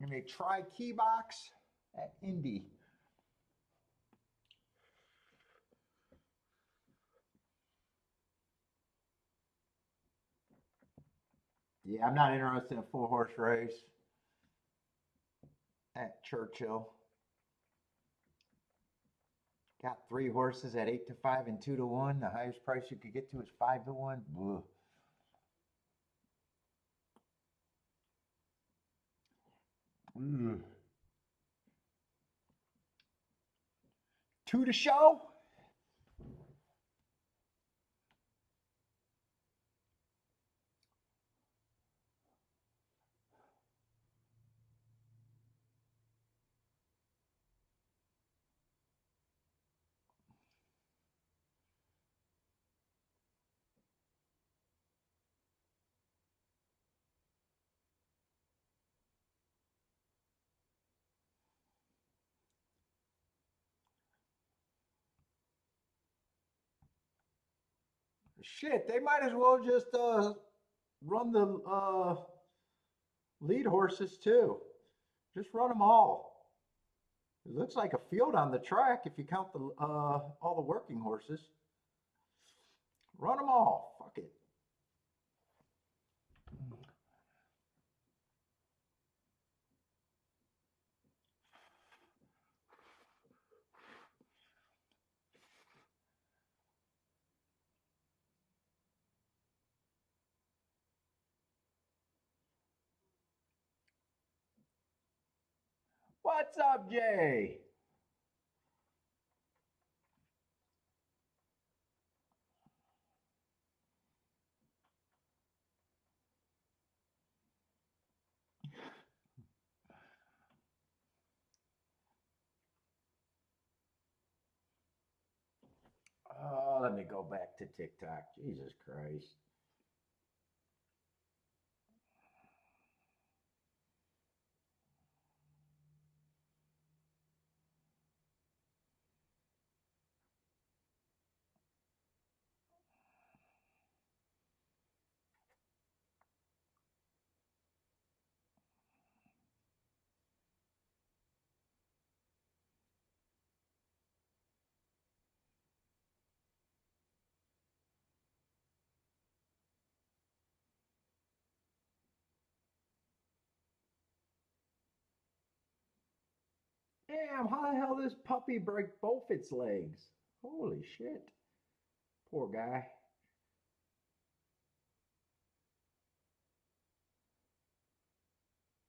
And they try key box at Indy. Yeah, I'm not interested in a 4-horse race at Churchill. Got 3 horses at 8-5 and 2-1. The highest price you could get to is 5-1. Ugh. Mm. 2 to show. Shit, they might as well just run the Lead horses too. Just run them all. It looks like a field on the track if you count the all the working horses. Run them all. Fuck it. What's up, Jay? Oh, let me go back to TikTok. Jesus Christ. Damn, how the hell did this puppy break both its legs? Holy shit. Poor guy.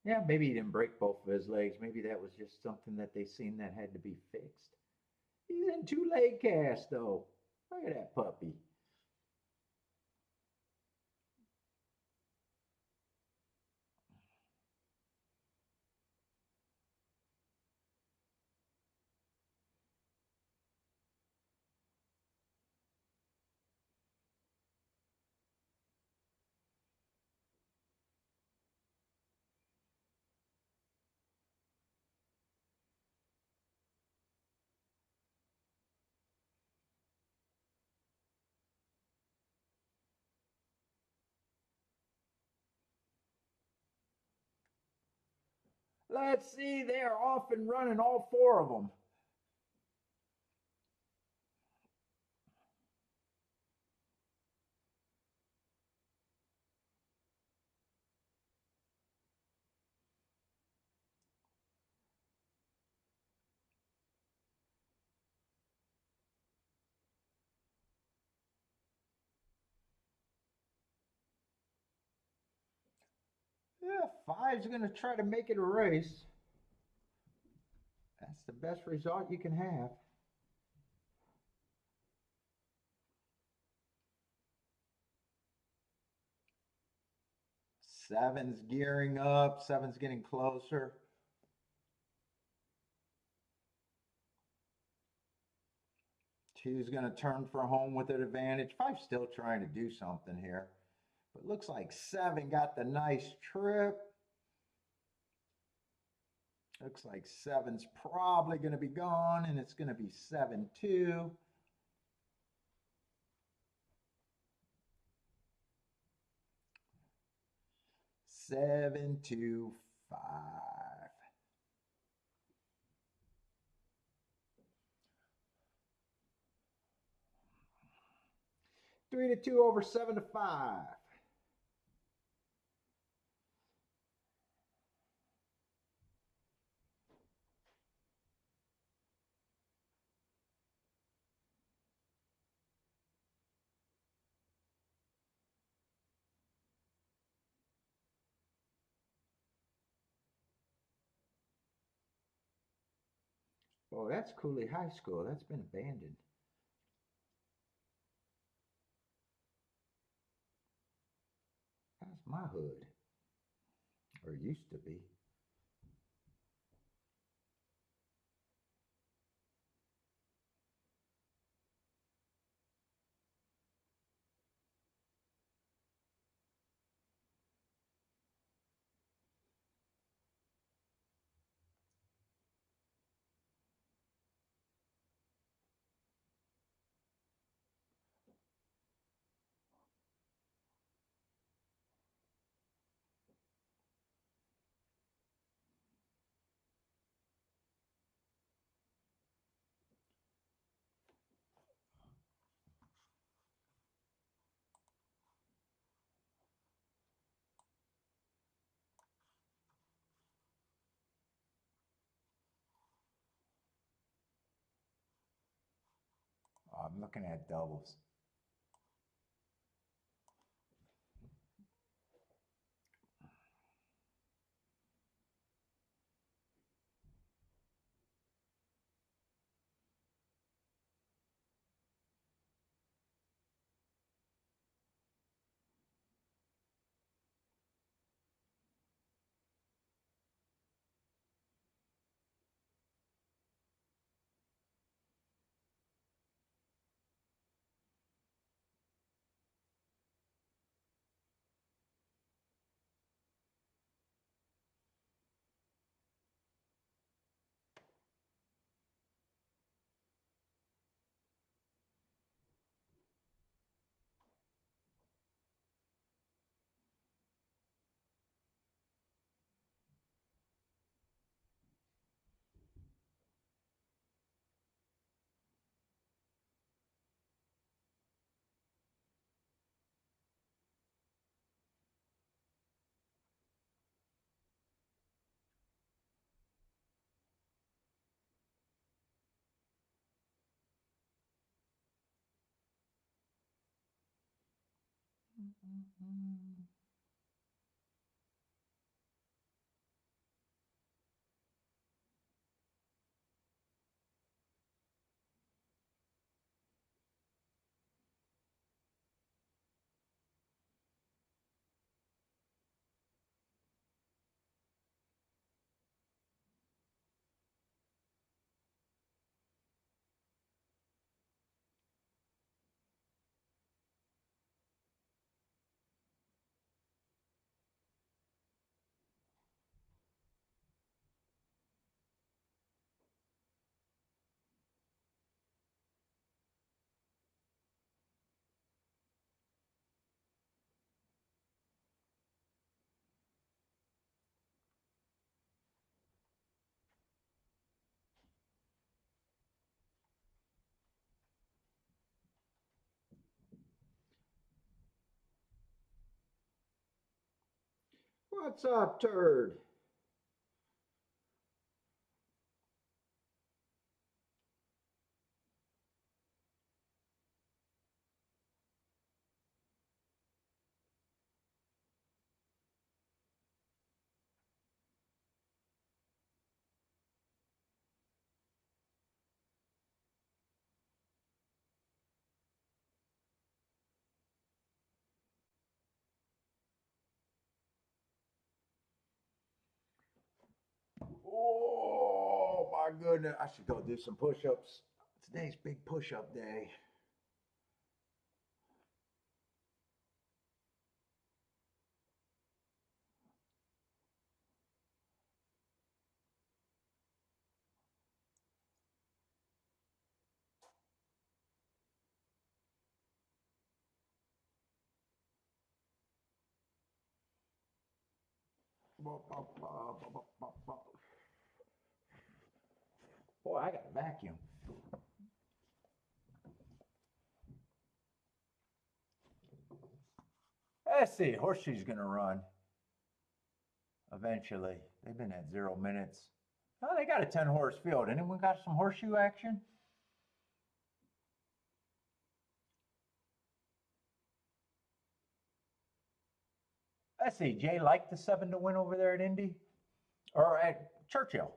Yeah, maybe he didn't break both of his legs. Maybe that was just something that they seen that had to be fixed. He's in two leg cast though. Look at that puppy. Let's see, they're off and running, all four of them. Yeah, five's going to try to make it a race. That's the best result you can have. Seven's gearing up. Seven's getting closer. Two's going to turn for home with an advantage. Five's still trying to do something here. But looks like seven got the nice trip. Looks like seven's probably going to be gone, and it's going to be 7-2. 7-5. 3-2 over 7-5. Oh, that's Cooley High School. That's been abandoned. That's my hood. Or used to be. I'm looking at doubles.
What's up, turd?
Oh my goodness. I should go do some push-ups. Today's big push-up day. Boy, I got a vacuum. Let's see. Horseshoe's gonna run eventually. They've been at 0 minutes. Oh, they got a 10-horse field. Anyone got some horseshoe action? Let's see. Jay liked the 7 to win over there at Indy or at Churchill.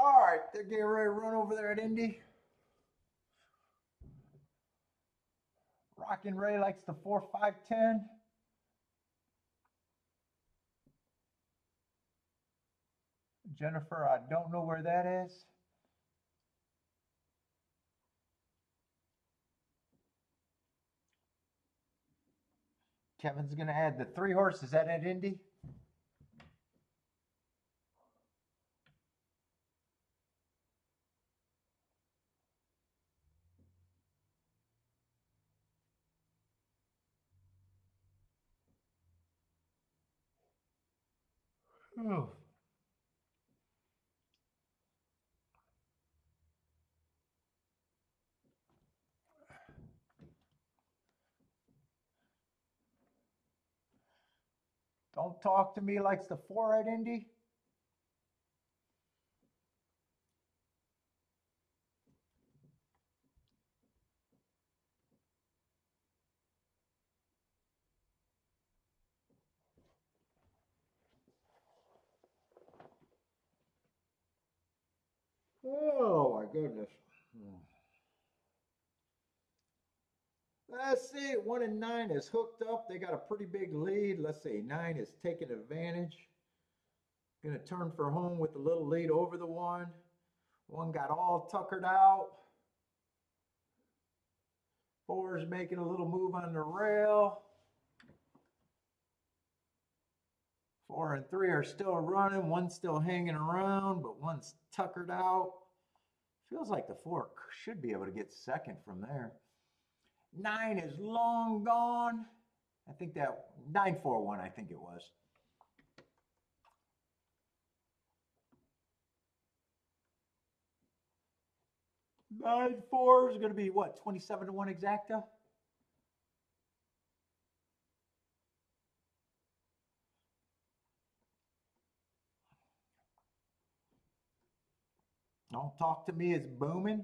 All right, they're getting ready to run over there at Indy. Rockin' Ray likes the 4-5-10. Jennifer, I don't know where that is. Kevin's gonna add the 3 horses. Is that at Indy? Oh. Don't talk to me likes the 4 at Indy.
Oh my goodness. Let's see, 1 and 9 is hooked up. They got a pretty big lead. Let's see, 9 is taking advantage. Gonna turn for home with a little lead over the 1. 1 got all tuckered out. 4 is making a little move on the rail. 4 and 3 are still running. 1's still hanging around, but 1's tuckered out. Feels like the 4 should be able to get second from there. 9 is long gone. I think that 9-4-1, I think it was. 9-4 is going to be what, 27-1 exacta? Don't talk to me, it's booming.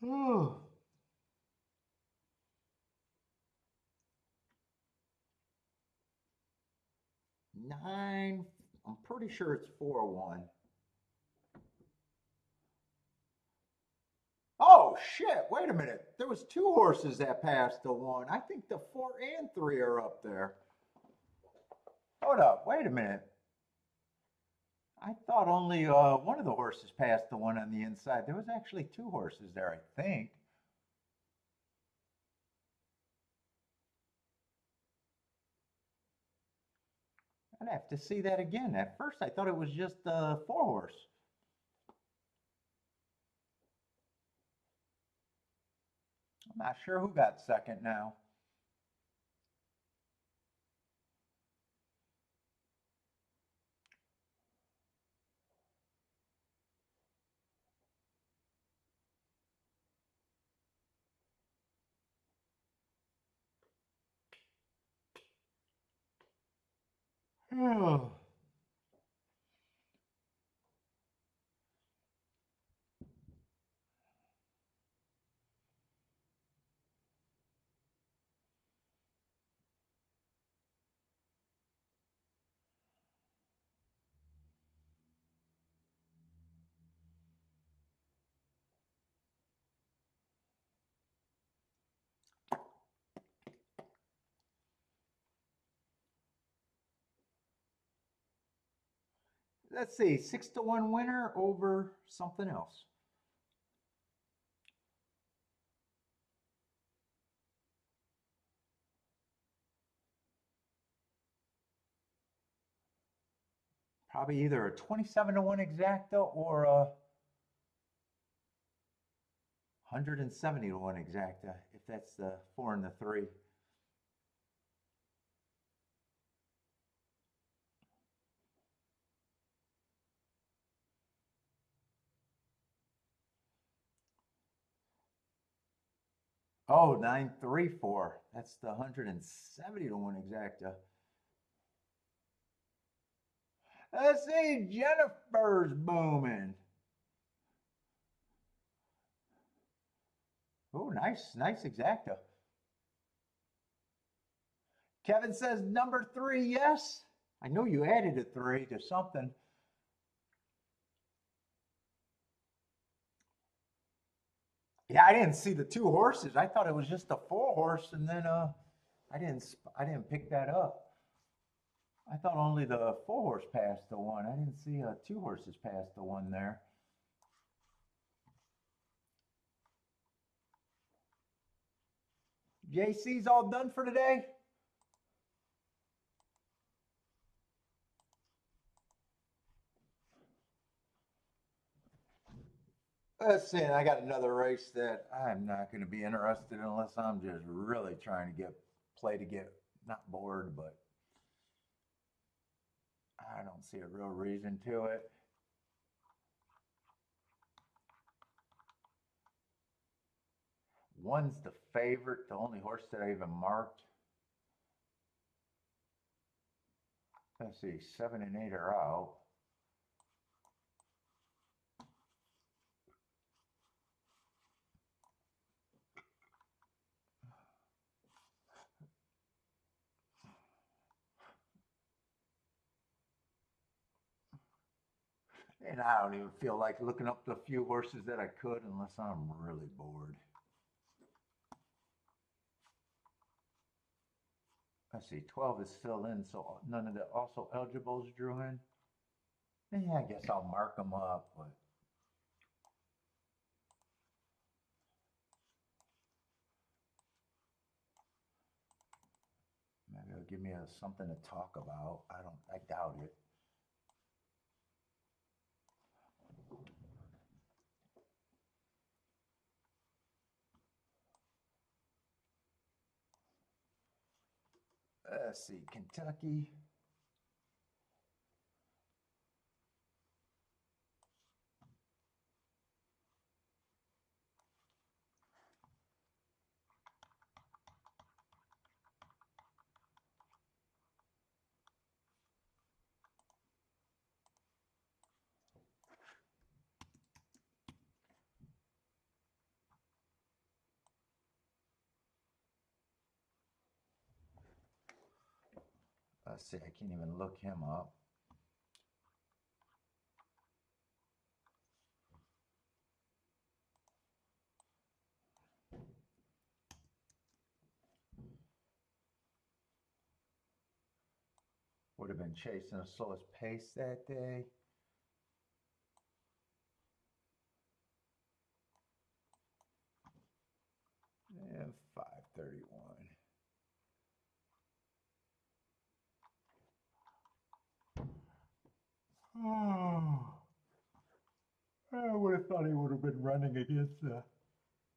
Ooh. 9, I'm pretty sure it's 4-1. Oh shit, wait a minute. There was 2 horses that passed the 1. I think the 4 and 3 are up there. Hold up, wait a minute. I thought only one of the horses passed the 1 on the inside. There was actually 2 horses there, I think. I'd have to see that again. At first, I thought it was just 4 horse. I'm not sure who got second now. Let's see, 6-1 winner over something else. Probably either a 27-1 exacta or a 170-1 exacta, if that's the 4 and the 3. Oh, 934. That's the 170 to 1 exacta. Let's see, Jennifer's booming. Oh, nice exacta. Kevin says number 3, yes. I know you added a 3 to something. Yeah, I didn't see the 2 horses. I thought it was just a 4 horse, and then I didn't pick that up. I thought only the 4 horse passed the 1. I didn't see 2 horses pass the 1 there. JC's all done for today. Let's see, I got another race that I'm not going to be interested in unless I'm just really trying to get not bored, but I don't see a real reason to it. One's the favorite, the only horse that I even marked. Let's see, 7 and 8 are out. And I don't even feel like looking up the few horses that I could unless I'm really bored. Let's see, 12 is still in, so none of the also eligibles drew in. Yeah, I guess I'll mark them up, but maybe it'll give me something to talk about. I doubt it. Let's see, Kentucky. Let's see, I can't even look him up. Would have been chasing the slowest pace that day. And 531. Oh, I would have thought he would have been running against the,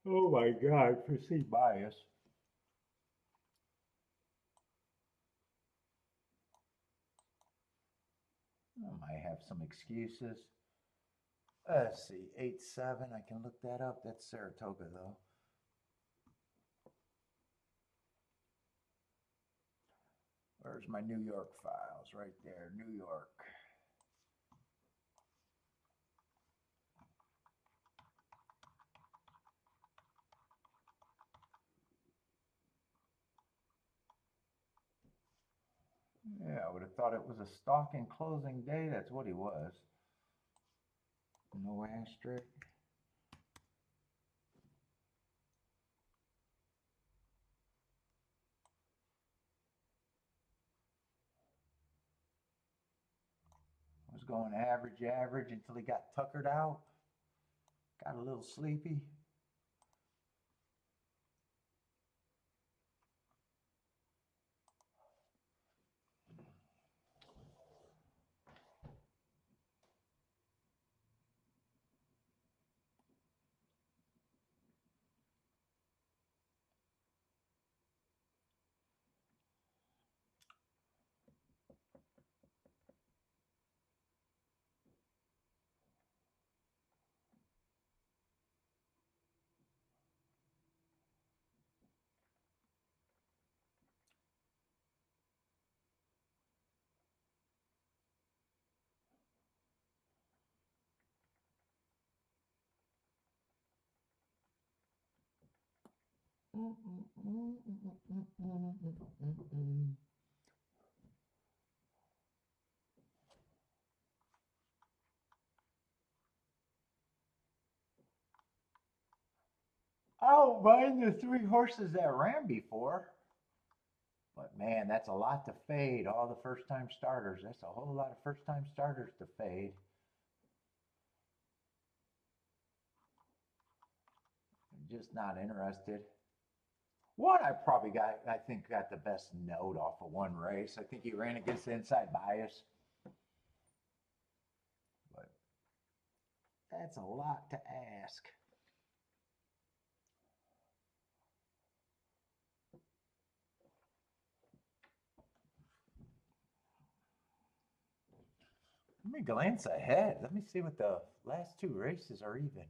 oh my God, perceived bias. I might have some excuses. Let's see, 8-7, I can look that up. That's Saratoga though. Where's my New York files? Right there, New York. Yeah, I would have thought it was a stalking closing day. That's what he was. No asterisk. Was going average until he got tuckered out. Got a little sleepy. I don't mind the three horses that ran before. But man, that's a lot to fade. All the first time starters. That's a whole lot of first time starters to fade. I'm just not interested. One I probably got, I think, got the best note off of one race. I think he ran against the inside bias. But that's a lot to ask. Let me glance ahead. Let me see what the last two races are even.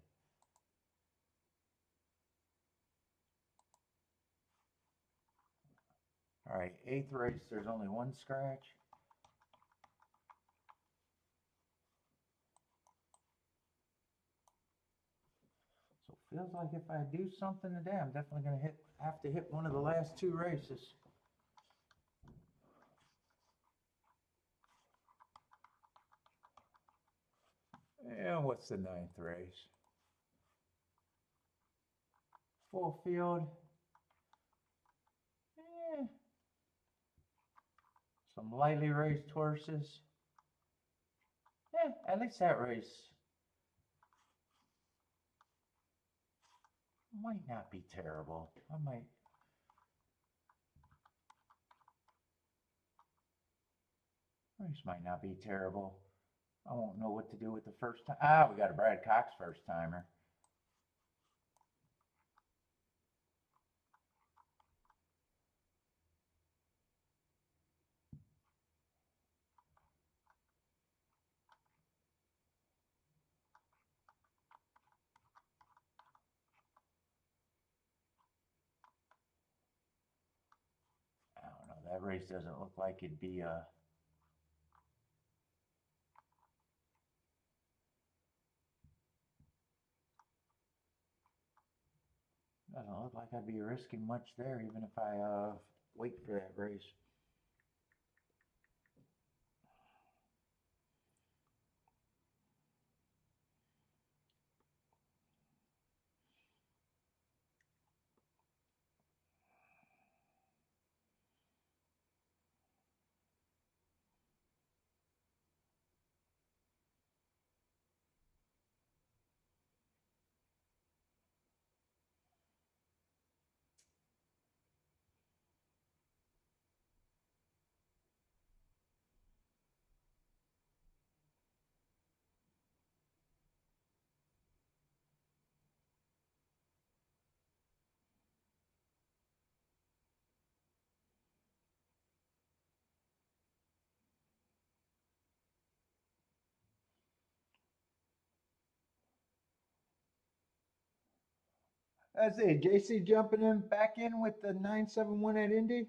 All right, eighth race, there's only one scratch. So it feels like if I do something today, I'm definitely going to have to hit one of the last two races. And what's the ninth race? Full field. Some lightly raced horses. At least that race might not be terrible. Race might not be terrible. I won't know what to do with the first time. Ah, we got a Brad Cox first timer. I don't know. That race doesn't look like it'd be a. Doesn't look like I'd be risking much there, even if I wait for that race. That's it. JC jumping in back in with the 971 at Indy.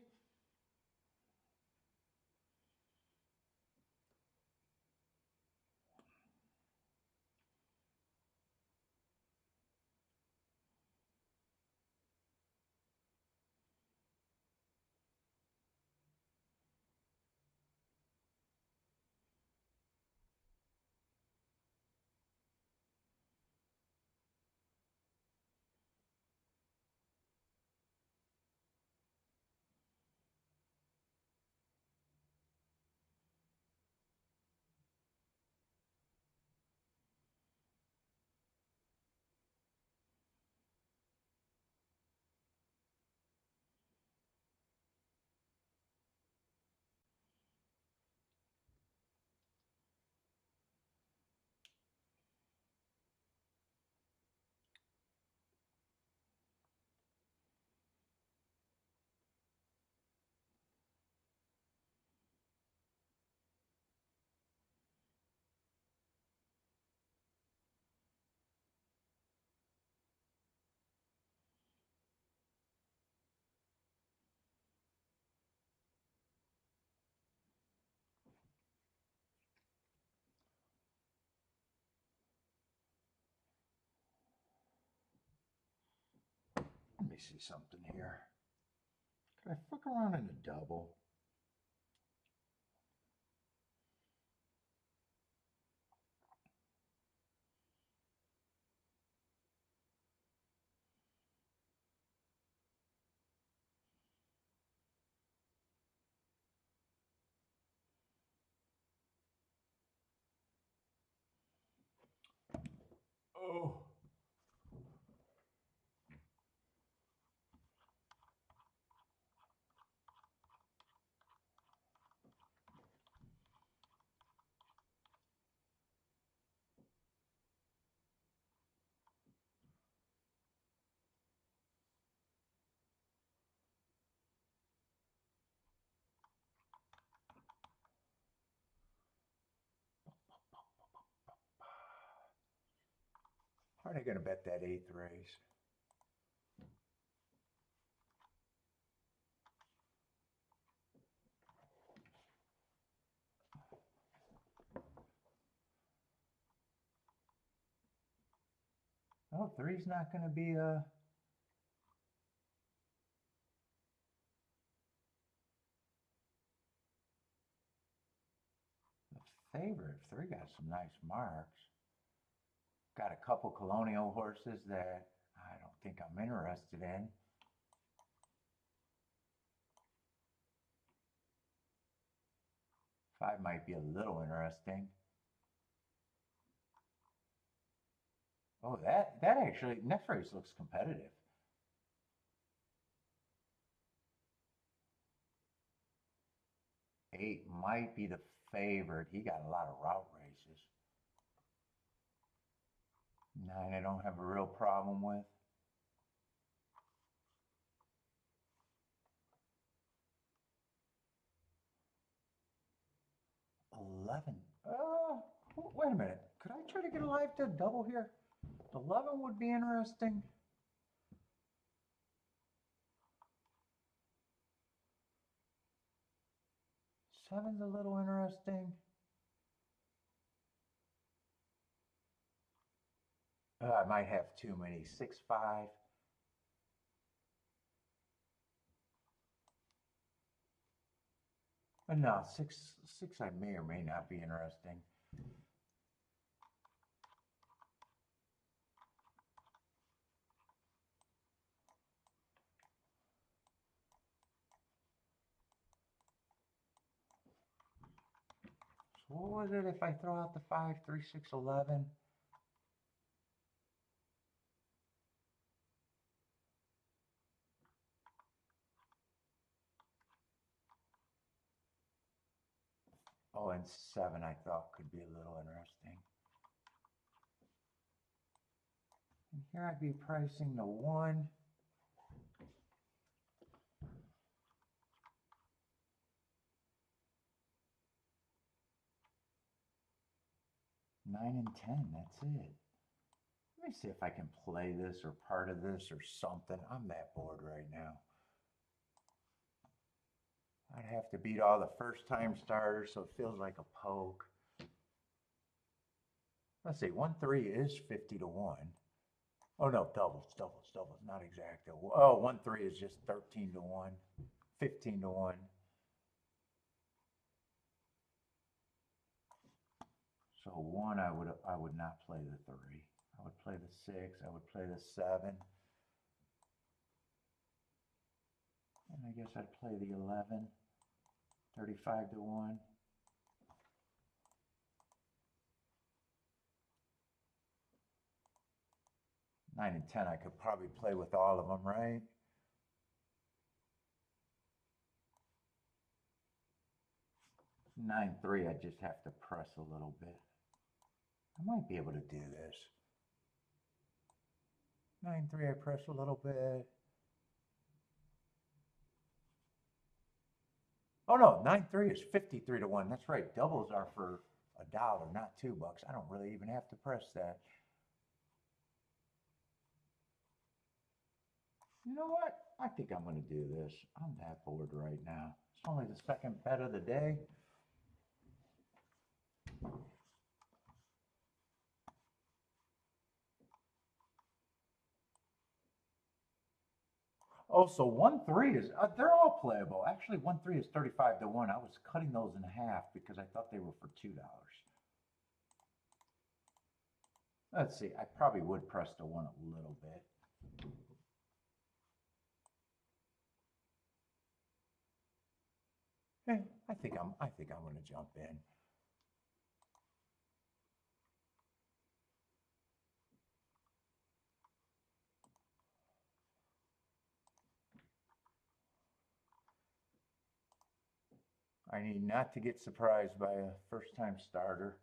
me see something here. Could I fuck around in a double? Oh.
How are they going to bet that eighth race? Oh, three's not going to be a... favorite. Three got some nice marks. Got a couple colonial horses that I don't think I'm interested in. Five might be a little interesting. Oh, that actually, next race looks competitive. Eight might be the favorite. He got a lot of route races. Nine, I don't have a real problem with. $11. Wait a minute. Could I try to get a live to double here? 11 would be interesting. Seven's a little interesting. I might have too many. 6, 5. No, six I may or may not be interesting. So what was it if I throw out the 5, 3, 6, 11? Oh, and 7 I thought could be a little interesting. And here I'd be pricing the 1. Nine and 10, that's it. Let me see if I can play this or part of this or something. I'm that bored right now. I'd have to beat all the first time starters, so it feels like a poke. Let's see, 1, 3 is 50 to 1. Oh no, doubles, not exact. Oh, 1, 3 is just 13 to 1, 15 to 1. So 1, I would not play the 3. I would play the 6. I would play the 7. And I guess I'd play the 11. 35 to 1. Nine and 10, I could probably play with all of them, right? Nine, 3, I just have to press a little bit. I might be able to do this. 9, 3, I press a little bit. Oh no, 9, 3 is 53 to 1. That's right. Doubles are for $1, not $2. I don't really even have to press that. You know what? I think I'm going to do this. I'm that bored right now. It's only the second bet of the day.
Oh, so 1-3 is, they're all playable. Actually, 1-3 is 35 to 1. I was cutting those in half because I thought they were for $2. Let's see, I probably would press the 1 a little bit. I think I'm going to jump in. I need not to get surprised by a first-time starter.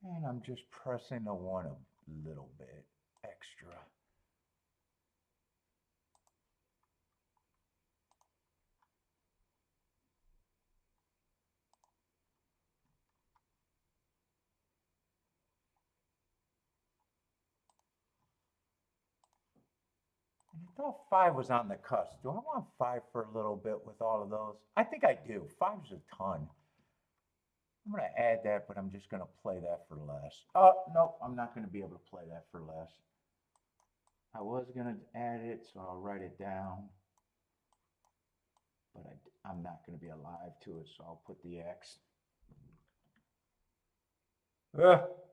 And I'm just pressing the 1 a little bit extra. And I thought 5 was on the cusp. Do I want 5 for a little bit with all of those? I think I do. 5's a ton. I'm going to add that, but I'm just going to play that for less. Oh, no, I'm not going to be able to play that for less. I was going to add it, so I'll write it down. But I'm not going to be alive to it, so I'll put the X.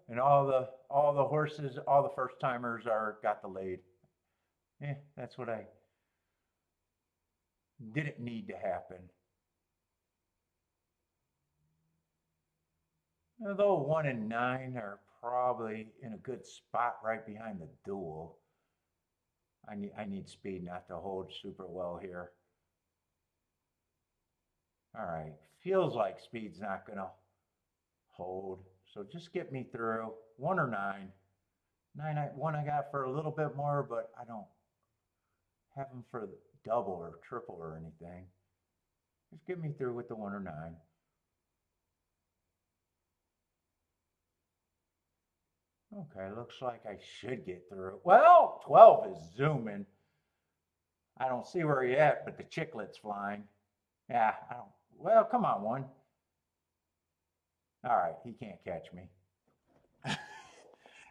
And all the horses, all the first timers got the lead. That's what I didn't need to happen. Although 1 and 9 are probably in a good spot right behind the duel. I need speed not to hold super well here. All right, feels like speed's not gonna hold. So just get me through 1 or 9. 1 I got for a little bit more, but I don't have them for double or triple or anything. Just get me through with the 1 or 9. Okay, looks like I should get through. Well, 12 is zooming. I don't see where he at, but the chiclet's flying. Yeah, I don't. Well, come on, 1. All right, he can't catch me.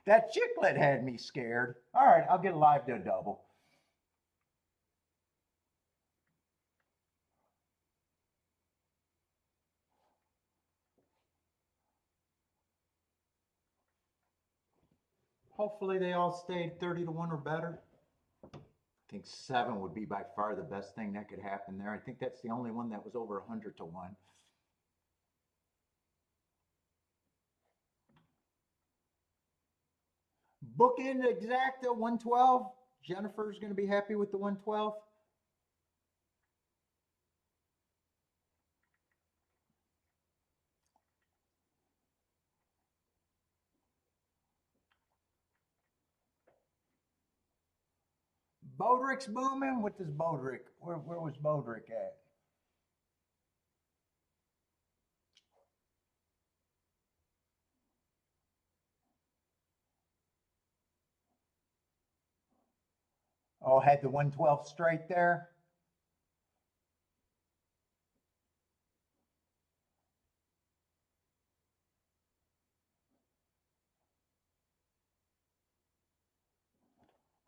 That chiclet had me scared. All right, I'll get alive to a double. Hopefully they all stayed 30 to 1 or better. I think 7 would be by far the best thing that could happen there. I think that's the only one that was over 100 to 1. Bookend exacta 112. Jennifer's going to be happy with the 112. Bodrick's booming. What does Bodrick? Where was Bodrick at? Oh, had the 112 straight there.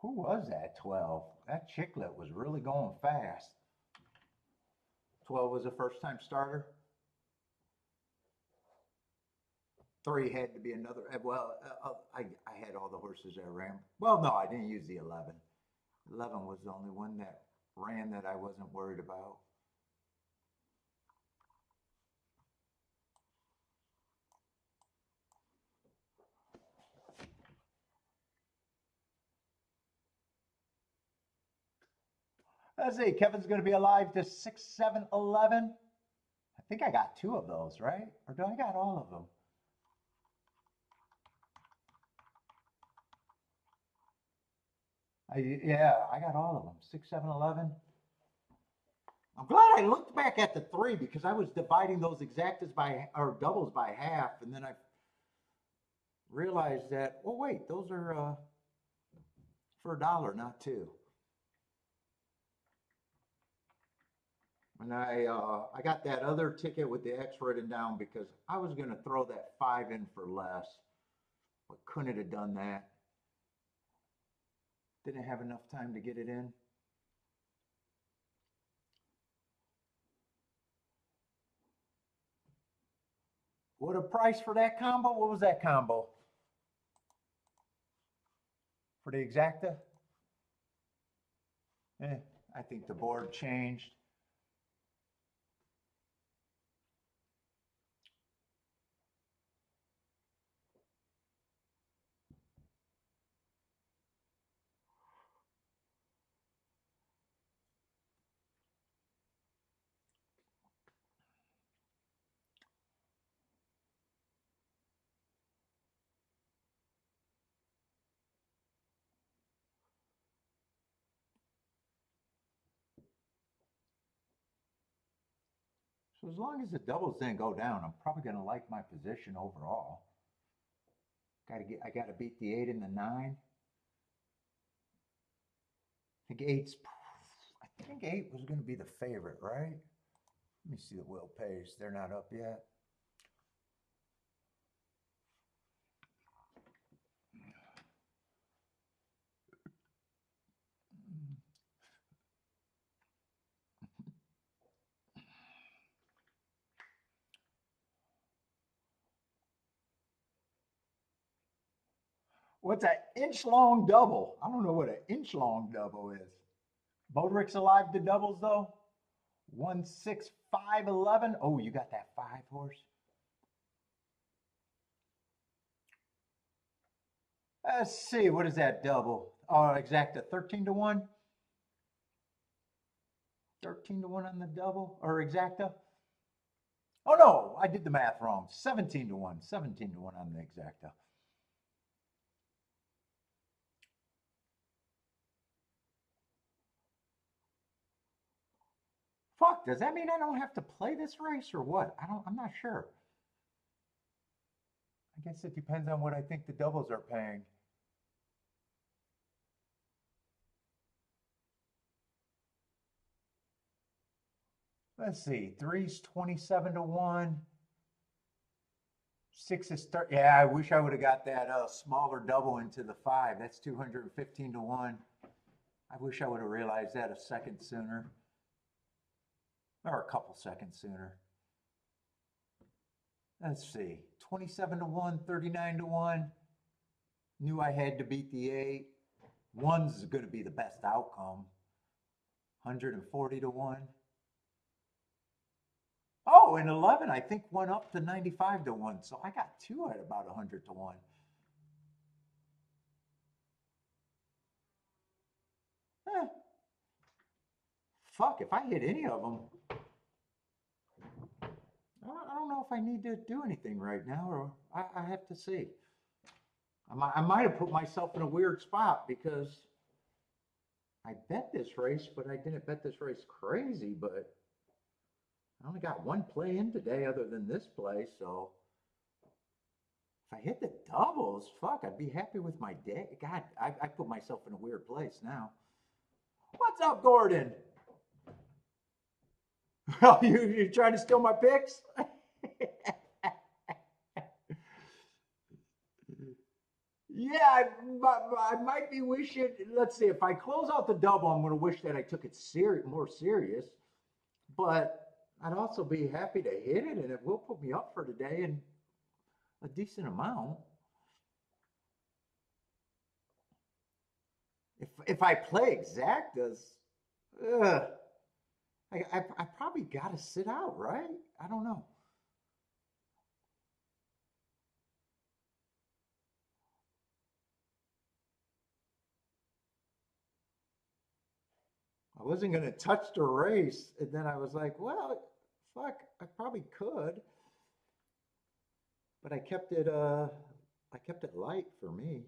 Who was that 12? That chiclet was really going fast. 12 was a first-time starter. 3 had to be another. Well, I had all the horses that ran. Well, no, I didn't use the 11. 11 was the only one that ran that I wasn't worried about. Let's see, Kevin's going to be alive to 6, 7, 11. I think I got 2 of those, right? Or do I got all of them? Yeah, I got all of them. 6, 7, 11. I'm glad I looked back at the 3 because I was dividing those exactas by, or doubles by half, and then I realized that, oh wait, those are for $1, not 2. And I got that other ticket with the X written down because I was going to throw that 5 in for less, but couldn't have done that. Didn't have enough time to get it in. What a price for that combo? What was that combo? For the exacta? I think the board changed. So as long as the doubles didn't go down, I'm probably going to like my position overall. I got to beat the 8 and the 9. I think 8 was going to be the favorite, right? Let me see the will pays. They're not up yet. What's an inch-long double? I don't know what an inch-long double is. Bodrick's alive to doubles, though? 16511. Oh, you got that 5 horse? Let's see. What is that double? Oh, exacta 13 to 1. 13 to 1 on the double or exacta. Oh, no, I did the math wrong. 17 to 1. 17 to 1 on the exacta. Fuck, does that mean I don't have to play this race or what? I'm not sure. I guess it depends on what I think the doubles are paying. Let's see, 3's 27 to 1. 6 is 30. Yeah, I wish I would have got that smaller double into the 5. That's 215 to 1. I wish I would have realized that a second sooner. Or a couple seconds sooner. Let's see, 27 to 1, 39 to 1. Knew I had to beat the 8. 1's going to be the best outcome. 140 to 1. Oh, and 11, I think, went up to 95 to 1. So I got 2 at about 100 to 1. Eh. Fuck, if I hit any of them, I don't know if I need to do anything right now, or I have to see. I might have put myself in a weird spot because I bet this race, but I didn't bet this race crazy, but I only got 1 play in today other than this play, so if I hit the doubles, fuck, I'd be happy with my day. God, I put myself in a weird place now. What's up, Gordon? Oh, you trying to steal my picks? Yeah, I might be wishing. Let's see, if I close out the double, I'm going to wish that I took it more serious. But I'd also be happy to hit it, and it will put me up for today in a decent amount. If I play exactas, I probably got to sit out, right? I don't know. I wasn't going to touch the race, and then I was like, well, fuck, I probably could, but I kept it light for me.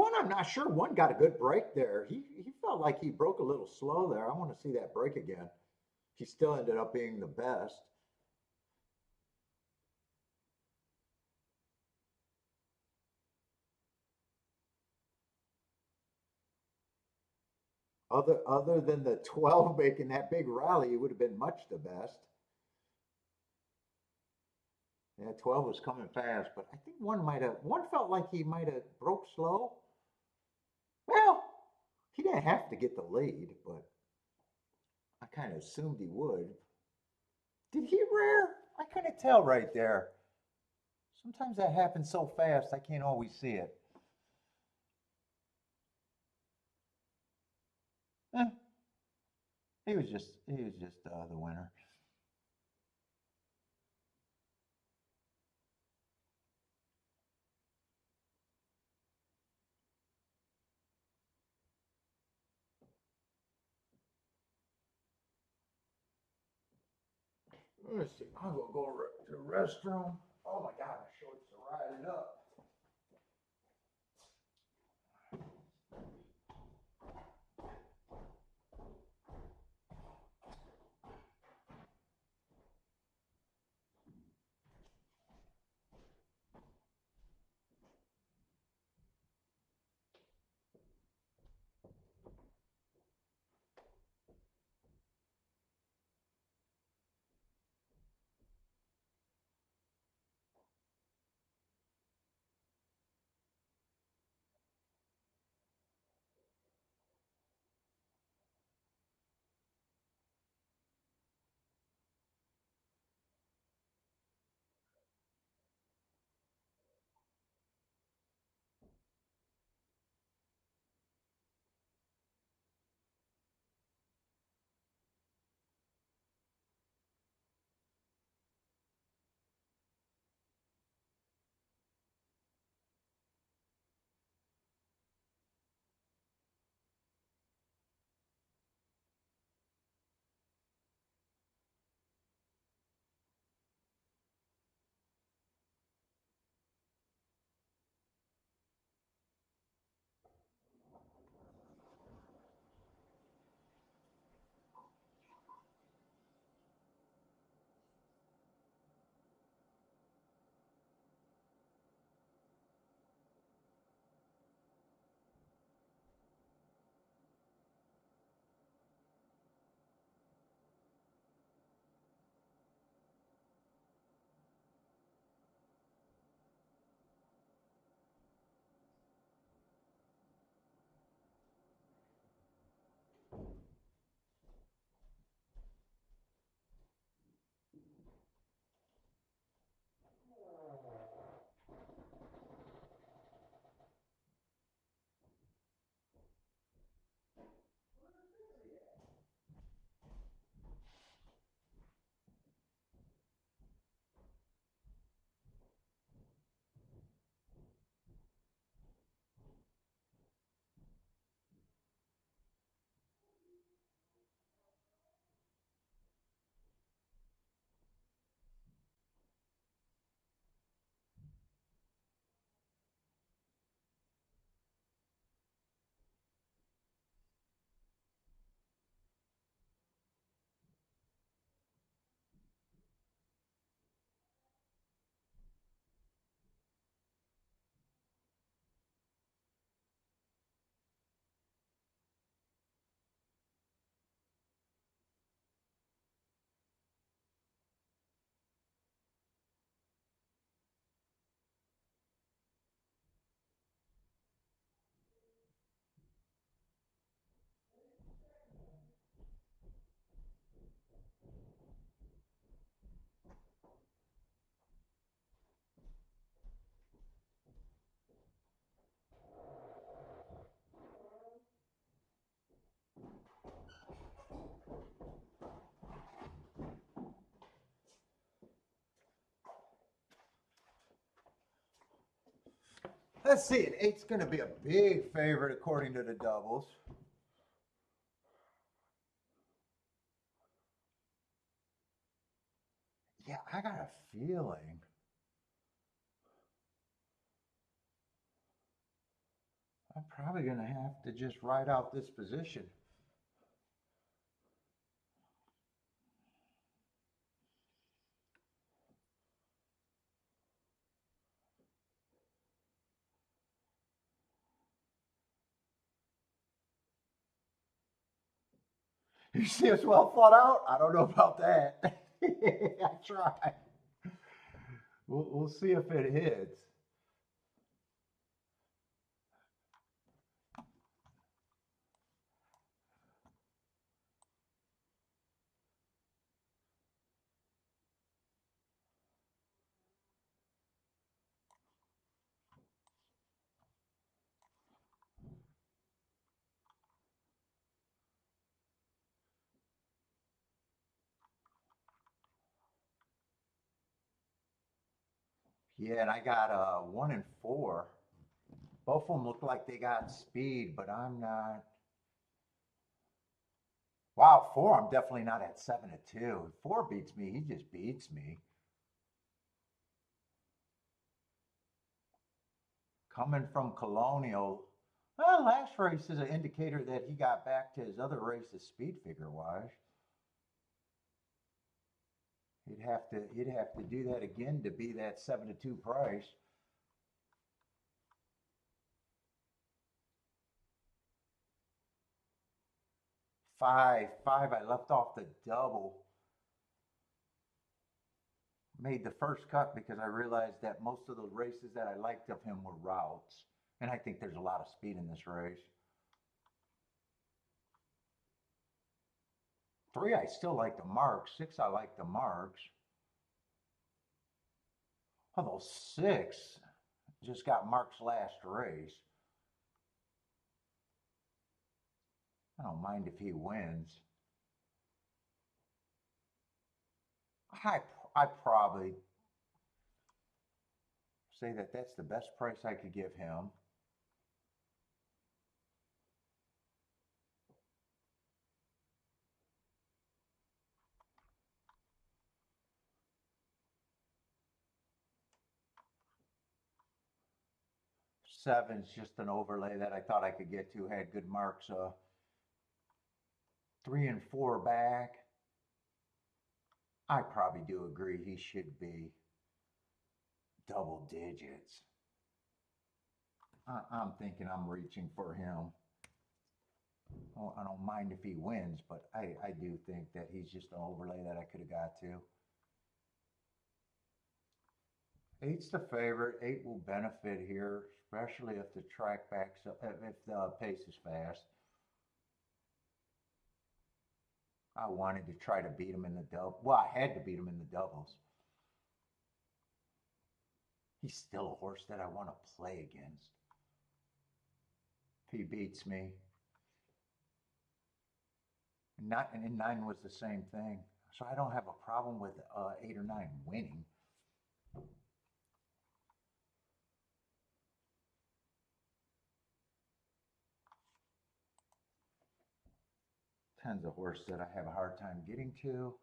One, I'm not sure. One got a good break there. He felt like he broke a little slow there. I want to see that break again. He still ended up being the best. Other than the 12 making that big rally, it would have been much the best. Yeah, 12 was coming fast, but I think one felt like he might have broke slow. Well, he didn't have to get the lead, but I kind of assumed he would. Did he rear? I couldn't tell right there. Sometimes that happens so fast, I can't always see it. Eh, he was just the winner. Let's see. I'm gonna go to the restroom. Oh my God, my shorts are riding up. Let's see. An eight's going to be a big favorite according to the doubles. Yeah, I got a feeling. I'm probably gonna have to just ride out this position. You see us well fought out? I don't know about that. I tried. We'll see if it hits. Yeah, and I got 1 and 4. Both of them look like they got speed, but I'm not. Wow, 4, I'm definitely not at 7-2. 4 beats me, he just beats me. Coming from Colonial, well, last race is an indicator that he got back to his other races speed figure wise. He'd have to do that again to be that 7-2 price. 5, I left off the double. Made the first cut because I realized that most of the races that I liked of him were routes. And I think there's a lot of speed in this race. 3, I still like the marks. 6, I like the marks. Although 6 just got marks last race. I don't mind if he wins. I probably say that that's the best price I could give him. Seven's just an overlay that I thought I could get to, had good marks. 3 and 4 back. I probably do agree he should be double digits. I'm thinking I'm reaching for him. Oh, I don't mind if he wins, but I do think that he's just an overlay that I could have got to. 8's the favorite. 8 will benefit here, especially if the track backs up, if the pace is fast. I wanted to try to beat him in the double. Well, I had to beat him in the doubles. He's still a horse that I want to play against. If he beats me. And 9 was the same thing. So I don't have a problem with 8 or 9 winning. Ten's a horse that I have a hard time getting to.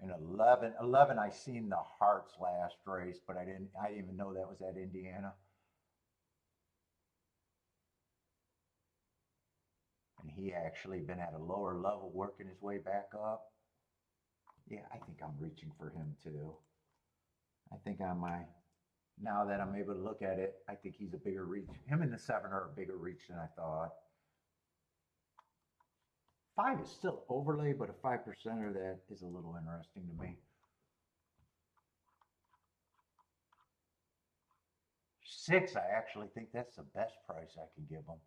And 11 I seen the Hearts last race, but I didn't even know that was at Indiana. And he actually been at a lower level working his way back up. Yeah, I think I'm reaching for him too. I think now that I'm able to look at it, I think he's a bigger reach. Him and the 7 are a bigger reach than I thought. 5 is still overlay, but a 5%er that is a little interesting to me. 6, I actually think that's the best price I can give him.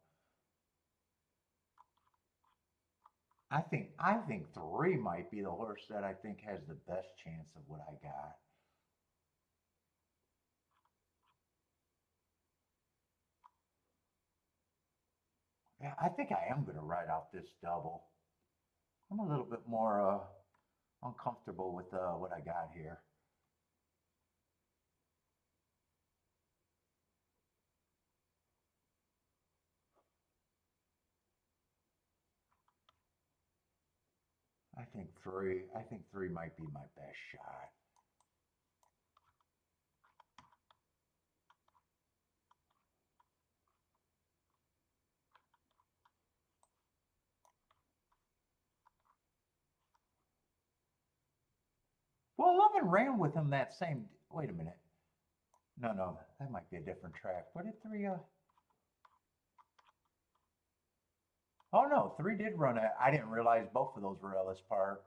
I think 3 might be the horse that I think has the best chance of what I got. Yeah, I think I am going to ride out this double. I'm a little bit more uncomfortable with what I got here. I think 3 might be my best shot. Well, 11 ran with him that same. Wait a minute. No, that might be a different track. What did 3? Oh no, 3 did run at. I didn't realize both of those were Ellis Park.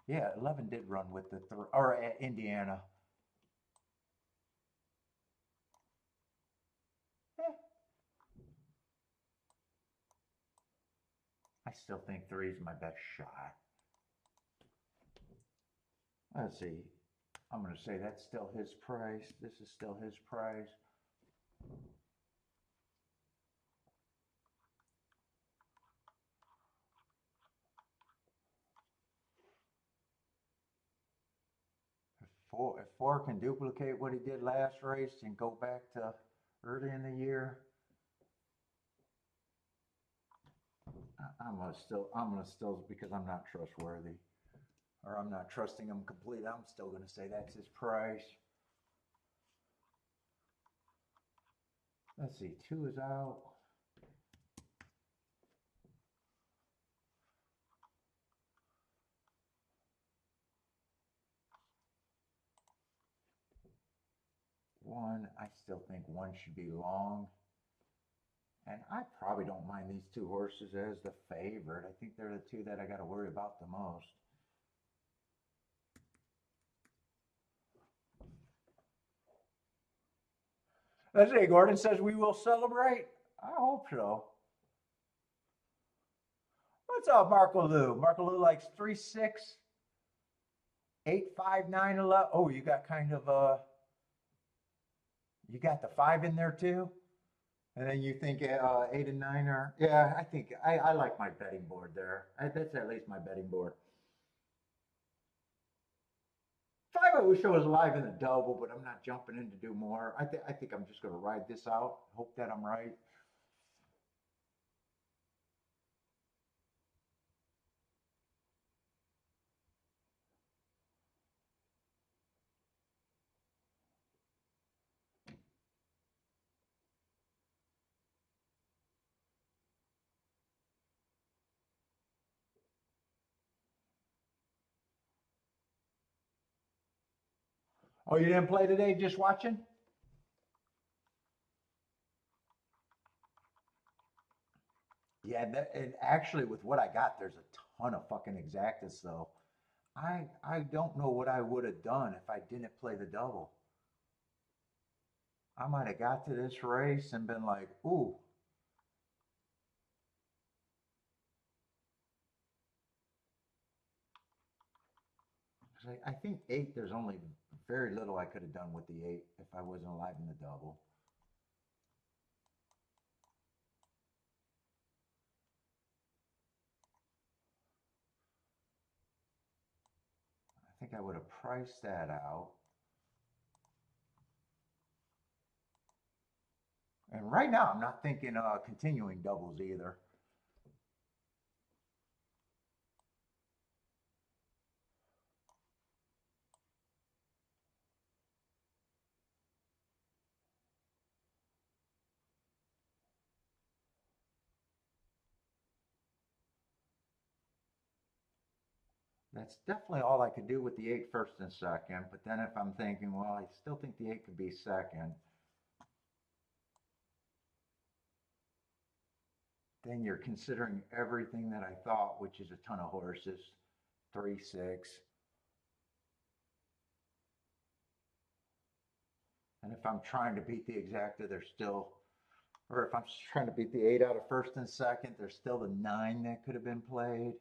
Yeah, 11 did run with the or at Indiana. Eh. I still think 3 is my best shot. Let's see. I'm going to say that's still his price. This is still his price. If 4 can duplicate what he did last race and go back to early in the year, I'm gonna still because I'm not trustworthy, or I'm not trusting him completely. I'm still gonna say that's his price. Let's see, 2 is out. One, I still think 1 should be long. And I probably don't mind these 2 horses as the favorite. I think they're the 2 that I got to worry about the most. Let's see, Gordon says we will celebrate. I hope so. What's up, Marco Lou? Marco Lou likes 3-6, 8, 5, 9, 11. Oh, you got kind of you got the 5 in there too? And then you think 8 and 9 are, yeah, I think I like my betting board there. That's at least my betting board. 5 I wish I was alive in the double, but I'm not jumping in to do more. I think I'm just going to ride this out. Hope that I'm right. Oh, you didn't play today, just watching? Yeah, and actually with what I got, there's a ton of fucking exactas though. I don't know what I would have done if I didn't play the double. I might have got to this race and been like, ooh. I think 8, there's only very little I could have done with the 8 if I wasn't alive in the double. I think I would have priced that out. And right now, I'm not thinking continuing doubles either. That's definitely all I could do with the 8 first and second. But then if I'm thinking, well, I still think the 8 could be second. Then you're considering everything that I thought, which is a ton of horses. 3, 6. And if I'm trying to beat the exacta, there's still, or if I'm trying to beat the 8 out of first and second, there's still the 9 that could have been played.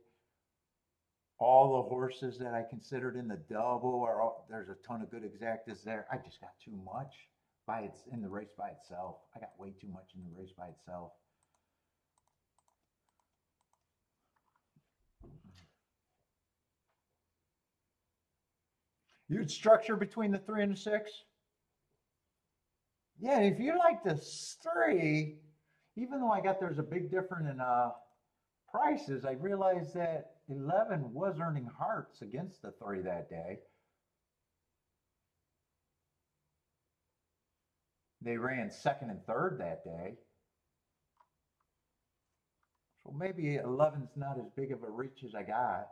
All the horses that I considered in the double are all, there's a ton of good exactas there. I just got too much in the race by itself. I got way too much in the race by itself. You'd structure between the 3 and the 6? Yeah, if you like the 3, even though I got there's a big difference in prices, I realized that 11 was earning hearts against the 3 that day. They ran second and third that day. So maybe 11's not as big of a reach as I got.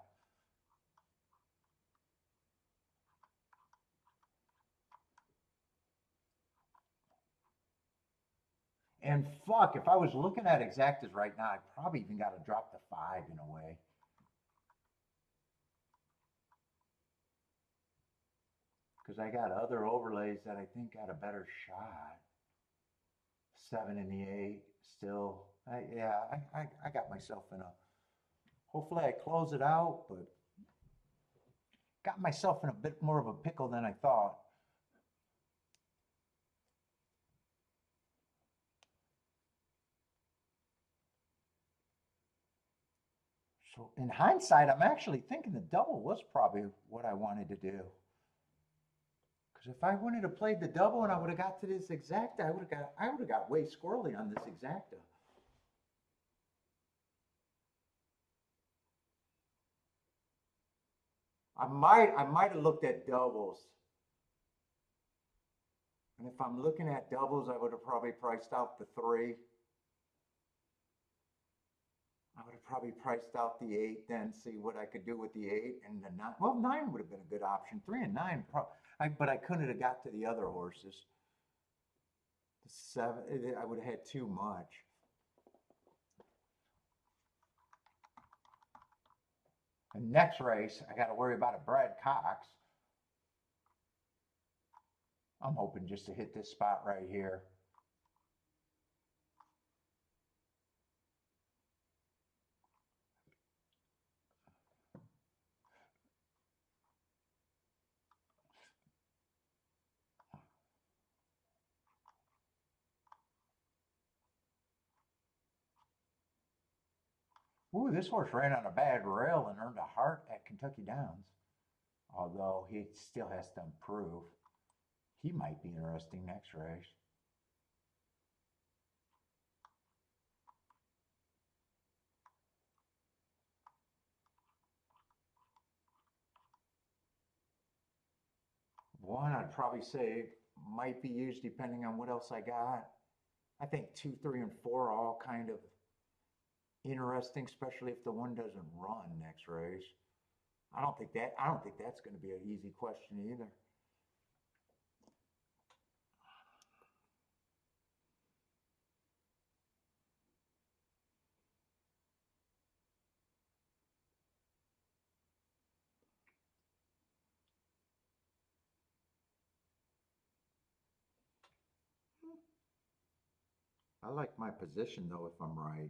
And fuck, if I was looking at exactas right now, I probably even got to drop the 5 in a way. Because I got other overlays that I think got a better shot. 7 and the 8 still. I got myself in a. Hopefully I close it out, but got myself in a bit more of a pickle than I thought. So in hindsight, I'm actually thinking the double was probably what I wanted to do. Because if I wanted to play the double and I would have got to this exacta, I would have got way squirrely on this exacta. I might have looked at doubles. And if I'm looking at doubles, I would have probably priced out the 3. I would have probably priced out the 8, then see what I could do with the 8 and the 9. Well, 9 would have been a good option. 3 and 9, but I couldn't have got to the other horses. The 7, I would have had too much. And next race, I got to worry about a Brad Cox. I'm hoping just to hit this spot right here. Ooh, this horse ran on a bad rail and earned a heart at Kentucky Downs. Although he still has to improve. He might be interesting next race. One, I'd probably say might be used depending on what else I got. I think 2, 3, and 4 are all kind of interesting, especially if the one doesn't run next race. I don't think that's going to be an easy question either. I like my position though if I'm right.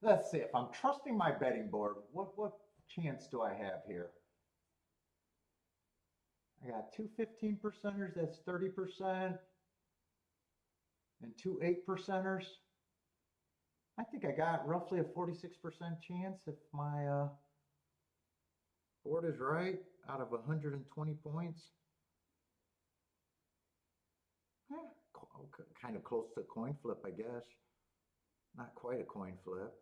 Let's see, if I'm trusting my betting board, what chance do I have here? I got 2 15%ers, that's 30%, and 2 8%ers. I think I got roughly a 46% chance if my board is right out of 120 points. Kind of close to a coin flip, I guess. Not quite a coin flip.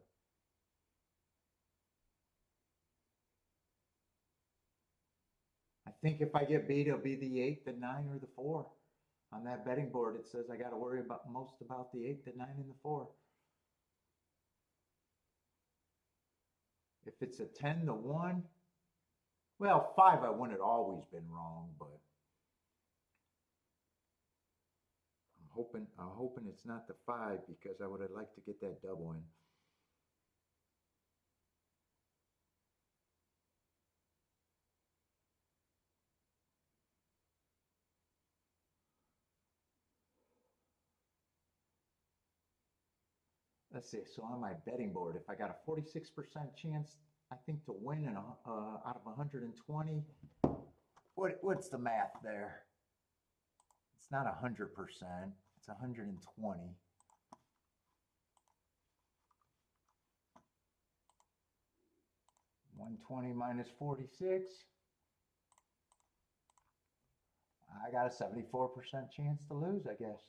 I think if I get beat, it'll be the 8, the 9, or the 4. On that betting board, it says I got to worry most about the 8, the 9, and the 4. If it's a 10, the 1, well, 5 I wouldn't have always been wrong, but I'm hoping it's not the 5 because I would have liked to get that double in. Let's see, so on my betting board, if I got a 46% chance, I think to win out of 120, what's the math there? It's not 100%, it's 120. 120 minus 46. I got a 74% chance to lose, I guess.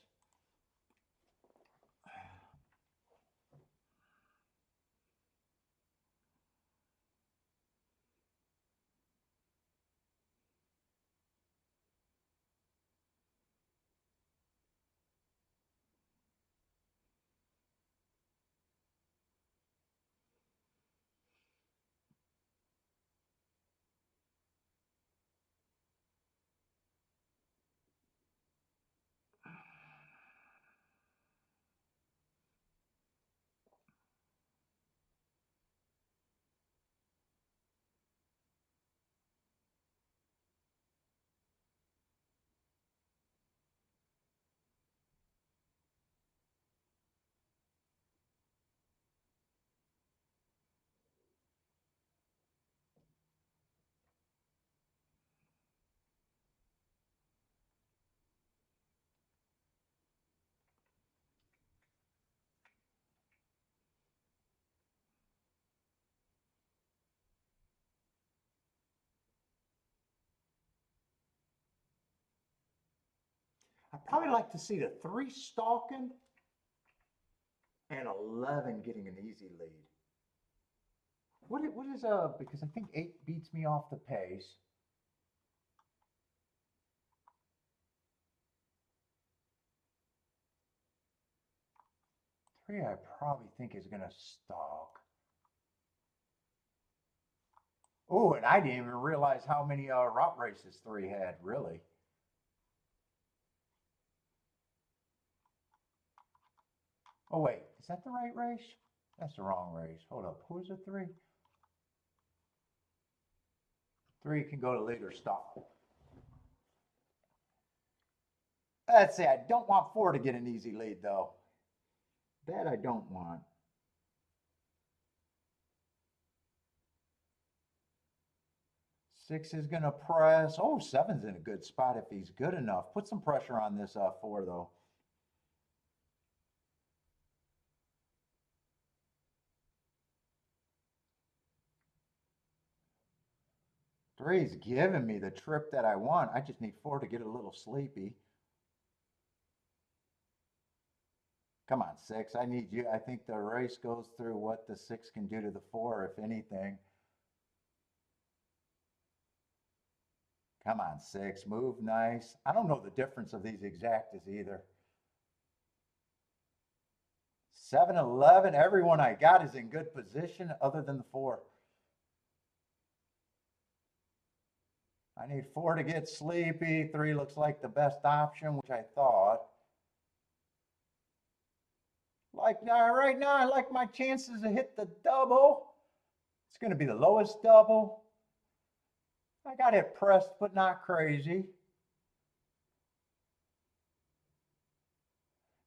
I'd probably like to see the 3 stalking and 11 getting an easy lead. What is because I think 8 beats me off the pace. Three, I probably think is gonna stalk. Oh, and I didn't even realize how many route races 3 had, really. Oh wait, is that the right race? That's the wrong race. Hold up, who is it 3? 3 can go to lead or stop. Let's see, I don't want 4 to get an easy lead though. That I don't want. Six is gonna press. Oh, 7's in a good spot if he's good enough. Put some pressure on this 4 though. Three's giving me the trip that I want. I just need 4 to get a little sleepy. Come on, 6. I need you. I think the race goes through what the 6 can do to the 4, if anything. Come on, 6. Move nice. I don't know the difference of these exactas either. 7, 11. Everyone I got is in good position other than the 4. I need 4 to get sleepy. 3 looks like the best option, which I thought. Like right now, I like my chances to hit the double. It's going to be the lowest double. I got it pressed, but not crazy.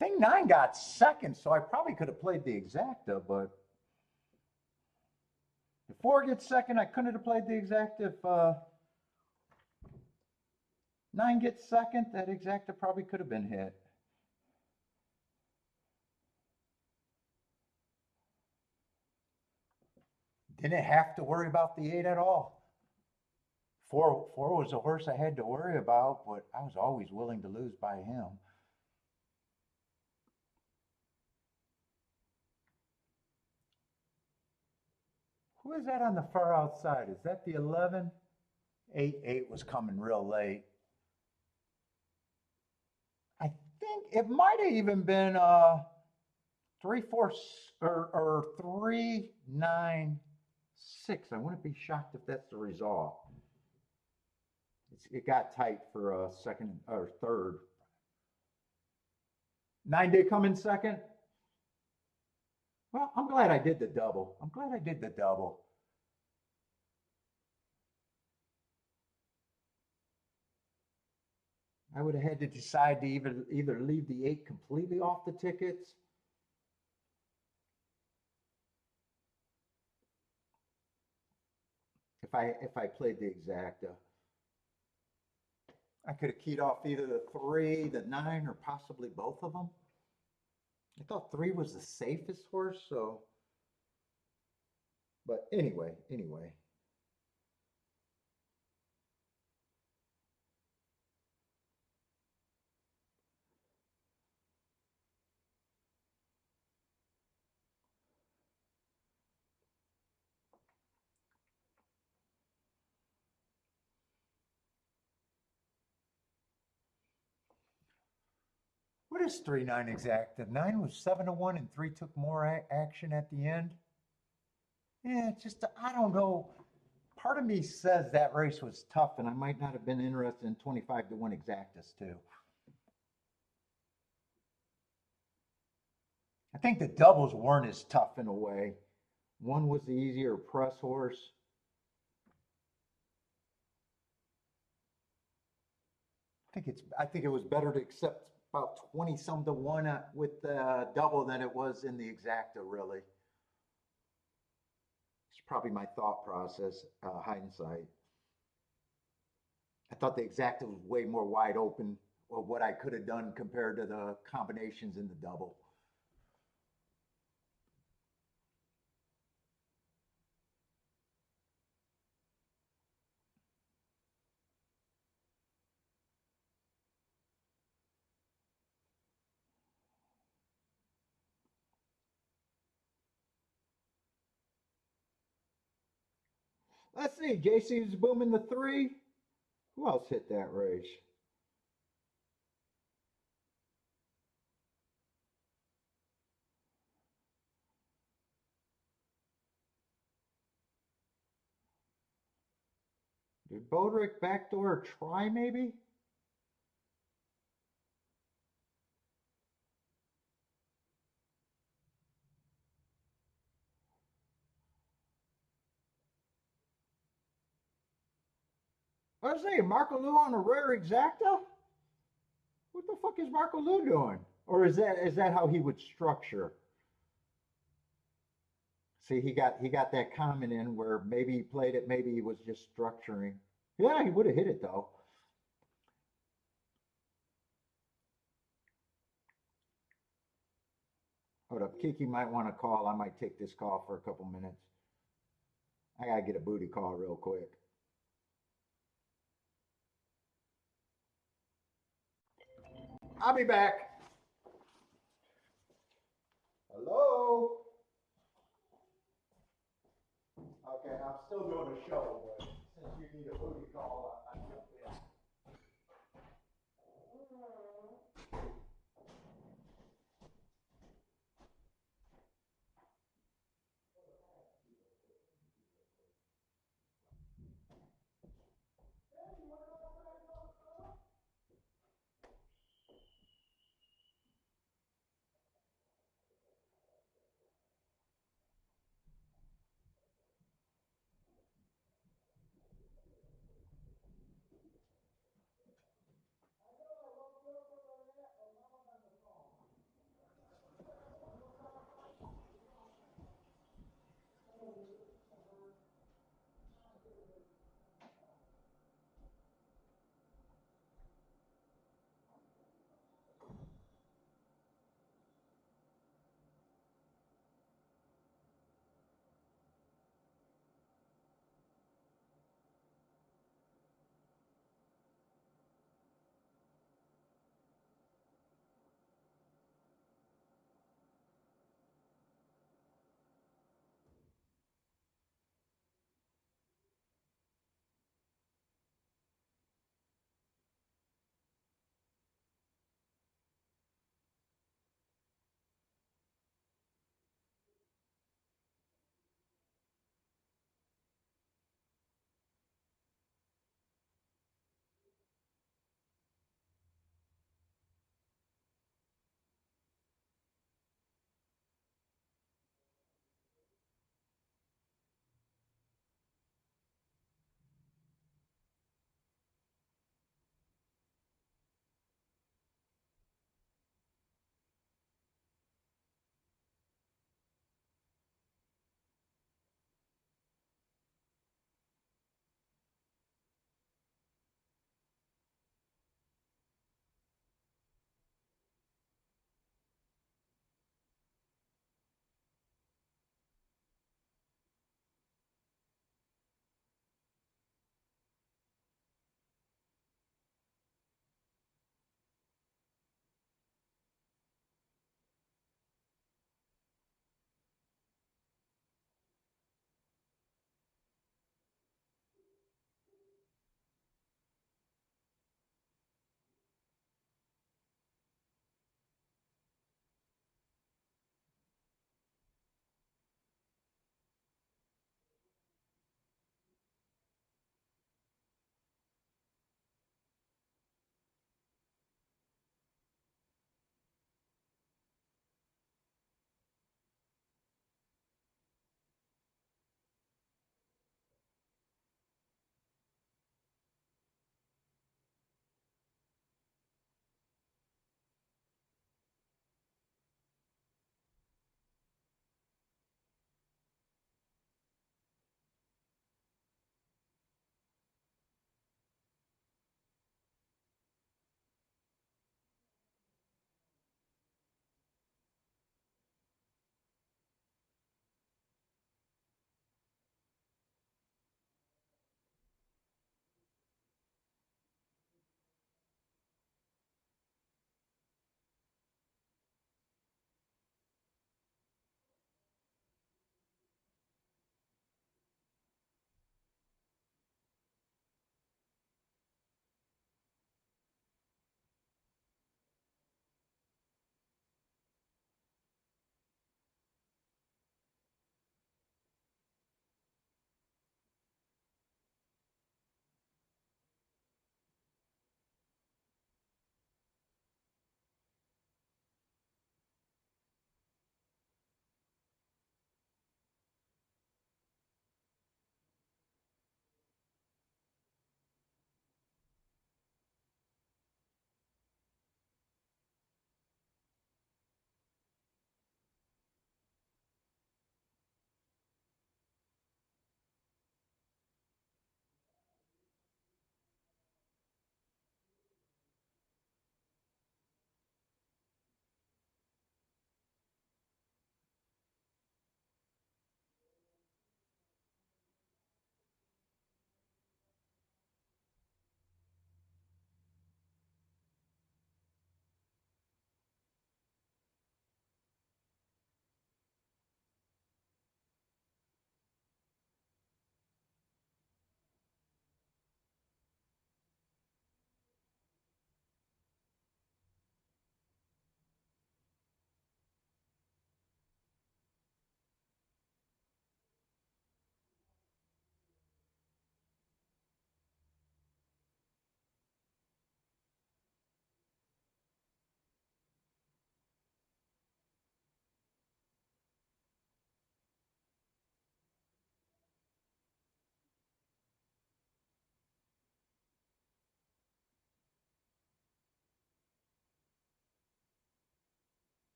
I think 9 got second, so I probably could have played the exacta, but if 4 gets second, I couldn't have played the exacta. If 9 gets second, that exacta probably could have been hit. Didn't have to worry about the 8 at all. 4 was a horse I had to worry about, but I was always willing to lose by him. Who is that on the far outside? Is that the 11? 8 was coming real late. I think it might have even been 3, 4, or 3, 9, 6. I wouldn't be shocked if that's the result. It got tight for second or third. 9 did come in second. Well, I'm glad I did the double. I'm glad I did the double. I would have had to decide to either leave the 8 completely off the tickets. If I played the exacta. I could have keyed off either the 3, the 9, or possibly both of them. I thought 3 was the safest horse, so. But anyway. What is 3, 9 exacta? 9 was 7-1 and 3 took more action at the end. Yeah, just, I don't know. Part of me says that race was tough and I might not have been interested in 25-1 exactas too. I think the doubles weren't as tough in a way. 1 was the easier press horse. I think it was better to accept about 20-some to 1 with the double than it was in the exacta, really. It's probably my thought process, hindsight. I thought the exacta was way more wide open of what I could have done compared to the combinations in the double. Let's see. JC's booming the 3. Who else hit that race? Did Bodrick backdoor try maybe? I was saying, Marco Lou on a rare exacta? What the fuck is Marco Lou doing? Or is that how he would structure? See, he got that comment in where maybe he played it, maybe he was just structuring. Yeah, he would have hit it though. Hold up, Kiki might want to call. I might take this call for a couple minutes. I gotta get a booty call real quick. I'll be back. Hello? Okay, I'm still doing a show, but since you need a booty call, I jump in.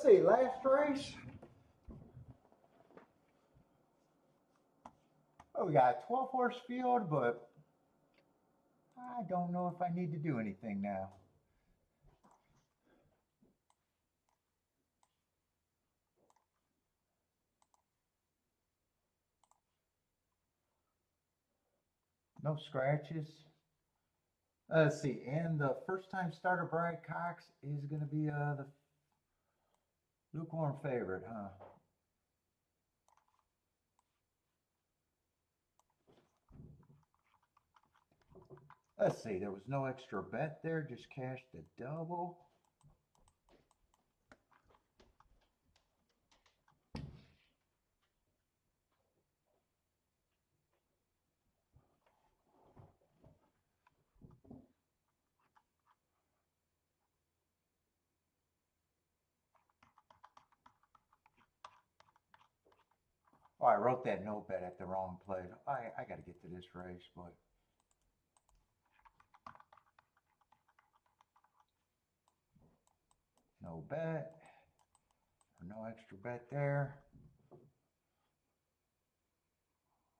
let's see, last race. Oh, we got a 12 horse field, but I don't know if I need to do anything now. No scratches. Let's see, and the first time starter Brad Cox is going to be the lukewarm favorite, huh? Let's see, there was no extra bet there, just cashed a double. Oh, I wrote that no bet at the wrong place. I got to get to this race, but no bet, or no extra bet there.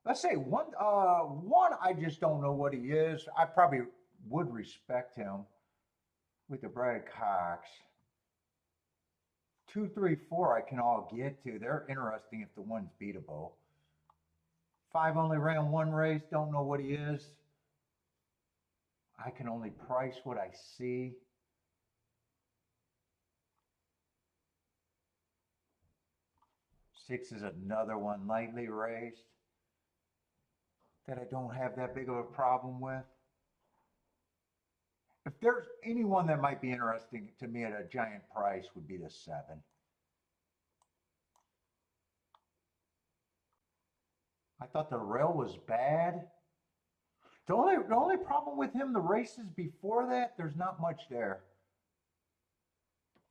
Let's say one I just don't know what he is. I probably would respect him with the Brad Cox. 2, 3, 4 I can all get to. They're interesting if the one's beatable. 5 only ran one race, don't know what he is. I can only price what I see. Six is another one lightly raced that I don't have that big of a problem with. If there's anyone that might be interesting to me at a giant price would be the 7. I thought the rail was bad. The only problem with him, the races before that, there's not much there.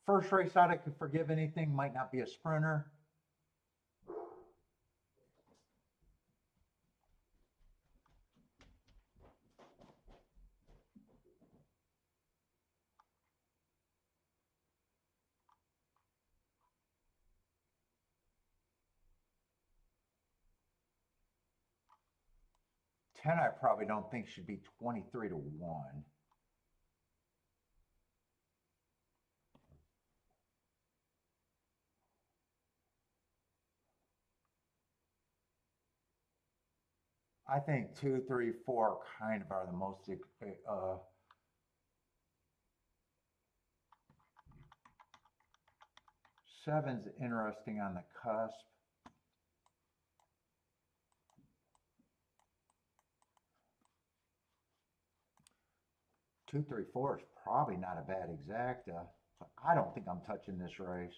First race out, I could forgive anything, might not be a sprinter. Ten, I probably don't think should be 23 to 1. I think 2, 3, 4 kind of are the most. Seven's interesting on the cusp. Two, three, four is probably not a bad exacta, but I don't think I'm touching this race.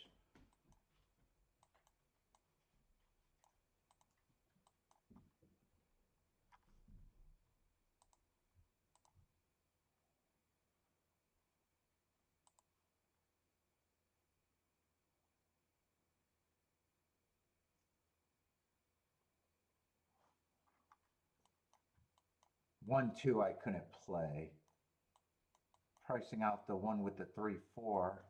One, two, I couldn't play. Pricing out the one with the 3, 4.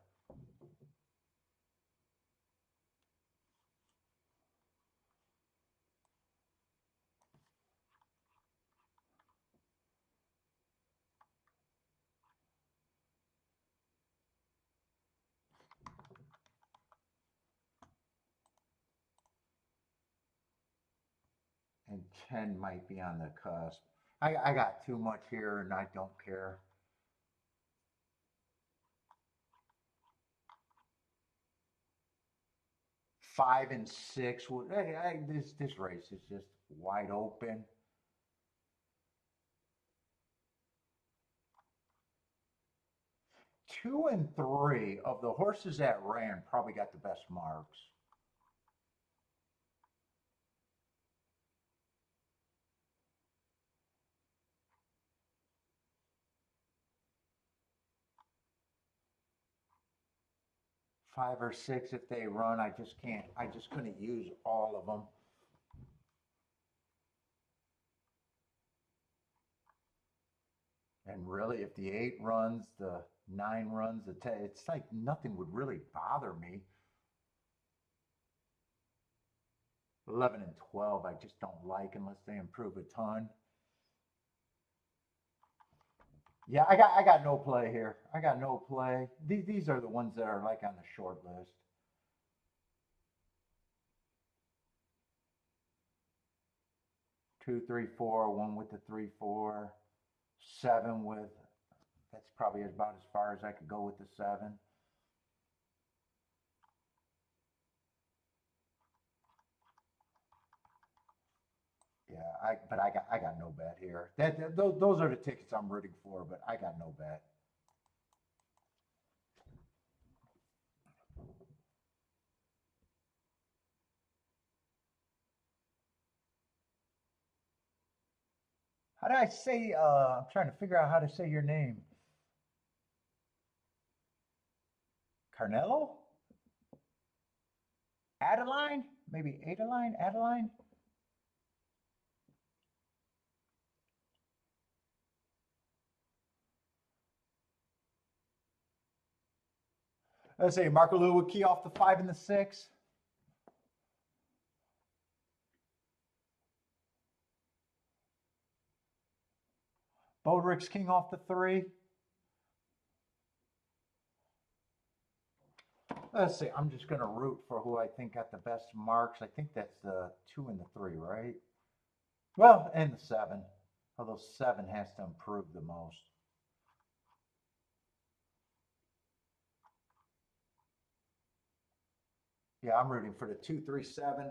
And 10 might be on the cusp. I got too much here and I don't care. Five and 6. This race is just wide open. Two and 3 of the horses that ran probably got the best marks. Five or 6 if they run, I just couldn't use all of them. And really, if the 8 runs, the 9 runs, the 10, it's like nothing would really bother me. 11 and 12, I just don't like unless they improve a ton. Yeah, I got no play here. I got no play. These are the ones that are like on the short list. Two, three, four, one with the 3-4, 7 with, that's probably about as far as I could go with the 7. Yeah, I got no bet here. Those are the tickets I'm rooting for, but I got no bet. How do I say? I'm trying to figure out how to say your name. Carnello? Adeline? Maybe Adeline? Adeline? Let's say Marco Lou would key off the 5 and the 6. Bodrick's king off the 3. Let's see. I'm just going to root for who I think got the best marks. I think that's the 2 and the 3, right? Well, and the 7. Although 7 has to improve the most. Yeah, I'm rooting for the 2, 3, 7.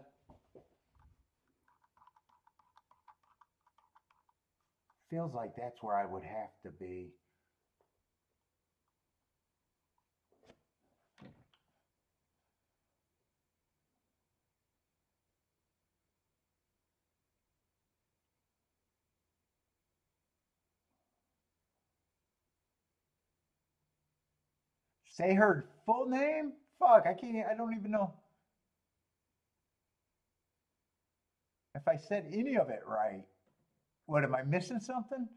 Feels like that's where I would have to be. Say her full name? Fuck, I don't even know if I said any of it right. What, am I missing something?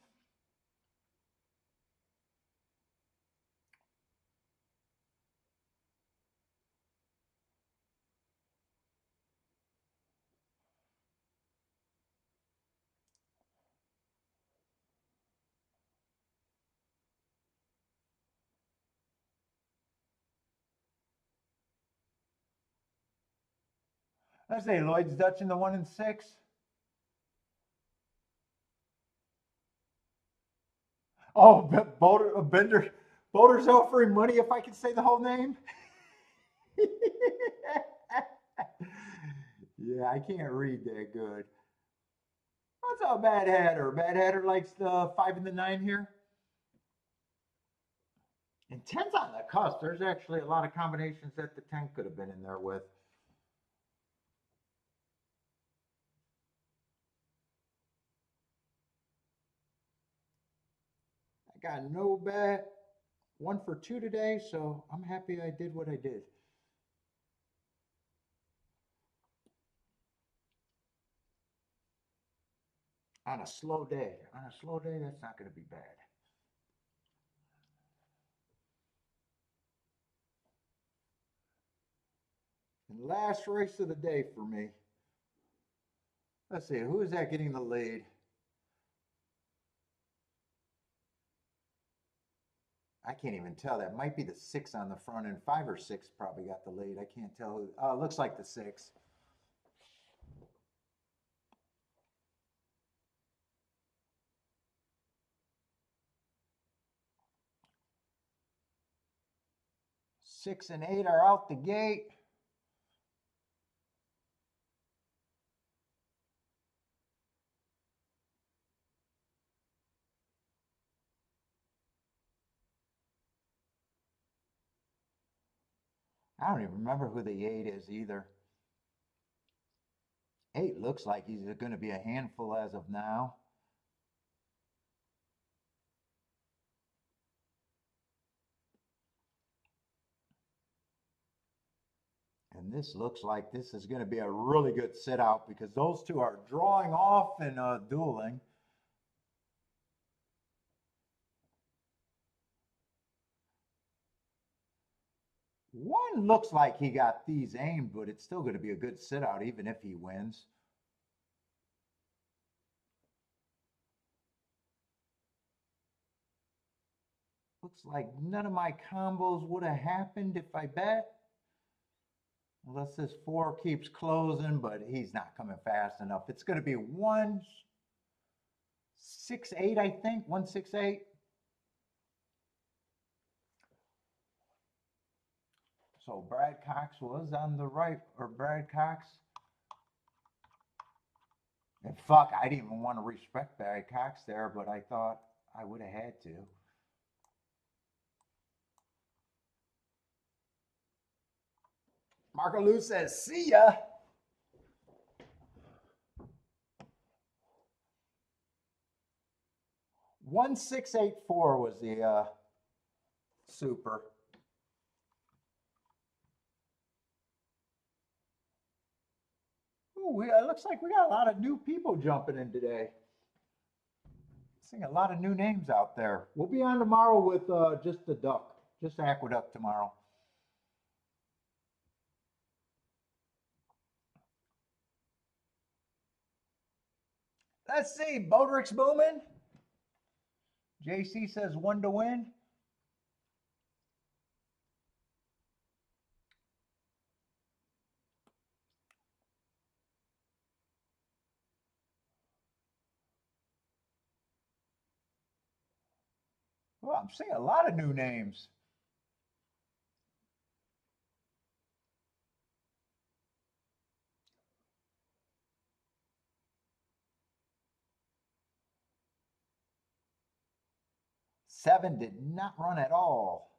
Let's say Lloyd's Dutch in the 1 and 6. Oh, Boulder's offering money if I can say the whole name. Yeah, I can't read that good. What's up, Mad Hatter? Mad Hatter likes the 5 and the 9 here. And 10's on the cusp. There's actually a lot of combinations that the 10 could have been in there with. I got no bet. 1 for 2 today, so I'm happy I did what I did. On a slow day. On a slow day, that's not going to be bad. And last race of the day for me. Let's see, who is that getting the lead? I can't even tell. That might be the 6 on the front end. 5 or 6 probably got the lead. I can't tell who. Oh, it looks like the 6. Six and 8 are out the gate. I don't even remember who the 8 is either. 8 looks like he's going to be a handful as of now. And this looks like this is going to be a really good sit out because those two are drawing off and dueling. One looks like he got these aimed, but it's still going to be a good sit out even if he wins. Looks like none of my combos would have happened if I bet. Unless this 4 keeps closing, but he's not coming fast enough. It's going to be 168, I think. 168. So Brad Cox was on the right, or Brad Cox. And fuck, I didn't even want to respect Brad Cox there, but I thought I would have had to. Marco Lou says, see ya. $1,684 was the super. Ooh, it looks like we got a lot of new people jumping in today. Seeing a lot of new names out there. We'll be on tomorrow with just the duck, just Aqueduct tomorrow. Let's see, Bodrick's booming. JC says 1 to win. Well, I'm seeing a lot of new names. Seven did not run at all.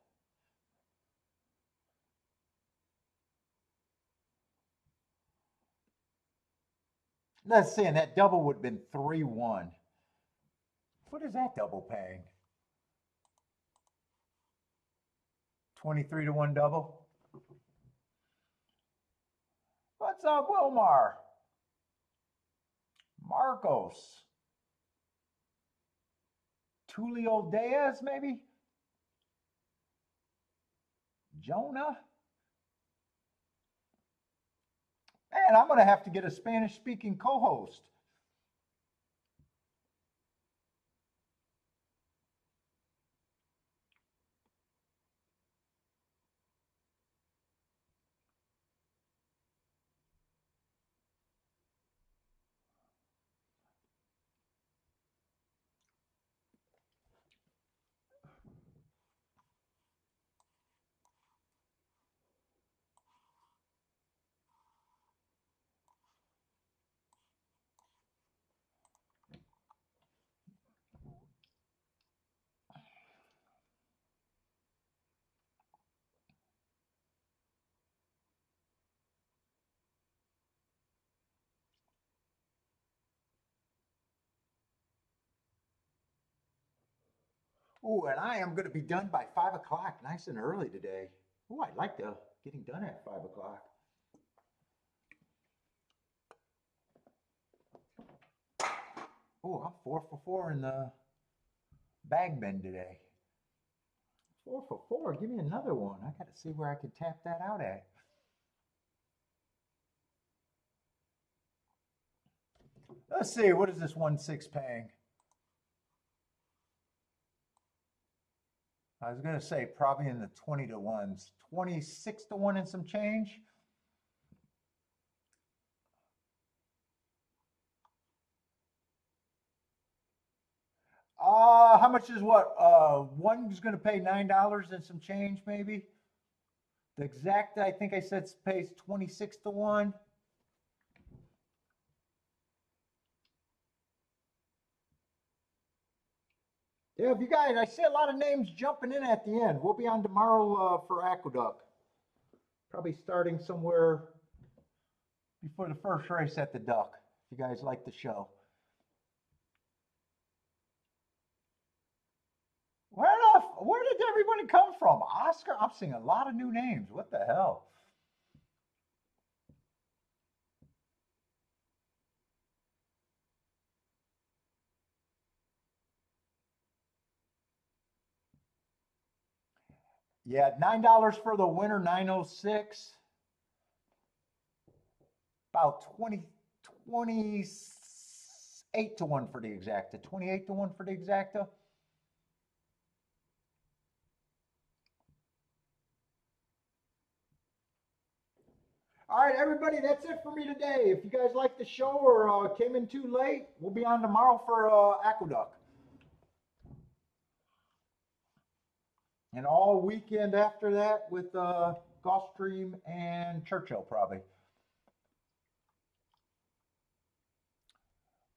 Let's see, and that double would have been 3-1. What is that double paying? 23 to 1 double. What's up, Wilmar? Marcos. Tulio Diaz, maybe? Jonah? Man, I'm going to have to get a Spanish-speaking co-host. Ooh, and I am going to be done by 5 o'clock, nice and early today. Ooh, I'd like to getting done at 5 o'clock. Ooh, I'm 4 for 4 in the bag bin today. 4 for 4, give me another one. I got to see where I can tap that out at. Let's see, what is this 1-6 paying? I was going to say probably in the 20 to 1s. 26 to 1 and some change. How much is what? One's going to pay $9 and some change, maybe. The exact, I think I said, pays 26 to 1. Yeah, if you guys, I see a lot of names jumping in at the end. We'll be on tomorrow for Aqueduct. Probably starting somewhere before the first race at the Duck, if you guys like the show. Where did everybody come from? Oscar, I'm seeing a lot of new names. What the hell? Yeah, $9 for the winner, 906. About 28 to 1 for the exacta. 28 to 1 for the exacta. All right, everybody, that's it for me today. If you guys liked the show or came in too late, we'll be on tomorrow for Aqueduct. And all weekend after that with Gulfstream and Churchill, probably.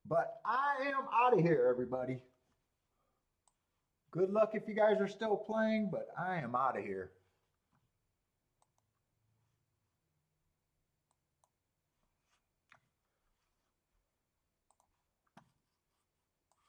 But I am out of here, everybody. Good luck if you guys are still playing, but I am out of here.